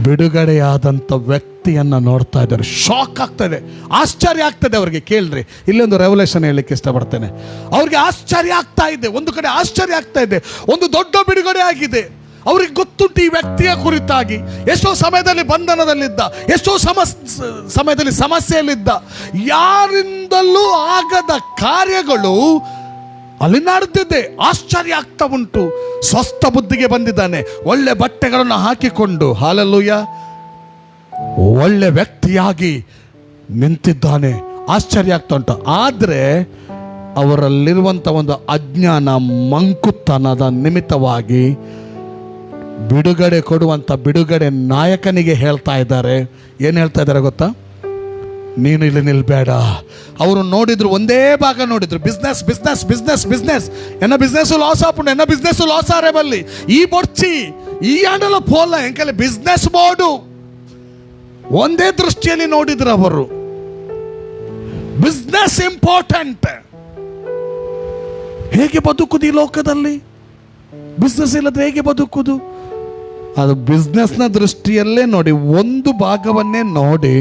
ಬಿಡುಗಡೆಯಾದಂಥ ವ್ಯಕ್ತಿಯನ್ನು ನೋಡ್ತಾ ಇದ್ದಾರೆ. ಶಾಕ್ ಆಗ್ತದೆ, ಆಶ್ಚರ್ಯ ಆಗ್ತದೆ ಅವರಿಗೆ. ಕೇಳ್ರಿ, ಇಲ್ಲೊಂದು ರೆವಲ್ಯೂಷನ್ ಹೇಳಲಿಕ್ಕೆ ಇಷ್ಟಪಡ್ತೇನೆ. ಅವ್ರಿಗೆ ಆಶ್ಚರ್ಯ ಆಗ್ತಾ ಇದೆ. ಒಂದು ಕಡೆ ಆಶ್ಚರ್ಯ ಆಗ್ತಾ ಇದೆ, ಒಂದು ದೊಡ್ಡ ಬಿಡುಗಡೆ ಆಗಿದೆ. ಅವ್ರಿಗೆ ಗೊತ್ತುಂಟು ಈ ವ್ಯಕ್ತಿಯ ಕುರಿತಾಗಿ. ಎಷ್ಟೋ ಸಮಯದಲ್ಲಿ ಬಂಧನದಲ್ಲಿದ್ದ, ಎಷ್ಟೋ ಸಮಯದಲ್ಲಿ ಸಮಸ್ಯೆಯಲ್ಲಿದ್ದ, ಯಾರಿಂದಲೂ ಆಗದ ಕಾರ್ಯಗಳು ಅಲ್ಲಿ ನಡೆದಿದೆ. ಆಶ್ಚರ್ಯ ಆಗ್ತಾ ಉಂಟು. ಸ್ವಸ್ಥ ಬುದ್ಧಿಗೆ ಬಂದಿದ್ದಾನೆ. ಒಳ್ಳೆ ಬಟ್ಟೆಗಳನ್ನು ಹಾಕಿಕೊಂಡು, ಹಲ್ಲೆಲೂಯಾ, ಒಳ್ಳೆ ವ್ಯಕ್ತಿಯಾಗಿ ನಿಂತಿದ್ದಾನೆ. ಆಶ್ಚರ್ಯ ಆಗ್ತಾ ಉಂಟು. ಆದರೆ ಅವರಲ್ಲಿರುವಂಥ ಒಂದು ಅಜ್ಞಾನ, ಮಂಕುತನದ ನಿಮಿತ್ತವಾಗಿ ಬಿಡುಗಡೆ ಕೊಡುವಂಥ ಬಿಡುಗಡೆ ನಾಯಕನಿಗೆ ಹೇಳ್ತಾ ಇದ್ದಾರೆ. ಏನು ಹೇಳ್ತಾ ಇದ್ದಾರೆ ಗೊತ್ತಾ? ನೀನು ಇಲ್ಲಿ ನಿಲ್ಬೇಡ. ಅವರು ನೋಡಿದ್ರು, ಒಂದೇ ಭಾಗ ನೋಡಿದ್ರು, ಬಿಸ್ನೆಸ್ ಬಿಸ್ನೆಸ್ ಬಿಸ್ನೆಸ್ ಬಿಸ್ನೆಸ್. ಎನ್ನ ಬಿಸ್ನೆಸ್ ಲಾಸ್ ಆಪುಂಡು, ಎನ್ನ ಬಿಸ್ನೆಸ್ ಲಾಸ್ ಆರೆ ಬಲ್ಲಿ ಈ ಬೊರ್ಚಿ ಈ ಆಂಡಲ ಪೋಲ ಎಂಕಲೆ ಬಿಸ್ನೆಸ್ ಬೋರ್ಡು. ಒಂದೇ ದೃಷ್ಟಿಯಲ್ಲಿ ನೋಡಿದ್ರು ಅವರು. Business important. ಹೇಗೆ ಬದುಕುದು ಈ ಲೋಕದಲ್ಲಿ? ಬಿಸ್ನೆಸ್ ಇಲ್ಲದ್ರೆ ಹೇಗೆ ಬದುಕುದು? ಅದು ಬಿಸ್ನೆಸ್ನ ದೃಷ್ಟಿಯಲ್ಲೇ ನೋಡಿ, ಒಂದು ಭಾಗವನ್ನೇ ನೋಡಿ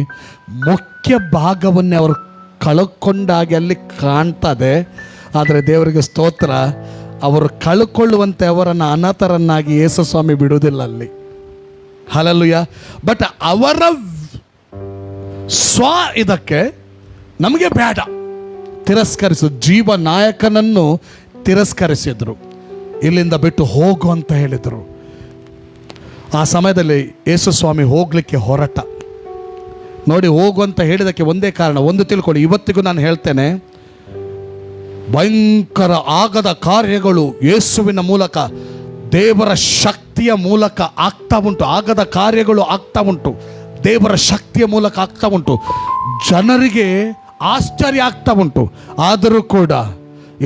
ಮುಖ್ಯ ಭಾಗವನ್ನೇ ಅವರು ಕಳ್ಕೊಂಡಾಗಿ ಅಲ್ಲಿ ಕಾಣ್ತದೆ. ಆದರೆ ದೇವರಿಗೆ ಸ್ತೋತ್ರ, ಅವರು ಕಳ್ಕೊಳ್ಳುವಂತೆ ಅವರನ್ನು ಅನಾಥರನ್ನಾಗಿ ಯೇಸು ಸ್ವಾಮಿ ಬಿಡುವುದಿಲ್ಲ ಅಲ್ಲಿ. ಹಲ್ಲೆಲೂಯಾ. ಬಟ್ ಅವರ ಸ್ವ ಇದಕ್ಕೆ ನಮಗೆ ಬೇಡ, ತಿರಸ್ಕರಿಸು. ಜೀವ ನಾಯಕನನ್ನು ತಿರಸ್ಕರಿಸಿದ್ರು, ಇಲ್ಲಿಂದ ಬಿಟ್ಟು ಹೋಗು ಅಂತ ಹೇಳಿದರು. ಆ ಸಮಯದಲ್ಲಿ ಯೇಸು ಸ್ವಾಮಿ ಹೋಗಲಿಕ್ಕೆ ಹೊರಟ. ನೋಡಿ, ಹೋಗು ಅಂತ ಹೇಳಿದಕ್ಕೆ ಒಂದೇ ಕಾರಣ, ಒಂದು ತಿಳ್ಕೊಳ್ಳಿ. ಇವತ್ತಿಗೂ ನಾನು ಹೇಳ್ತೇನೆ, ಭಯಂಕರ ಆಗದ ಕಾರ್ಯಗಳು ಯೇಸುವಿನ ಮೂಲಕ, ದೇವರ ಶಕ್ತಿಯ ಮೂಲಕ ಆಗ್ತಾ ಉಂಟು. ಆಗದ ಕಾರ್ಯಗಳು ಆಗ್ತಾ ಉಂಟು, ದೇವರ ಶಕ್ತಿಯ ಮೂಲಕ ಆಗ್ತಾ ಉಂಟು. ಜನರಿಗೆ ಆಶ್ಚರ್ಯ ಆಗ್ತಾ ಉಂಟು. ಆದರೂ ಕೂಡ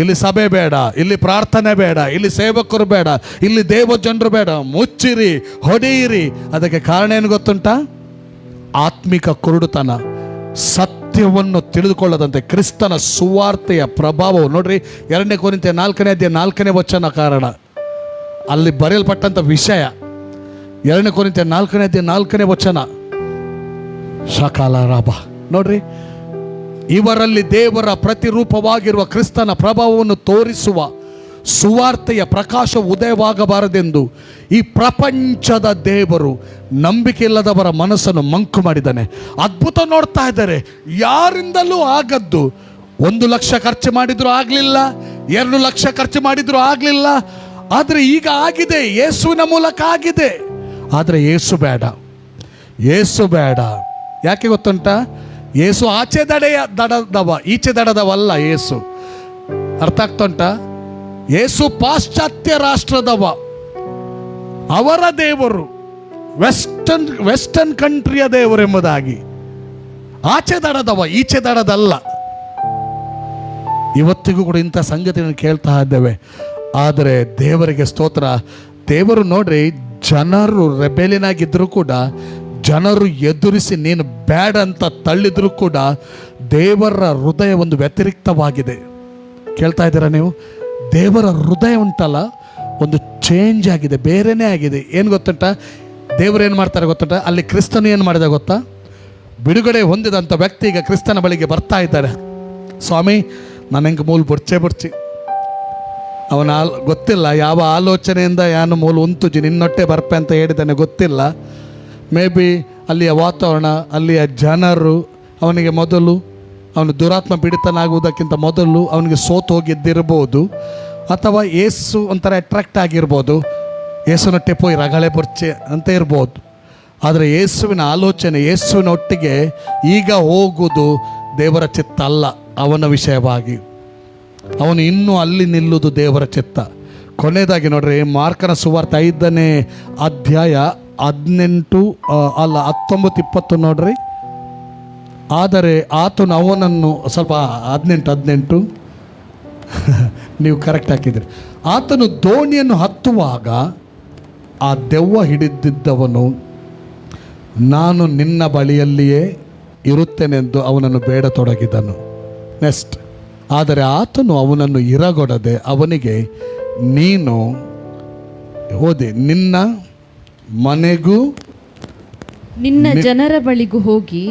ಇಲ್ಲಿ ಸಭೆ ಬೇಡ, ಇಲ್ಲಿ ಪ್ರಾರ್ಥನೆ ಬೇಡ, ಇಲ್ಲಿ ಸೇವಕರು ಬೇಡ, ಇಲ್ಲಿ ದೇವ ಜನರು ಬೇಡ, ಮುಚ್ಚಿರಿ, ಹೊಡೆಯಿರಿ. ಅದಕ್ಕೆ ಕಾರಣ ಏನು ಗೊತ್ತುಂಟ? ಆತ್ಮಿಕ ಕುರುಡುತನ, ಸತ್ಯವನ್ನು ತಿಳಿದುಕೊಳ್ಳದಂತೆ ಕ್ರಿಸ್ತನ ಸುವಾರ್ತೆಯ ಪ್ರಭಾವವು. ನೋಡ್ರಿ, 2 ಕೊರಿಂಥಿಯ 4ನೇ ವಚನ ಕಾರಣ ಅಲ್ಲಿ ಬರೆಯಲ್ಪಟ್ಟಂಥ ವಿಷಯ. 2 ಕೊರಿಂಥಿಯ 4ನೇ ವಚನ, ಶಕಾಲ ರಾಬ. ನೋಡ್ರಿ, ಇವರಲ್ಲಿ ದೇವರ ಪ್ರತಿರೂಪವಾಗಿರುವ ಕ್ರಿಸ್ತನ ಪ್ರಭಾವವನ್ನು ತೋರಿಸುವ ಸುವಾರ್ತೆಯ ಪ್ರಕಾಶ ಉದಯವಾಗಬಾರದೆಂದು ಈ ಪ್ರಪಂಚದ ದೇವರು ನಂಬಿಕೆ ಇಲ್ಲದವರ ಮನಸ್ಸನ್ನು ಮಂಕು ಮಾಡಿದ್ದಾನೆ. ಅದ್ಭುತ ನೋಡ್ತಾ ಇದ್ದಾರೆ, ಯಾರಿಂದಲೂ ಆಗದ್ದು. 1 ಲಕ್ಷ ಖರ್ಚು ಮಾಡಿದ್ರು ಆಗಲಿಲ್ಲ, 2 ಲಕ್ಷ ಖರ್ಚು ಮಾಡಿದ್ರು ಆಗಲಿಲ್ಲ. ಆದರೆ ಈಗ ಆಗಿದೆ, ಯೇಸುವಿನ ಮೂಲಕ ಆಗಿದೆ. ಆದರೆ ಯೇಸು ಬೇಡ, ಯೇಸು ಬೇಡ. ಯಾಕೆ ಗೊತ್ತುಂಟ? ಯೇಸು ಆಚೆ ದಡದವ, ಈಚೆ ದಡದವಲ್ಲ ಯೇಸು. ಅರ್ಥ ಆಗ್ತುಂಟ? ಯೇಸು ಪಾಶ್ಚಾತ್ಯ ರಾಷ್ಟ್ರದವ, ಅವರ ದೇವರು, ವೆಸ್ಟರ್ನ್ ಕಂಟ್ರಿಯ ದೇವರು ಎಂಬುದಾಗಿ. ಆಚೆ ದಡದವ, ಈಚೆ ದಡದಲ್ಲ. ಇವತ್ತಿಗೂ ಕೂಡ ಇಂಥ ಸಂಗತಿಯನ್ನು ಕೇಳ್ತಾ ಇದ್ದೇವೆ. ಆದರೆ ದೇವರಿಗೆ ಸ್ತೋತ್ರ. ದೇವರು ನೋಡ್ರಿ, ಜನರು ರೆಬೆಲಿನಾಗಿದ್ದರೂ ಕೂಡ, ಜನರು ಎದುರಿಸಿ ನೀನು ಬೇಡ ಅಂತ ತಳ್ಳಿದ್ರು ಕೂಡ ದೇವರ ಹೃದಯ ಒಂದು ವ್ಯತಿರಿಕ್ತವಾಗಿದೆ. ಕೇಳ್ತಾ ಇದ್ದೀರಾ ನೀವು? ದೇವರ ಹೃದಯ ಉಂಟಲ್ಲ, ಒಂದು ಚೇಂಜ್ ಆಗಿದೆ, ಬೇರೆನೇ ಆಗಿದೆ. ಏನು ಗೊತ್ತುಂಟ? ದೇವರು ಏನು ಮಾಡ್ತಾರೆ ಗೊತ್ತುಂಟ? ಅಲ್ಲಿ ಕ್ರಿಸ್ತನು ಏನು ಮಾಡಿದ ಗೊತ್ತಾ? ಬಿಡುಗಡೆ ಹೊಂದಿದಂಥ ವ್ಯಕ್ತಿ ಈಗ ಕ್ರಿಸ್ತನ ಬಳಿಗೆ ಬರ್ತಾ ಇದ್ದಾರೆ. ಸ್ವಾಮಿ, ನನಗೆ ಮೂಲ ಬುರ್ಚಿ ಅವನ ಗೊತ್ತಿಲ್ಲ ಯಾವ ಆಲೋಚನೆಯಿಂದ ಯಾನು ಮೂಲ ಉಂತುಜಿ ನಿನ್ನೊಟ್ಟೆ ಬರ್ಪೆ ಅಂತ ಹೇಳಿದ್ದಾನೆ, ಗೊತ್ತಿಲ್ಲ. ಮೇ ಬಿ ಅಲ್ಲಿಯ ವಾತಾವರಣ, ಅಲ್ಲಿಯ ಜನರು ಅವನಿಗೆ ಮೊದಲು, ಅವನು ದುರಾತ್ಮ ಪೀಡಿತನಾಗುವುದಕ್ಕಿಂತ ಮೊದಲು ಅವನಿಗೆ ಸೋತು ಹೋಗಿದ್ದಿರ್ಬೋದು, ಅಥವಾ ಏಸು ಒಂಥರ ಅಟ್ರಾಕ್ಟ್ ಆಗಿರ್ಬೋದು, ಏಸುನೊಟ್ಟೆ ಪೋಯಿ ರಗಳೆ ಬುರ್ಚೆ ಅಂತ ಇರ್ಬೋದು. ಆದರೆ ಯೇಸುವಿನ ಆಲೋಚನೆ, ಯೇಸುವಿನ ಒಟ್ಟಿಗೆ ಈಗ ಹೋಗುವುದು ದೇವರ ಚಿತ್ತ ಅಲ್ಲ. ಅವನ ವಿಷಯವಾಗಿ ಅವನು ಇನ್ನೂ ಅಲ್ಲಿ ನಿಲ್ಲುವುದು ದೇವರ ಚಿತ್ತ. ಕೊನೆಯದಾಗಿ ನೋಡ್ರಿ, ಮಾರ್ಕನ ಸುವಾರ್ತೆ 5ನೇ ಅಧ್ಯಾಯ 19 ನೋಡ್ರಿ. ಆದರೆ ಆತನು ಅವನನ್ನು ಸ್ವಲ್ಪ 18 ನೀವು ಕರೆಕ್ಟ್ ಹಾಕಿದ್ರಿ. ಆತನು ದೋಣಿಯನ್ನು ಹತ್ತುವಾಗ ಆ ದೆವ್ವ ಹಿಡಿದಿದ್ದವನು, ನಾನು ನಿನ್ನ ಬಳಿಯಲ್ಲಿಯೇ ಇರುತ್ತೇನೆಂದು ಅವನನ್ನು ಬೇಡತೊಡಗಿದನು. ನೆಕ್ಸ್ಟ್, ಆದರೆ ಆತನು ಅವನನ್ನು ಇರಗೊಡದೆ ಅವನಿಗೆ, ನೀನು ಹೋದೆ ನಿನ್ನ ಮನೆಗೂ ನಿನ್ನ ಜನರ ಬಳಿಗೂ ಹೋಗಿ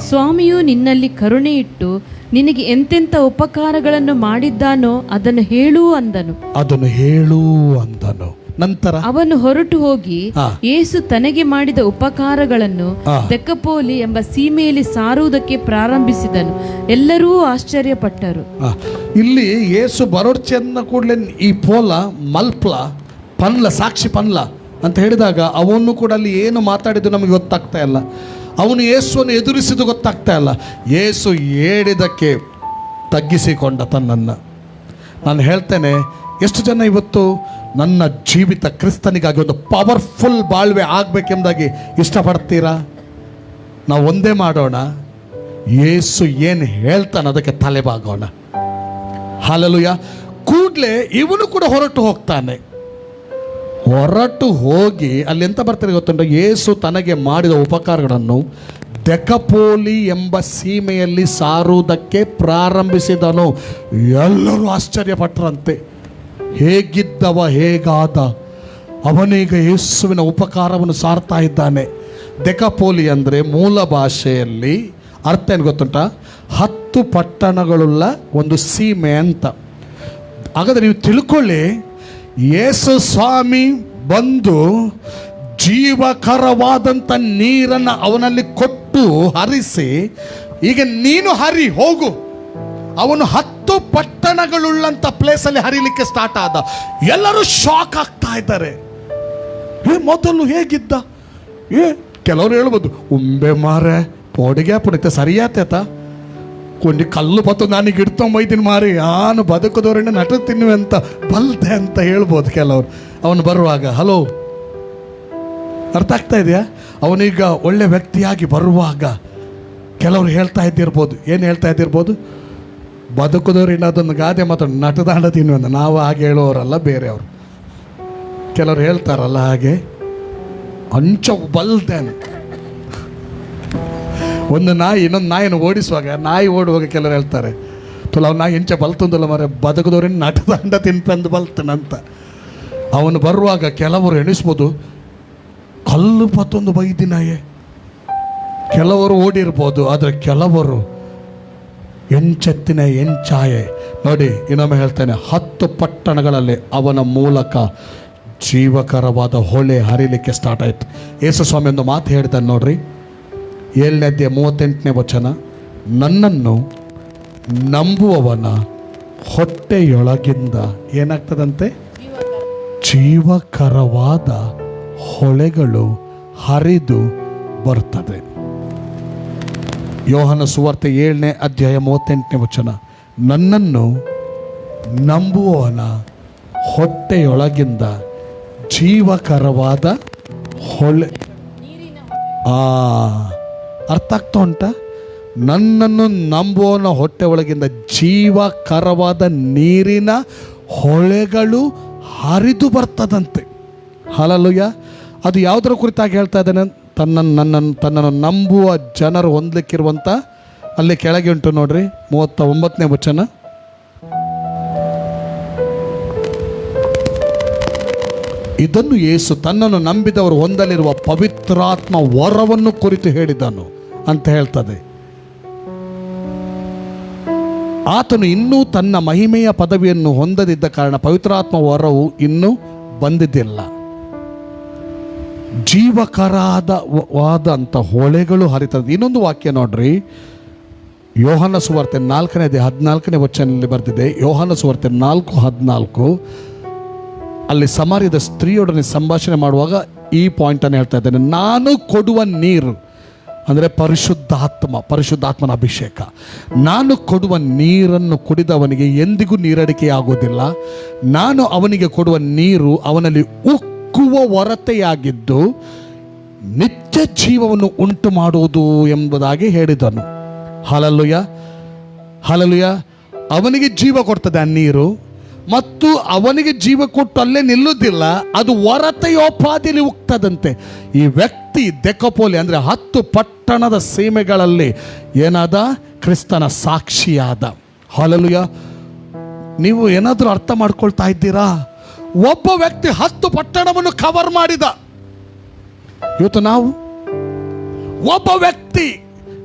ಸ್ವಾಮಿಯು ನಿನ್ನಲ್ಲಿ ಕರುಣೆ ಇಟ್ಟು ನಿನಗೆ ಎಂತೆಂಥ ಉಪಕಾರಗಳನ್ನು ಮಾಡಿದ್ದಾನೋ ಅದನ್ನು ಹೇಳು ಅಂದನು. ನಂತರ ಅವನು ಹೊರಟು ಹೋಗಿ ಯೇಸು ತನಗೆ ಮಾಡಿದ ಉಪಕಾರಗಳನ್ನು ದೆಕಪೋಲಿ ಎಂಬ ಸೀಮೆಯಲ್ಲಿ ಸಾರುವುದಕ್ಕೆ ಪ್ರಾರಂಭಿಸಿದನು. ಎಲ್ಲರೂ ಆಶ್ಚರ್ಯಪಟ್ಟರು. ಇಲ್ಲಿ ಯೇಸು ಬರೋರ್ಚೆನ್ನ ಕೂಡಲೇ ಈ ಪೋಲ ಮಲ್ಪ್ಲ ಪನ್ಲ ಸಾಕ್ಷಿ ಪನ್ಲ ಅಂತ ಹೇಳಿದಾಗ ಅವನು ಕೂಡ ಅಲ್ಲಿ ಏನು ಮಾತಾಡಿದ್ದು ನಮಗೆ ಗೊತ್ತಾಗ್ತಾ ಇಲ್ಲ. ಅವನು ಯೇಸುವನ್ನು ಎದುರಿಸಿದ್ದು ಗೊತ್ತಾಗ್ತಾ ಇಲ್ಲ. ಯೇಸು ಹೇಳಿದಕ್ಕೆ ತಗ್ಗಿಸಿಕೊಂಡ ತನ್ನನ್ನು. ನಾನು ಹೇಳ್ತೇನೆ, ಎಷ್ಟು ಜನ ಇವತ್ತು ನನ್ನ ಜೀವಿತ ಕ್ರಿಸ್ತನಿಗಾಗಿ ಒಂದು ಪವರ್ಫುಲ್ ಬಾಳ್ವೆ ಆಗಬೇಕೆಂಬುದಾಗಿ ಇಷ್ಟಪಡ್ತೀರಾ? ನಾವು ಒಂದೇ ಮಾಡೋಣ, ಯೇಸು ಏನು ಹೇಳ್ತಾನೆ ಅದಕ್ಕೆ ತಲೆಬಾಗೋಣ. ಹಲ್ಲೆಲೂಯಾ. ಕೂಡಲೇ ಇವನು ಕೂಡ ಹೊರಟು ಹೋಗ್ತಾನೆ. ಹೊರಟು ಹೋಗಿ ಅಲ್ಲಿ ಎಂತ ಬರ್ತಾರೆ ಗೊತ್ತುಂಟ, ಯೇಸು ತನಗೆ ಮಾಡಿದ ಉಪಕಾರಗಳನ್ನು ದೆಕಪೋಲಿ ಎಂಬ ಸೀಮೆಯಲ್ಲಿ ಸಾರುವುದಕ್ಕೆ ಪ್ರಾರಂಭಿಸಿದನು. ಎಲ್ಲರೂ ಆಶ್ಚರ್ಯಪಟ್ಟರಂತೆ. ಹೇಗಿದ್ದವ ಹೇಗಾದ, ಅವನೀಗ ಯೇಸುವಿನ ಉಪಕಾರವನ್ನು ಸಾರ್ತಾ ಇದ್ದಾನೆ. ದೆಕಪೋಲಿ ಅಂದರೆ ಮೂಲ ಭಾಷೆಯಲ್ಲಿ ಅರ್ಥ ಏನು ಗೊತ್ತುಂಟ, 10 ಪಟ್ಟಣಗಳುಳ್ಳ ಒಂದು ಸೀಮೆ ಅಂತ. ಹಾಗಾದರೆ ನೀವು ತಿಳ್ಕೊಳ್ಳಿ, ಯೇಸು ಸ್ವಾಮಿ ಬಂದು ಜೀವಕರವಾದಂಥ ನೀರನ್ನು ಅವನಲ್ಲಿ ಕೊಟ್ಟು ಹರಿಸಿ, ಈಗ ನೀನು ಹರಿ ಹೋಗು. ಅವನು 10 ಪಟ್ಟಣಗಳುಳ್ಳಂಥ ಪ್ಲೇಸಲ್ಲಿ ಹರಿಲಿಕ್ಕೆ ಸ್ಟಾರ್ಟ್ ಆದ. ಎಲ್ಲರೂ ಶಾಕ್ ಆಗ್ತಾ ಇದ್ದಾರೆ. ಮೊದಲು ಹೇಗಿದ್ದ? ಕೆಲವರು ಹೇಳ್ಬೋದು, ಉಂಬೆ ಮಾರೆ ಪೋಡಿಗೆ ಪುಣಿತ ಸರಿಯಾತೇತ ಕೊಂಡಿ ಕಲ್ಲು ಬತ್ತು ನಾನೀಗ ಇಡ್ಕೊಂಬೈತೀನಿ ಮಾರಿ, ನಾನು ಬದುಕದವರನ್ನ ನಟುತ್ತೀನಿ ಅಂತ ಬಲ್ದೆ ಅಂತ ಹೇಳ್ಬೋದು ಕೆಲವರು. ಅವನು ಬರುವಾಗ, ಹಲೋ, ಅರ್ಥ ಆಗ್ತಾ ಇದೆಯಾ? ಅವನೀಗ ಒಳ್ಳೆ ವ್ಯಕ್ತಿಯಾಗಿ ಬರುವಾಗ ಕೆಲವರು ಹೇಳ್ತಾ ಇದ್ದಿರ್ಬೋದು, ಏನು ಹೇಳ್ತಾ ಇದ್ದಿರ್ಬೋದು, ಬದುಕದವ್ರು ಅದೊಂದು ಗಾದೆ ಮಾತಾಡ ನಟದಾಂಡ ತಿನ್ನುವಂತ. ನಾವು ಹಾಗೆ ಹೇಳೋರಲ್ಲ, ಬೇರೆಯವರು ಕೆಲವರು ಹೇಳ್ತಾರಲ್ಲ ಹಾಗೆ, ಅಂಚ ಬಲ್ದೆ ಅಂತ. ಒಂದು ನಾಯಿ ಇನ್ನೊಂದು ನಾಯಿನ ಓಡಿಸುವಾಗ, ನಾಯಿ ಓಡುವಾಗ ಕೆಲವರು ಹೇಳ್ತಾರೆ, ತುಲ ನಾಯಿ ಎಂಚ ಬಲ್ತಂದಲ್ಲ ಮರೆ, ಬದುಕದವ್ರನ್ನ ನಟದಂಡ ತಿನ್ಪಂದು ಬಲ್ತನಂತ. ಅವನು ಬರುವಾಗ ಕೆಲವರು ಎಣಿಸ್ಬೋದು, ಕಲ್ಲು ಪತ್ತೊಂದು ಬೈದಿ ನಾಯೇ. ಕೆಲವರು ಓಡಿರ್ಬೋದು, ಆದರೆ ಕೆಲವರು ಎಂಚೆತ್ತಿನ ಎಂಚಾಯೆ. ನೋಡಿ, ಇನ್ನೊಮ್ಮೆ ಹೇಳ್ತೇನೆ, 10 ಪಟ್ಟಣಗಳಲ್ಲಿ ಅವನ ಮೂಲಕ ಜೀವಕರವಾದ ಹೊಳೆ ಹರಿಲಿಕ್ಕೆ ಸ್ಟಾರ್ಟ್ ಆಯಿತು. ಯೇಸು ಸ್ವಾಮಿ ಒಂದು ಮಾತು ಹೇಳ್ತಾನೆ ನೋಡ್ರಿ, 7ನೇ ಅಧ್ಯಾಯ 38ನೇ ವಚನ, ನನ್ನನ್ನು ನಂಬುವವನ ಹೊಟ್ಟೆಯೊಳಗಿಂದ ಏನಾಗ್ತದಂತೆ? ಜೀವಕರವಾದ ಹೊಳೆಗಳು ಹರಿದು ಬರ್ತದೆ. ಯೋಹನ ಸುವಾರ್ತೆ 7ನೇ ಅಧ್ಯಾಯ 38ನೇ ವಚನ, ನನ್ನನ್ನು ನಂಬುವವನ ಹೊಟ್ಟೆಯೊಳಗಿಂದ ಜೀವಕರವಾದ ಹೊಳೆ. ಅರ್ಥ ಆಗ್ತಾ ಉಂಟ? ನನ್ನನ್ನು ನಂಬುವವನ ಹೊಟ್ಟೆ ಒಳಗಿಂದ ಜೀವಕರವಾದ ನೀರಿನ ಹೊಳೆಗಳು ಹರಿದು ಬರ್ತದಂತೆ. ಹಲ್ಲೆಲೂಯಾ. ಅದು ಯಾವುದರ ಕುರಿತಾಗಿ ಹೇಳ್ತಾ ಇದ್ದಾನೆ? ತನ್ನನ್ನು ನಂಬುವ ಜನರು ಹೊಂದಲಿಕ್ಕಿರುವಂಥ, ಅಲ್ಲಿ ಕೆಳಗೆ ಉಂಟು ನೋಡ್ರಿ 39ನೇ ವಚನ, ಇದನ್ನು ಯೇಸು ತನ್ನನ್ನು ನಂಬಿದವರು ಹೊಂದಲಿರುವ ಪವಿತ್ರಾತ್ಮ ವರವನ್ನು ಕುರಿತು ಹೇಳಿದನು ಅಂತ ಹೇಳ್ತದೆ. ಆತನು ಇನ್ನೂ ತನ್ನ ಮಹಿಮೆಯ ಪದವಿಯನ್ನು ಹೊಂದದಿದ್ದ ಕಾರಣ ಪವಿತ್ರಾತ್ಮ ವರವು ಇನ್ನೂ ಬಂದಿದ್ದಿಲ್ಲ. ಜೀವಕರವಾದಂಥ ಹೊಳೆಗಳು ಹರಿತದೆ. ಇನ್ನೊಂದು ವಾಕ್ಯ ನೋಡ್ರಿ, ಯೋಹನ ಸುವಾರ್ತೆ 4ನೇ ಅಧ್ಯಾಯ 14ನೇ ವಚನದಲ್ಲಿ ಬರ್ತಿದೆ. ಯೋಹನ ಸುವಾರ್ತೆ 4:14, ಅಲ್ಲಿ ಸಮಾರ್ಯದ ಸ್ತ್ರೀಯೊಡನೆ ಸಂಭಾಷಣೆ ಮಾಡುವಾಗ ಈ ಪಾಯಿಂಟನ್ನು ಹೇಳ್ತಾ ಇದ್ದೇನೆ, ನಾನು ಕೊಡುವ ನೀರು ಅಂದರೆ ಪರಿಶುದ್ಧಾತ್ಮನ ಅಭಿಷೇಕ. ನಾನು ಕೊಡುವ ನೀರನ್ನು ಕುಡಿದವನಿಗೆ ಎಂದಿಗೂ ನೀರಡಿಕೆಯಾಗುವುದಿಲ್ಲ. ನಾನು ಅವನಿಗೆ ಕೊಡುವ ನೀರು ಅವನಲ್ಲಿ ಉಕ್ಕುವ ಹೊರತೆಯಾಗಿದ್ದು ನಿತ್ಯ ಜೀವವನ್ನು ಉಂಟು ಮಾಡುವುದು ಎಂಬುದಾಗಿ ಹೇಳಿದನು. Hallelujah, hallelujah. ಅವನಿಗೆ ಜೀವ ಕೊಡ್ತದೆ ಆ ನೀರು, ಮತ್ತು ಅವನಿಗೆ ಜೀವ ಕೊಟ್ಟು ಅಲ್ಲೇ ನಿಲ್ಲುವುದಿಲ್ಲ, ಅದು ಹೊರತೆಯೋಪಾದಿಯಲ್ಲಿ ಉಕ್ತದಂತೆ. ಈ ವ್ಯಕ್ತಿ ದೆಕಪೋಲಿ ಅಂದರೆ 10 ಪಟ್ಟಣದ ಸೀಮೆಗಳಲ್ಲಿ ಏನಾದ? ಕ್ರಿಸ್ತನ ಸಾಕ್ಷಿಯಾದ. ಹಲ್ಲೆಲೂಯಾ. ನೀವು ಏನಾದರೂ ಅರ್ಥ ಮಾಡ್ಕೊಳ್ತಾ ಇದ್ದೀರಾ? ಒಬ್ಬ ವ್ಯಕ್ತಿ 10 ಪಟ್ಟಣವನ್ನು ಕವರ್ ಮಾಡಿದ. ಇವತ್ತು ನಾವು ಒಬ್ಬ ವ್ಯಕ್ತಿ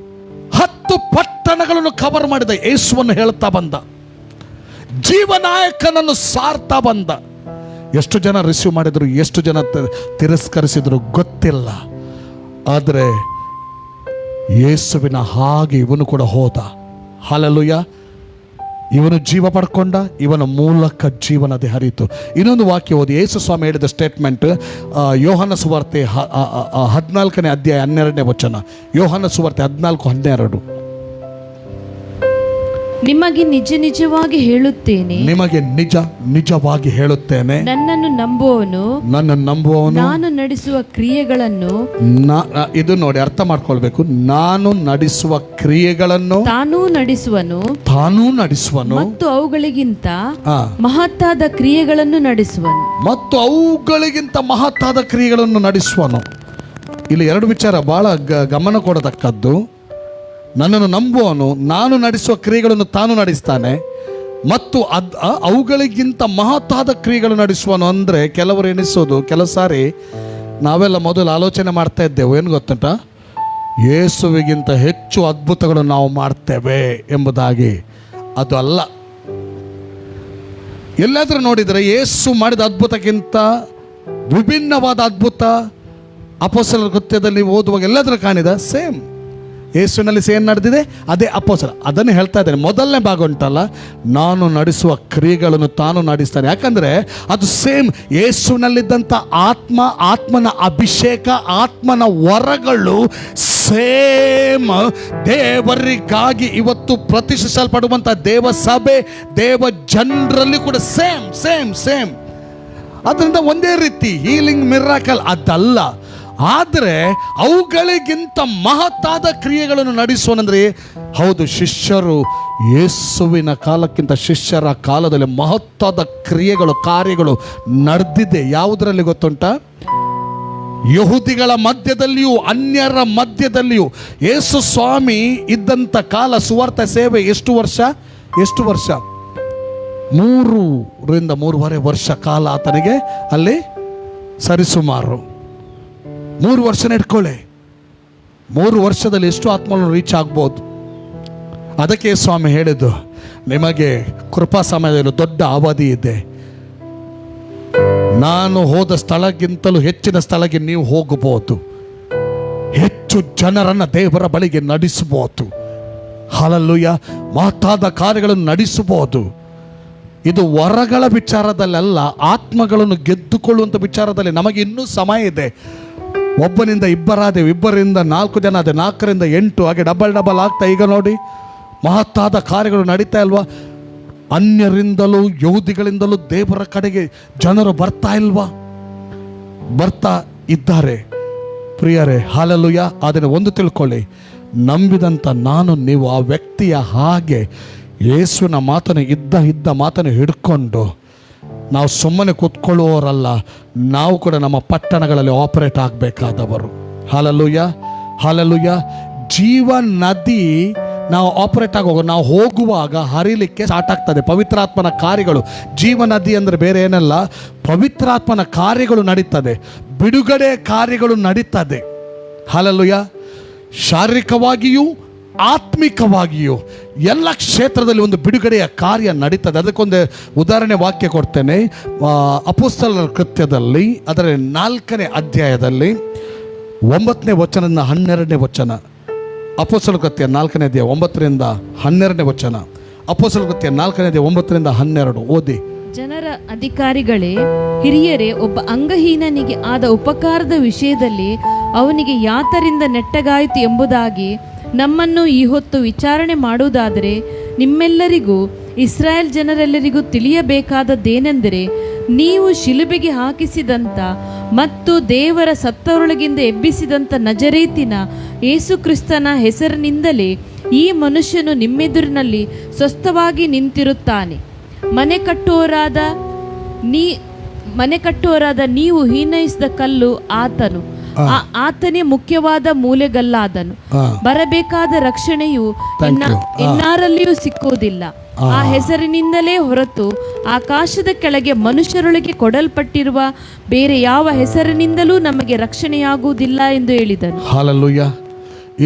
10 ಪಟ್ಟಣಗಳನ್ನು ಕವರ್ ಮಾಡಿದ, ಯೇಸುವನ್ನು ಹೇಳ್ತಾ ಬಂದ, ಜೀವನಾಯಕನನ್ನು ಸಾರ್ತಾ ಬಂದ. ಎಷ್ಟು ಜನ ರಿಸೀವ್ ಮಾಡಿದ್ರು, ಎಷ್ಟು ಜನ ತಿರಸ್ಕರಿಸಿದ್ರು ಗೊತ್ತಿಲ್ಲ. ಆದರೆ ಯೇಸುವಿನ ಹಾಗೆ ಇವನು ಕೂಡ ಹೋದ. ಹಲ್ಲೆಲೂಯಾ. ಇವನು ಜೀವ ಪಡ್ಕೊಂಡ, ಇವನ ಮೂಲಕ ಜೀವನದೇ ಹರಿತು. ಇನ್ನೊಂದು ವಾಕ್ಯ ಓದಿ, ಯೇಸು ಸ್ವಾಮಿ ಹೇಳಿದ ಸ್ಟೇಟ್ಮೆಂಟ್, ಯೋಹನ ಸುವಾರ್ತೆ 14ನೇ ಅಧ್ಯಾಯ 12ನೇ ವಚನ. ಯೋಹನ ಸುವಾರ್ತೆ 14:12. ನಿಮಗೆ ನಿಜ ನಿಜವಾಗಿ ಹೇಳುತ್ತೇನೆ, ನಿಮಗೆ ನಿಜ ನಿಜವಾಗಿ ಹೇಳುತ್ತೇನೆ, ನನ್ನನ್ನು ನಂಬುವವನು ನಾನು ನಡೆಸುವ ಕ್ರಿಯೆಗಳನ್ನು, ಇದು ನೋಡಿ ಅರ್ಥ ಮಾಡ್ಕೊಳ್ಬೇಕು, ನಾನು ನಡೆಸುವ ಕ್ರಿಯೆಗಳನ್ನು ತಾನೂ ನಡೆಸುವನು ಮತ್ತು ಅವುಗಳಿಗಿಂತ ಮಹತ್ತಾದ ಕ್ರಿಯೆಗಳನ್ನು ನಡೆಸುವನು. ಇಲ್ಲಿ ಎರಡು ವಿಚಾರ ಬಹಳ ಗಮನ ಕೊಡತಕ್ಕದ್ದು. ನನ್ನನ್ನು ನಂಬುವನು ನಾನು ನಡೆಸುವ ಕ್ರಿಯೆಗಳನ್ನು ತಾನು ನಡೆಸ್ತಾನೆ, ಮತ್ತು ಅವುಗಳಿಗಿಂತ ಮಹತ್ತಾದ ಕ್ರಿಯೆಗಳು ನಡೆಸುವನು. ಅಂದರೆ ಕೆಲವರು ಎಣಿಸೋದು, ಕೆಲವು ಸಾರಿ ನಾವೆಲ್ಲ ಮೊದಲು ಆಲೋಚನೆ ಮಾಡ್ತಾ ಇದ್ದೆವು, ಏನು ಗೊತ್ತುಂಟ, ಯೇಸುವಿಗಿಂತ ಹೆಚ್ಚು ಅದ್ಭುತಗಳು ನಾವು ಮಾಡ್ತೇವೆ ಎಂಬುದಾಗಿ. ಅದು ಅಲ್ಲ. ಎಲ್ಲಾದರೂ ನೋಡಿದರೆ ಯೇಸು ಮಾಡಿದ ಅದ್ಭುತಕ್ಕಿಂತ ವಿಭಿನ್ನವಾದ ಅದ್ಭುತ ಅಪೊಸ್ತಲರ ಕೃತ್ಯದಲ್ಲಿ ಓದುವಾಗ ಎಲ್ಲಾದರೂ ಕಾಣಿದ ಸೇಮ್. ಯೇಸುವಿನಲ್ಲಿ ಏನು ನಡೆದಿದೆ ಅದೇ ಅಪೊಸ್ತಲ. ಅದನ್ನು ಹೇಳ್ತಾ ಇದ್ದೇನೆ. ಮೊದಲನೇ ಭಾಗ ಉಂಟಲ್ಲ, ನಾನು ನಡೆಸುವ ಕ್ರಿಯೆಗಳನ್ನು ತಾನು ನಡೆಸ್ತಾನೆ. ಯಾಕಂದರೆ ಅದು ಸೇಮ್ ಯೇಸುವಿನಲ್ಲಿದ್ದಂಥ ಆತ್ಮನ ಅಭಿಷೇಕ, ಆತ್ಮನ ವರಗಳು ಸೇಮ್ ದೇವರಿಗಾಗಿ ಇವತ್ತು ಪ್ರತಿಷ್ಠಿಸಲ್ಪಡುವಂಥ ದೇವ ಸಭೆ, ದೇವ ಜನರಲ್ಲಿ ಕೂಡ ಸೇಮ್ ಸೇಮ್ ಸೇಮ್. ಅದರಿಂದ ಒಂದೇ ರೀತಿ ಹೀಲಿಂಗ್ ಮಿರಾಕಲ್ ಅದಲ್ಲ. ಆದರೆ ಅವುಗಳಿಗಿಂತ ಮಹತ್ತಾದ ಕ್ರಿಯೆಗಳನ್ನು ನಡೆಸುವನಂದ್ರೆ, ಹೌದು, ಶಿಷ್ಯರು ಯೇಸುವಿನ ಕಾಲಕ್ಕಿಂತ ಶಿಷ್ಯರ ಕಾಲದಲ್ಲಿ ಮಹತ್ತಾದ ಕ್ರಿಯೆಗಳು, ಕಾರ್ಯಗಳು ನಡೆದಿದೆ. ಯಾವುದರಲ್ಲಿ ಗೊತ್ತುಂಟ? ಯಹೂದಿಗಳ ಮಧ್ಯದಲ್ಲಿಯೂ ಅನ್ಯರ ಮಧ್ಯದಲ್ಲಿಯೂ ಯೇಸು ಸ್ವಾಮಿ ಇದ್ದಂಥ ಕಾಲ ಸುವಾರ್ಥ ಸೇವೆ ಎಷ್ಟು ವರ್ಷ? 3 ರಿಂದ 3.5 ವರ್ಷ ಕಾಲ ಆತನಿಗೆ ಅಲ್ಲಿ ಸರಿಸುಮಾರು 3 ವರ್ಷ ಇಟ್ಕೊಳ್ಳಿ. 3 ವರ್ಷದಲ್ಲಿ ಎಷ್ಟು ಆತ್ಮಗಳನ್ನು ರೀಚ್ ಆಗ್ಬೋದು. ಅದಕ್ಕೆ ಸ್ವಾಮಿ ಹೇಳಿದ್ದು, ನಿಮಗೆ ಕೃಪಾ ಸಮಯದಲ್ಲಿ ದೊಡ್ಡ ಅವಧಿ ಇದೆ. ನಾನು ಹೋದ ಸ್ಥಳಕ್ಕಿಂತಲೂ ಹೆಚ್ಚಿನ ಸ್ಥಳಕ್ಕೆ ನೀವು ಹೋಗಬಹುದು, ಹೆಚ್ಚು ಜನರನ್ನು ದೇವರ ಬಳಿಗೆ ನಡೆಸಬಹುದು. ಹಲ್ಲೆಲೂಯಾ. ಮಹತ್ತಾದ ಕಾರ್ಯಗಳನ್ನು ನಡೆಸಬಹುದು. ಇದು ವರಗಳ ವಿಚಾರದಲ್ಲ, ಆತ್ಮಗಳನ್ನು ಗೆದ್ದುಕೊಳ್ಳುವಂಥ ವಿಚಾರದಲ್ಲಿ ನಮಗೆ ಇನ್ನೂ ಸಮಯ ಇದೆ. ಒಬ್ಬನಿಂದ ಇಬ್ಬರಾದೆವು, 2ರಿಂದ 4 ಜನ ಆದೆ, 4ರಿಂದ 8, ಹಾಗೆ ಡಬಲ್ ಆಗ್ತಾ ಈಗ ನೋಡಿ ಮಹತ್ತಾದ ಕಾರ್ಯಗಳು ನಡೀತಾ ಇಲ್ವಾ? ಅನ್ಯರಿಂದಲೂ ಯಹೂದಿಗಳಿಂದಲೂ ದೇವರ ಕಡೆಗೆ ಜನರು ಬರ್ತಾ ಇಲ್ವಾ? ಬರ್ತಾ ಇದ್ದಾರೆ ಪ್ರಿಯರೇ. ಹಲ್ಲೆಲೂಯಾ. ಅದನ್ನು ಒಂದು ತಿಳ್ಕೊಳ್ಳಿ, ನಂಬಿದಂಥ ನಾನು ನೀವು ಆ ವ್ಯಕ್ತಿಯ ಹಾಗೆ ಯೇಸುವಿನ ಮಾತನ್ನು ಇದ್ದ ಮಾತನ್ನು ಹಿಡ್ಕೊಂಡು ನಾವು ಸುಮ್ಮನೆ ಕೂತ್ಕೊಳ್ಳುವವರಲ್ಲ. ನಾವು ಕೂಡ ನಮ್ಮ ಪಟ್ಟಣಗಳಲ್ಲಿ ಆಪರೇಟ್ ಆಗಬೇಕಾದವರು. Hallelujah hallelujah. ಜೀವ ನದಿ ನಾವು ಆಪರೇಟ್ ಆಗುವಾಗ, ನಾವು ಹೋಗುವಾಗ ಹರಿಲಿಕ್ಕೆ ಸ್ಟಾರ್ಟ್ ಆಗ್ತದೆ. ಪವಿತ್ರಾತ್ಮನ ಕಾರ್ಯಗಳು, ಜೀವ ನದಿ ಅಂದರೆ ಬೇರೆ ಏನಲ್ಲ, ಪವಿತ್ರಾತ್ಮನ ಕಾರ್ಯಗಳು ನಡೀತದೆ, ಬಿಡುಗಡೆ ಕಾರ್ಯಗಳು ನಡೀತದೆ. ಹಲ್ಲೆಲೂಯಾ. ಶಾರೀರಿಕವಾಗಿಯೂ ಆತ್ಮಿಕವಾಗಿಯೂ ಎಲ್ಲ ಕ್ಷೇತ್ರದಲ್ಲಿ ಒಂದು ಬಿಡುಗಡೆಯ ಕಾರ್ಯ ನಡೀತದೆ. ಅದಕ್ಕೊಂದು ಉದಾಹರಣೆ ವಾಕ್ಯ ಕೊಡ್ತೇನೆ. ಅಪೊಸ್ತಲರ ಕೃತ್ಯದಲ್ಲಿ ಅದರ 4ನೇ ಅಧ್ಯಾಯದಲ್ಲಿ 9ನೇ ವಚನದಿಂದ 12ನೇ ವಚನ. ಅಪೊಸ್ತಲರ ಕೃತ್ಯ 4ನೇ ಅಧ್ಯಾಯ 9ರಿಂದ 12ನೇ ವಚನ. ಅಪೊಸ್ತಲರ ಕೃತ್ಯ 4ನೇ ಅಧ್ಯಾಯ 9ರಿಂದ 12 ಓದಿ. ಜನರ ಅಧಿಕಾರಿಗಳೇ, ಹಿರಿಯರೇ, ಒಬ್ಬ ಅಂಗಹೀನನಿಗೆ ಆದ ಉಪಕಾರದ ವಿಷಯದಲ್ಲಿ ಅವನಿಗೆ ಯಾತರಿಂದ ನೆಟ್ಟಗಾಯಿತು ಎಂಬುದಾಗಿ ನಮ್ಮನ್ನು ಈ ಹೊತ್ತು ವಿಚಾರಣೆ ಮಾಡುವುದಾದರೆ, ನಿಮ್ಮೆಲ್ಲರಿಗೂ ಇಸ್ರಾಯೇಲ್ ಜನರೆಲ್ಲರಿಗೂ ತಿಳಿಯಬೇಕಾದದ್ದೇನೆಂದರೆ, ನೀವು ಶಿಲುಬೆಗೆ ಹಾಕಿಸಿದಂಥ ಮತ್ತು ದೇವರ ಸತ್ತವರೊಳಗಿಂದ ಎಬ್ಬಿಸಿದಂಥ ನಜರೇತಿನ ಯೇಸು ಕ್ರಿಸ್ತನ ಹೆಸರಿನಿಂದಲೇ ಈ ಮನುಷ್ಯನು ನಿಮ್ಮೆದುರಿನಲ್ಲಿ ಸ್ವಸ್ಥವಾಗಿ ನಿಂತಿರುತ್ತಾನೆ. ಮನೆ ಕಟ್ಟುವರಾದ ನೀವು ಹೀನೈಸಿದ ಕಲ್ಲು ಆತನು. ಆತನೇ ಮುಖ್ಯವಾದ ಮೂಲೆಗಲ್ಲಾದನು. ಬರಬೇಕಾದ ರಕ್ಷಣೆಯು ಇನ್ನಾರಲ್ಲಿಯೂ ಸಿಕ್ಕುವುದಿಲ್ಲ. ಆ ಹೆಸರಿನಿಂದಲೇ ಹೊರತು ಆಕಾಶದ ಕೆಳಗೆ ಮನುಷ್ಯರೊಳಗೆ ಕೊಡಲ್ಪಟ್ಟಿರುವ ಬೇರೆ ಯಾವ ಹೆಸರಿನಿಂದಲೂ ನಮಗೆ ರಕ್ಷಣೆಯಾಗುವುದಿಲ್ಲ ಎಂದು ಹೇಳಿದನು. ಹಲ್ಲೆಲೂಯಾ.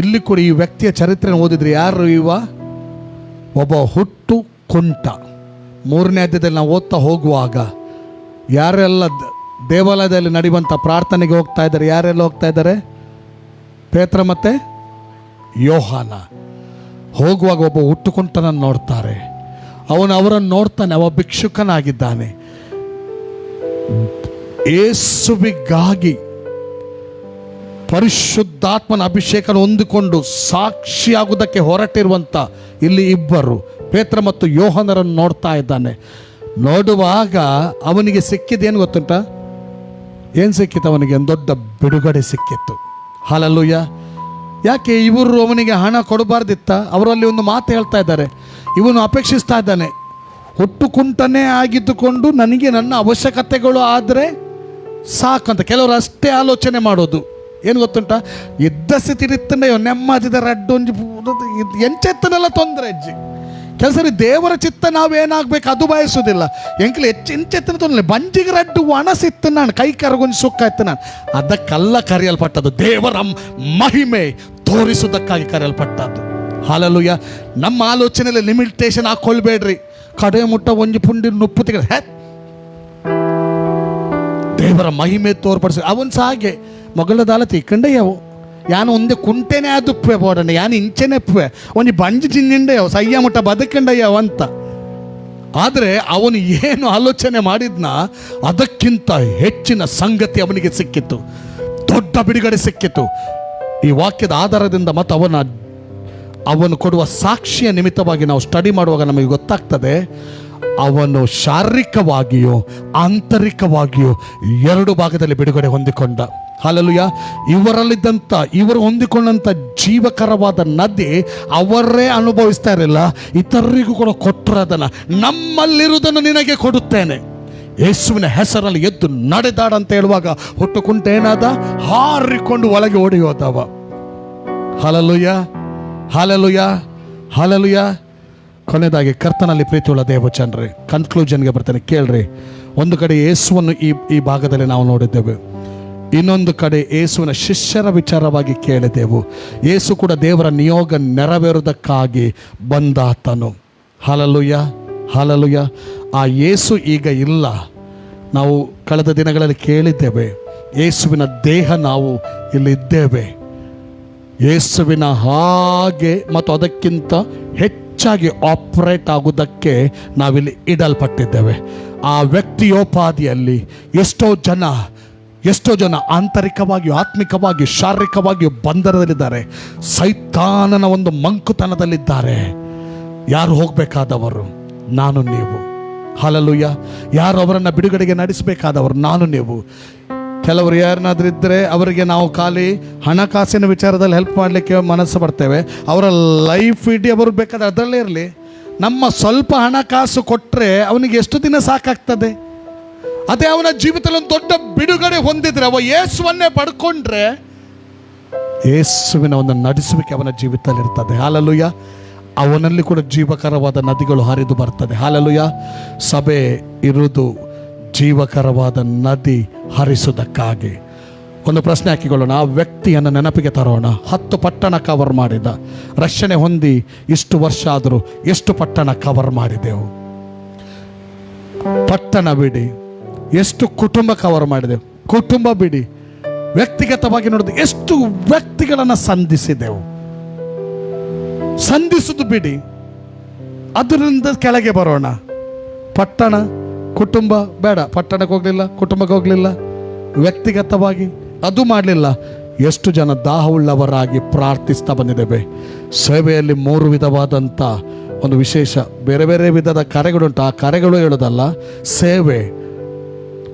ಇಲ್ಲಿ ಕೂಡ ಈ ವ್ಯಕ್ತಿಯ ಚರಿತ್ರೆ ಓದಿದ್ರೆ ಯಾರು ಇವ? ಒಬ್ಬ ಹುಟ್ಟು ಕುಂಟ. 3ನೇ ಅಧ್ಯಾಯದಲ್ಲಿ ನಾವು ಓದ್ತಾ ಹೋಗುವಾಗ ಯಾರೆಲ್ಲ ದೇವಾಲಯದಲ್ಲಿ ನಡೆಯುವಂಥ ಪ್ರಾರ್ಥನೆಗೆ ಹೋಗ್ತಾ ಇದ್ದಾರೆ? ಯಾರೆಲ್ಲ ಹೋಗ್ತಾ ಇದ್ದಾರೆ? ಪೇತ್ರ ಮತ್ತೆ ಯೋಹಾನ. ಹೋಗುವಾಗ ಒಬ್ಬ ಹುಟ್ಟುಕುಂಟನನ್ನು ನೋಡ್ತಾರೆ. ಅವರನ್ನು ನೋಡ್ತಾನೆ. ಅವ ಭಿಕ್ಷುಕನಾಗಿದ್ದಾನೆ. ಯೇಸುವಿಗಾಗಿ ಪರಿಶುದ್ಧಾತ್ಮನ ಅಭಿಷೇಕನ ಹೊಂದಿಕೊಂಡು ಸಾಕ್ಷಿಯಾಗುವುದಕ್ಕೆ ಹೊರಟಿರುವಂಥ ಇಲ್ಲಿ ಇಬ್ಬರು ಪೇತ್ರ ಮತ್ತು ಯೋಹನರನ್ನು ನೋಡ್ತಾ ಇದ್ದಾನೆ. ನೋಡುವಾಗ ಅವನಿಗೆ ಸಿಕ್ಕಿದ್ದೇನು ಗೊತ್ತುಂಟ? ಏನು ಸಿಕ್ಕಿತ್ತು ಅವನಿಗೆ? ಒಂದು ದೊಡ್ಡ ಬಿಡುಗಡೆ ಸಿಕ್ಕಿತ್ತು. ಹಲ್ಲೆಲೂಯಾ. ಯಾಕೆ ಇವರು ಅವನಿಗೆ ಹಣ ಕೊಡಬಾರ್ದಿತ್ತ? ಅವರಲ್ಲಿ ಒಂದು ಮಾತು ಹೇಳ್ತಾ ಇದ್ದಾರೆ, ಇವನು ಅಪೇಕ್ಷಿಸ್ತಾ ಇದ್ದಾನೆ, ಹುಟ್ಟು ಕುಂಟನೇ ಆಗಿದ್ದುಕೊಂಡು ನನಗೆ ನನ್ನ ಅವಶ್ಯಕತೆಗಳು ಆದರೆ ಸಾಕಂತ. ಕೆಲವರು ಅಷ್ಟೇ ಆಲೋಚನೆ ಮಾಡೋದು. ಏನು ಗೊತ್ತುಂಟ? ಇದ್ದ ಸ್ಥಿತಿರಿತ್ತಂಡೆಯೋ ನೆಮ್ಮದಿದ ರಡ್ಡೊಂಜಿ ಎಂಚೆತ್ತನೆಲ್ಲ ತೊಂದರೆ ಅಜ್ಜಿ. ಕೆಲಸರಿ ದೇವರ ಚಿತ್ತ ನಾವೇನಾಗಬೇಕು ಅದು ಬಯಸೋದಿಲ್ಲ. ಎಂಕಲು ಎಂಚೆತ್ತನ ತೊಂದರೆ ಬಂಜಿಗೆ ರಡ್ಡು ಒಣಸಿತ್ತು ನಾನು ಕೈ ಕರಗೊಂದು ಸುಕ್ಕ ಇತ್ತು ನಾನು. ಅದಕ್ಕೆಲ್ಲ ಕರೆಯಲ್ಪಟ್ಟದ್ದು, ದೇವರ ಮಹಿಮೆ ತೋರಿಸುವುದಕ್ಕಾಗಿ ಕರೆಯಲ್ಪಟ್ಟದ್ದು. ಹಲ್ಲೆಲೂಯಾ. ನಮ್ಮ ಆಲೋಚನೆಯಲ್ಲಿ ಲಿಮಿಟೇಷನ್ ಹಾಕೊಳ್ಬೇಡ್ರಿ. ಕಡೆ ಮುಟ್ಟ ಒಂಜಿ ಪುಂಡಿ ನುಪ್ಪು ತೆಗೆದು ದೇವರ ಮಹಿಮೆ ತೋರ್ಪಡಿಸಿ. ಅವನು ಸಹ ಹಾಗೆ ಮೊಗಲದಾಲ ತಿಕ್ಕಂಡೆಯವು ಯಾನು ಒಂದೇ ಕುಂಟೆನೇ ಆದುಪ್ಪೆ ಬೋಡಂಡೆ ಯಾನು ಇಂಚೆನೆಪ್ಪೆ ಒಂಜಿ ಬಂಜಿ ಚಿನ್ನಿಂಡೆಯವು ಸಯ್ಯ ಮುಟ್ಟ ಬದುಕಂಡಯ್ಯವ ಅಂತ. ಆದರೆ ಅವನು ಏನು ಆಲೋಚನೆ ಮಾಡಿದ್ನ ಅದಕ್ಕಿಂತ ಹೆಚ್ಚಿನ ಸಂಗತಿ ಅವನಿಗೆ ಸಿಕ್ಕಿತ್ತು, ದೊಡ್ಡ ಬಿಡುಗಡೆ ಸಿಕ್ಕಿತ್ತು. ಈ ವಾಕ್ಯದ ಆಧಾರದಿಂದ ಮತ್ತು ಅವನು ಕೊಡುವ ಸಾಕ್ಷಿಯ ನಿಮಿತ್ತವಾಗಿ ನಾವು ಸ್ಟಡಿ ಮಾಡುವಾಗ ನಮಗೆ ಗೊತ್ತಾಗ್ತದೆ, ಅವನು ಶಾರೀರಿಕವಾಗಿಯೂ ಆಂತರಿಕವಾಗಿಯೂ ಎರಡು ಭಾಗದಲ್ಲಿ ಬಿಡುಗಡೆ ಹೊಂದಿಕೊಂಡ. ಹಲ್ಲೆಲೂಯಾ. ಇವರು ಹೊಂದಿಕೊಂಡಂಥ ಜೀವಕರವಾದ ನದಿ ಅವರೇ ಅನುಭವಿಸ್ತಾ ಇರಲಿಲ್ಲ, ಇತರರಿಗೂ ಕೂಡ ಕೊಟ್ಟರು. ಅದನ್ನು ನಮ್ಮಲ್ಲಿರುವುದನ್ನು ನಿನಗೆ ಕೊಡುತ್ತೇನೆ, ಯೇಸುವಿನ ಹೆಸರಲ್ಲಿ ಎದ್ದು ನಡೆದಾಡ ಅಂತ ಹೇಳುವಾಗ ಹುಟ್ಟುಕುಂಟ ಏನಾದ? ಹಾರಿಕೊಂಡು ಒಳಗೆ ಓಡಿ ಹೋದವ. ಹಲ್ಲೆಲೂಯಾ, ಹಲ್ಲೆಲೂಯಾ, ಹಲ್ಲೆಲೂಯಾ. ಕೊನೆಯದಾಗಿ ಕರ್ತನಲ್ಲಿ ಪ್ರೀತಿಯುಳ್ಳ ದೇವಜನರೇ, ಕನ್ಕ್ಲೂಷನ್ಗೆ ಬರ್ತೇನೆ, ಕೇಳ್ರಿ. ಒಂದು ಕಡೆ ಯೇಸುವನ್ನು ಈ ಭಾಗದಲ್ಲಿ ನಾವು ನೋಡಿದ್ದೇವೆ, ಇನ್ನೊಂದು ಕಡೆ ಯೇಸುವಿನ ಶಿಷ್ಯರ ವಿಚಾರವಾಗಿ ಕೇಳಿದೆವು. ಯೇಸು ಕೂಡ ದೇವರ ನಿಯೋಗ ನೆರವೇರುವುದಕ್ಕಾಗಿ ಬಂದಾತನು. ಹಲ್ಲೆಲೂಯಾ, ಹಲ್ಲೆಲೂಯಾ. ಆ ಯೇಸು ಈಗ ಇಲ್ಲ. ನಾವು ಕಳೆದ ದಿನಗಳಲ್ಲಿ ಕೇಳಿದ್ದೇವೆ, ಯೇಸುವಿನ ದೇಹ ನಾವು ಇಲ್ಲಿದ್ದೇವೆ. ಯೇಸುವಿನ ಹಾಗೆ ಮತ್ತು ಅದಕ್ಕಿಂತ ಹೆಚ್ಚಾಗಿ ಆಪರೇಟ್ ಆಗುವುದಕ್ಕೆ ನಾವಿಲ್ಲಿ ಇಡಲ್ಪಟ್ಟಿದ್ದೇವೆ. ಆ ವ್ಯಕ್ತಿಯೋಪಾದಿಯಲ್ಲಿ ಎಷ್ಟೋ ಜನ ಆಂತರಿಕವಾಗಿಯೂ ಆತ್ಮಿಕವಾಗಿಯೂ ಶಾರೀರಿಕವಾಗಿಯೂ ಬಂಧನದಲ್ಲಿದ್ದಾರೆ, ಸೈತಾನನ ಒಂದು ಮಂಕುತನದಲ್ಲಿದ್ದಾರೆ. ಯಾರು ಹೋಗಬೇಕಾದವರು? ನಾನು ನೀವು. ಹಲ್ಲೆಲೂಯಾ. ಯಾರು ಅವರನ್ನು ಬಿಡುಗಡೆಗೆ ನಡೆಸಬೇಕಾದವರು? ನಾನು ನೀವು. ಕೆಲವರು ಯಾರನ್ನಾದ್ರೂ ಇದ್ದರೆ ಅವರಿಗೆ ನಾವು ಖಾಲಿ ಹಣಕಾಸಿನ ವಿಚಾರದಲ್ಲಿ ಹೆಲ್ಪ್ ಮಾಡಲಿಕ್ಕೆ ಮನಸ್ಸು ಬರ್ತೇವೆ. ಅವರ ಲೈಫ್ ಇಡೀ ಅವರು ಬೇಕಾದ್ರೆ ಅದರಲ್ಲೇ ಇರಲಿ. ನಮ್ಮ ಸ್ವಲ್ಪ ಹಣಕಾಸು ಕೊಟ್ಟರೆ ಅವನಿಗೆ ಎಷ್ಟು ದಿನ ಸಾಕಾಗ್ತದೆ? ಅದೇ ಅವನ ಜೀವಿತದಲ್ಲಿ ಒಂದು ದೊಡ್ಡ ಬಿಡುಗಡೆ ಹೊಂದಿದ್ರೆ, ಅವ ಯೇಸುವನ್ನೇ ಪಡ್ಕೊಂಡ್ರೆ, ಯೇಸುವಿನ ಒಂದು ನಡೆಸುವಿಕೆ ಅವನ ಜೀವಿತದಲ್ಲಿ ಇರ್ತದೆ. ಹಲ್ಲೆಲೂಯಾ. ಅವನಲ್ಲಿ ಕೂಡ ಜೀವಕರವಾದ ನದಿಗಳು ಹರಿದು ಬರ್ತದೆ. ಹಲ್ಲೆಲೂಯಾ. ಸಭೆ ಇರುವುದು ಜೀವಕರವಾದ ನದಿ ಹರಿಸುವುದಕ್ಕಾಗಿ. ಒಂದು ಪ್ರಶ್ನೆ ಹಾಕಿಕೊಳ್ಳೋಣ, ಆ ವ್ಯಕ್ತಿಯನ್ನು ನೆನಪಿಗೆ ತರೋಣ. 10 ಪಟ್ಟಣ ಕವರ್ ಮಾಡಿದ, ರಕ್ಷಣೆ ಹೊಂದಿ ಇಷ್ಟು ವರ್ಷ ಆದರೂ ಎಷ್ಟು ಪಟ್ಟಣ ಕವರ್ ಮಾಡಿದೆವು? ಪಟ್ಟಣ ಬಿಡಿ, ಎಷ್ಟು ಕುಟುಂಬ ಕವರ್ ಮಾಡಿದೆವು? ಕುಟುಂಬ ಬಿಡಿ, ವ್ಯಕ್ತಿಗತವಾಗಿ ನೋಡಿದ ಎಷ್ಟು ವ್ಯಕ್ತಿಗಳನ್ನು ಸಂಧಿಸಿದೆವು? ಸಂಧಿಸುವುದು ಬಿಡಿ, ಅದರಿಂದ ಕೆಳಗೆ ಬರೋಣ. ಪಟ್ಟಣ ಕುಟುಂಬ ಬೇಡ, ಪಟ್ಟಣಕ್ಕೆ ಹೋಗಲಿಲ್ಲ, ಕುಟುಂಬಕ್ಕೆ ಹೋಗಲಿಲ್ಲ, ವ್ಯಕ್ತಿಗತವಾಗಿ ಅದು ಮಾಡಲಿಲ್ಲ. ಎಷ್ಟು ಜನ ದಾಹವುಳ್ಳವರಾಗಿ ಪ್ರಾರ್ಥಿಸ್ತಾ ಬಂದಿದ್ದೇವೆ. ಸೇವೆಯಲ್ಲಿ 3 ವಿಧವಾದಂಥ ಒಂದು ವಿಶೇಷ ಬೇರೆ ಬೇರೆ ವಿಧದ ಕರೆಗಳುಂಟು. ಆ ಕರೆಗಳು ಹೇಳೋದಲ್ಲ, ಸೇವೆ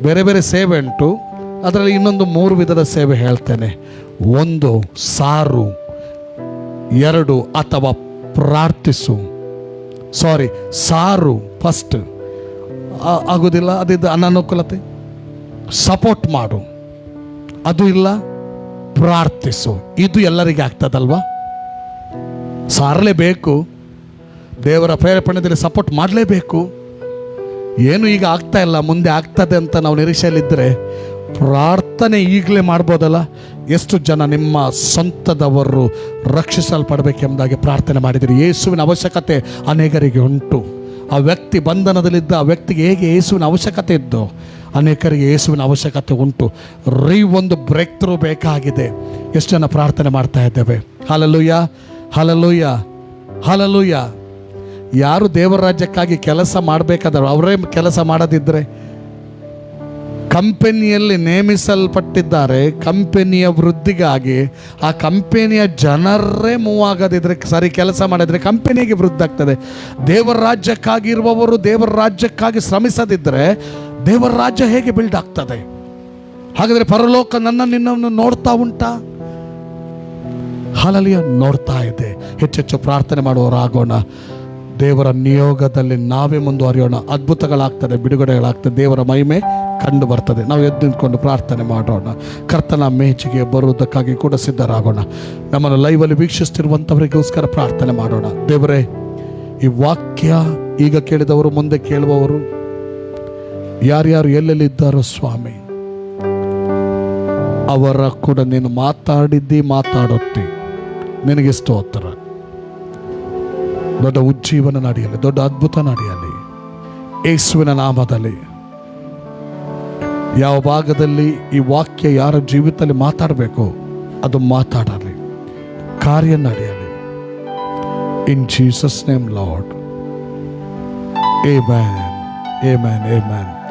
ಬೇರೆ ಬೇರೆ ಸೇವೆ ಉಂಟು. ಅದರಲ್ಲಿ ಇನ್ನೊಂದು 3 ವಿಧದ ಸೇವೆ ಹೇಳ್ತೇನೆ. 1 ಸಾರು, 2 ಅಥವಾ ಪ್ರಾರ್ಥಿಸು. ಸಾರು ಫಸ್ಟ್ ಆಗೋದಿಲ್ಲ, ಅದಿದ್ದು ಅನಾನುಕೂಲತೆ, ಸಪೋರ್ಟ್ ಮಾಡು. ಅದು ಇಲ್ಲ, ಪ್ರಾರ್ಥಿಸು. ಇದು ಎಲ್ಲರಿಗೆ ಆಗ್ತದಲ್ವಾ? ಸಾರಲೇಬೇಕು, ದೇವರ ಪ್ರೇರೇಪಣೆಯಲ್ಲಿ ಸಪೋರ್ಟ್ ಮಾಡಲೇಬೇಕು. ಏನು ಈಗ ಆಗ್ತಾ ಇಲ್ಲ, ಮುಂದೆ ಆಗ್ತದೆ ಅಂತ ನಾವು ನಿರೀಕ್ಷೆಯಲ್ಲಿದ್ದರೆ ಪ್ರಾರ್ಥನೆ ಈಗಲೇ ಮಾಡ್ಬೋದಲ್ಲ. ಎಷ್ಟು ಜನ ನಿಮ್ಮ ಸ್ವಂತದವರು ರಕ್ಷಿಸಲ್ಪಡಬೇಕೆಂಬುದಾಗಿ ಪ್ರಾರ್ಥನೆ ಮಾಡಿದಿರಿ? ಯೇಸುವಿನ ಅವಶ್ಯಕತೆ ಅನೇಕರಿಗೆ ಉಂಟು. ಆ ವ್ಯಕ್ತಿ ಬಂಧನದಲ್ಲಿದ್ದ ಆ ವ್ಯಕ್ತಿಗೆ ಹೇಗೆ ಯೇಸುವಿನ ಅವಶ್ಯಕತೆ ಇದ್ದು, ಅನೇಕರಿಗೆ ಯೇಸುವಿನ ಅವಶ್ಯಕತೆ ಉಂಟು. ಒಂದು ಬ್ರೇಕ್ ಥ್ರೂ ಬೇಕಾಗಿದೆ. ಎಷ್ಟು ಜನ ಪ್ರಾರ್ಥನೆ ಮಾಡ್ತಾ ಇದ್ದೇವೆ? ಹಲ್ಲೆಲೂಯಾ, ಹಲ್ಲೆಲೂಯಾ, ಹಲ್ಲೆಲೂಯಾ. ಯಾರು ದೇವರ ರಾಜ್ಯಕ್ಕಾಗಿ ಕೆಲಸ ಮಾಡಬೇಕಾದ್ರೆ ಅವರೇ ಕೆಲಸ ಮಾಡದಿದ್ದರೆ ಕಂಪನಿಯಲ್ಲಿ ನೇಮಿಸಲ್ಪಟ್ಟಿದ್ದಾರೆ, ಕಂಪನಿಯ ವೃದ್ಧಿಗಾಗಿ. ಆ ಕಂಪನಿಯ ಜನರೇ ಮೂವ್ ಆಗದಿದ್ರೆ, ಸರಿ ಕೆಲಸ ಮಾಡಿದ್ರೆ ಕಂಪನಿಗೆ ವೃದ್ಧಿ ಆಗ್ತದೆ. ದೇವರ ರಾಜ್ಯಕ್ಕಾಗಿ ಇರುವವರು ದೇವರ ರಾಜ್ಯಕ್ಕಾಗಿ ಶ್ರಮಿಸದಿದ್ದರೆ ದೇವರ ರಾಜ್ಯ ಹೇಗೆ ಬಿಲ್ಡ್ ಆಗ್ತದೆ? ಹಾಗಾದರೆ ಪರಲೋಕ ನಿನ್ನನ್ನು ನೋಡ್ತಾ ಉಂಟಾ? ಹಲ್ಲೆಲೂಯಾ, ನೋಡ್ತಾ ಇದೆ. ಹೆಚ್ಚೆಚ್ಚು ಪ್ರಾರ್ಥನೆ ಮಾಡುವವರಾಗೋಣ. ದೇವರ ನಿಯೋಗದಲ್ಲಿ ನಾವೇ ಮುಂದುವರಿಯೋಣ. ಅದ್ಭುತಗಳಾಗ್ತದೆ, ಬಿಡುಗಡೆಗಳಾಗ್ತದೆ, ದೇವರ ಮಹಿಮೆ ಕಂಡು ಬರ್ತದೆ. ನಾವು ಎದ್ದು ನಿಂತ್ಕೊಂಡು ಪ್ರಾರ್ಥನೆ ಮಾಡೋಣ. ಕರ್ತನ ಮೇಜಿಗೆ ಬರುವುದಕ್ಕಾಗಿ ಕೂಡ ಸಿದ್ಧರಾಗೋಣ. ನಮ್ಮನ್ನು ಲೈವಲ್ಲಿ ವೀಕ್ಷಿಸ್ತಿರುವಂಥವರಿಗೋಸ್ಕರ ಪ್ರಾರ್ಥನೆ ಮಾಡೋಣ. ದೇವರೇ, ಈ ವಾಕ್ಯ ಈಗ ಕೇಳಿದವರು, ಮುಂದೆ ಕೇಳುವವರು ಯಾರ್ಯಾರು ಎಲ್ಲೆಲ್ಲಿದ್ದಾರೋ ಸ್ವಾಮಿ, ಅವರ ಕೂಡ ನೀನು ಮಾತಾಡುತ್ತಿ. ನಿನಗೆ ಸ್ತೋತ್ರ. ದೊಡ್ಡ ಉಜ್ಜೀವನ ನಡೆಯಲಿ, ದೊಡ್ಡ ಅದ್ಭುತ ನಡೆಯಲಿ ಯೇಸುವಿನ ನಾಮದಲ್ಲಿ. ಯಾವ ಭಾಗದಲ್ಲಿ ಈ ವಾಕ್ಯ ಯಾರ ಜೀವಿತದಲ್ಲಿ ಮಾತಾಡಬೇಕು ಅದು ಮಾತಾಡಲಿ, ಕಾರ್ಯ ನಡೆಯಲಿ. ಇನ್ Jesus name lord, amen, amen, amen.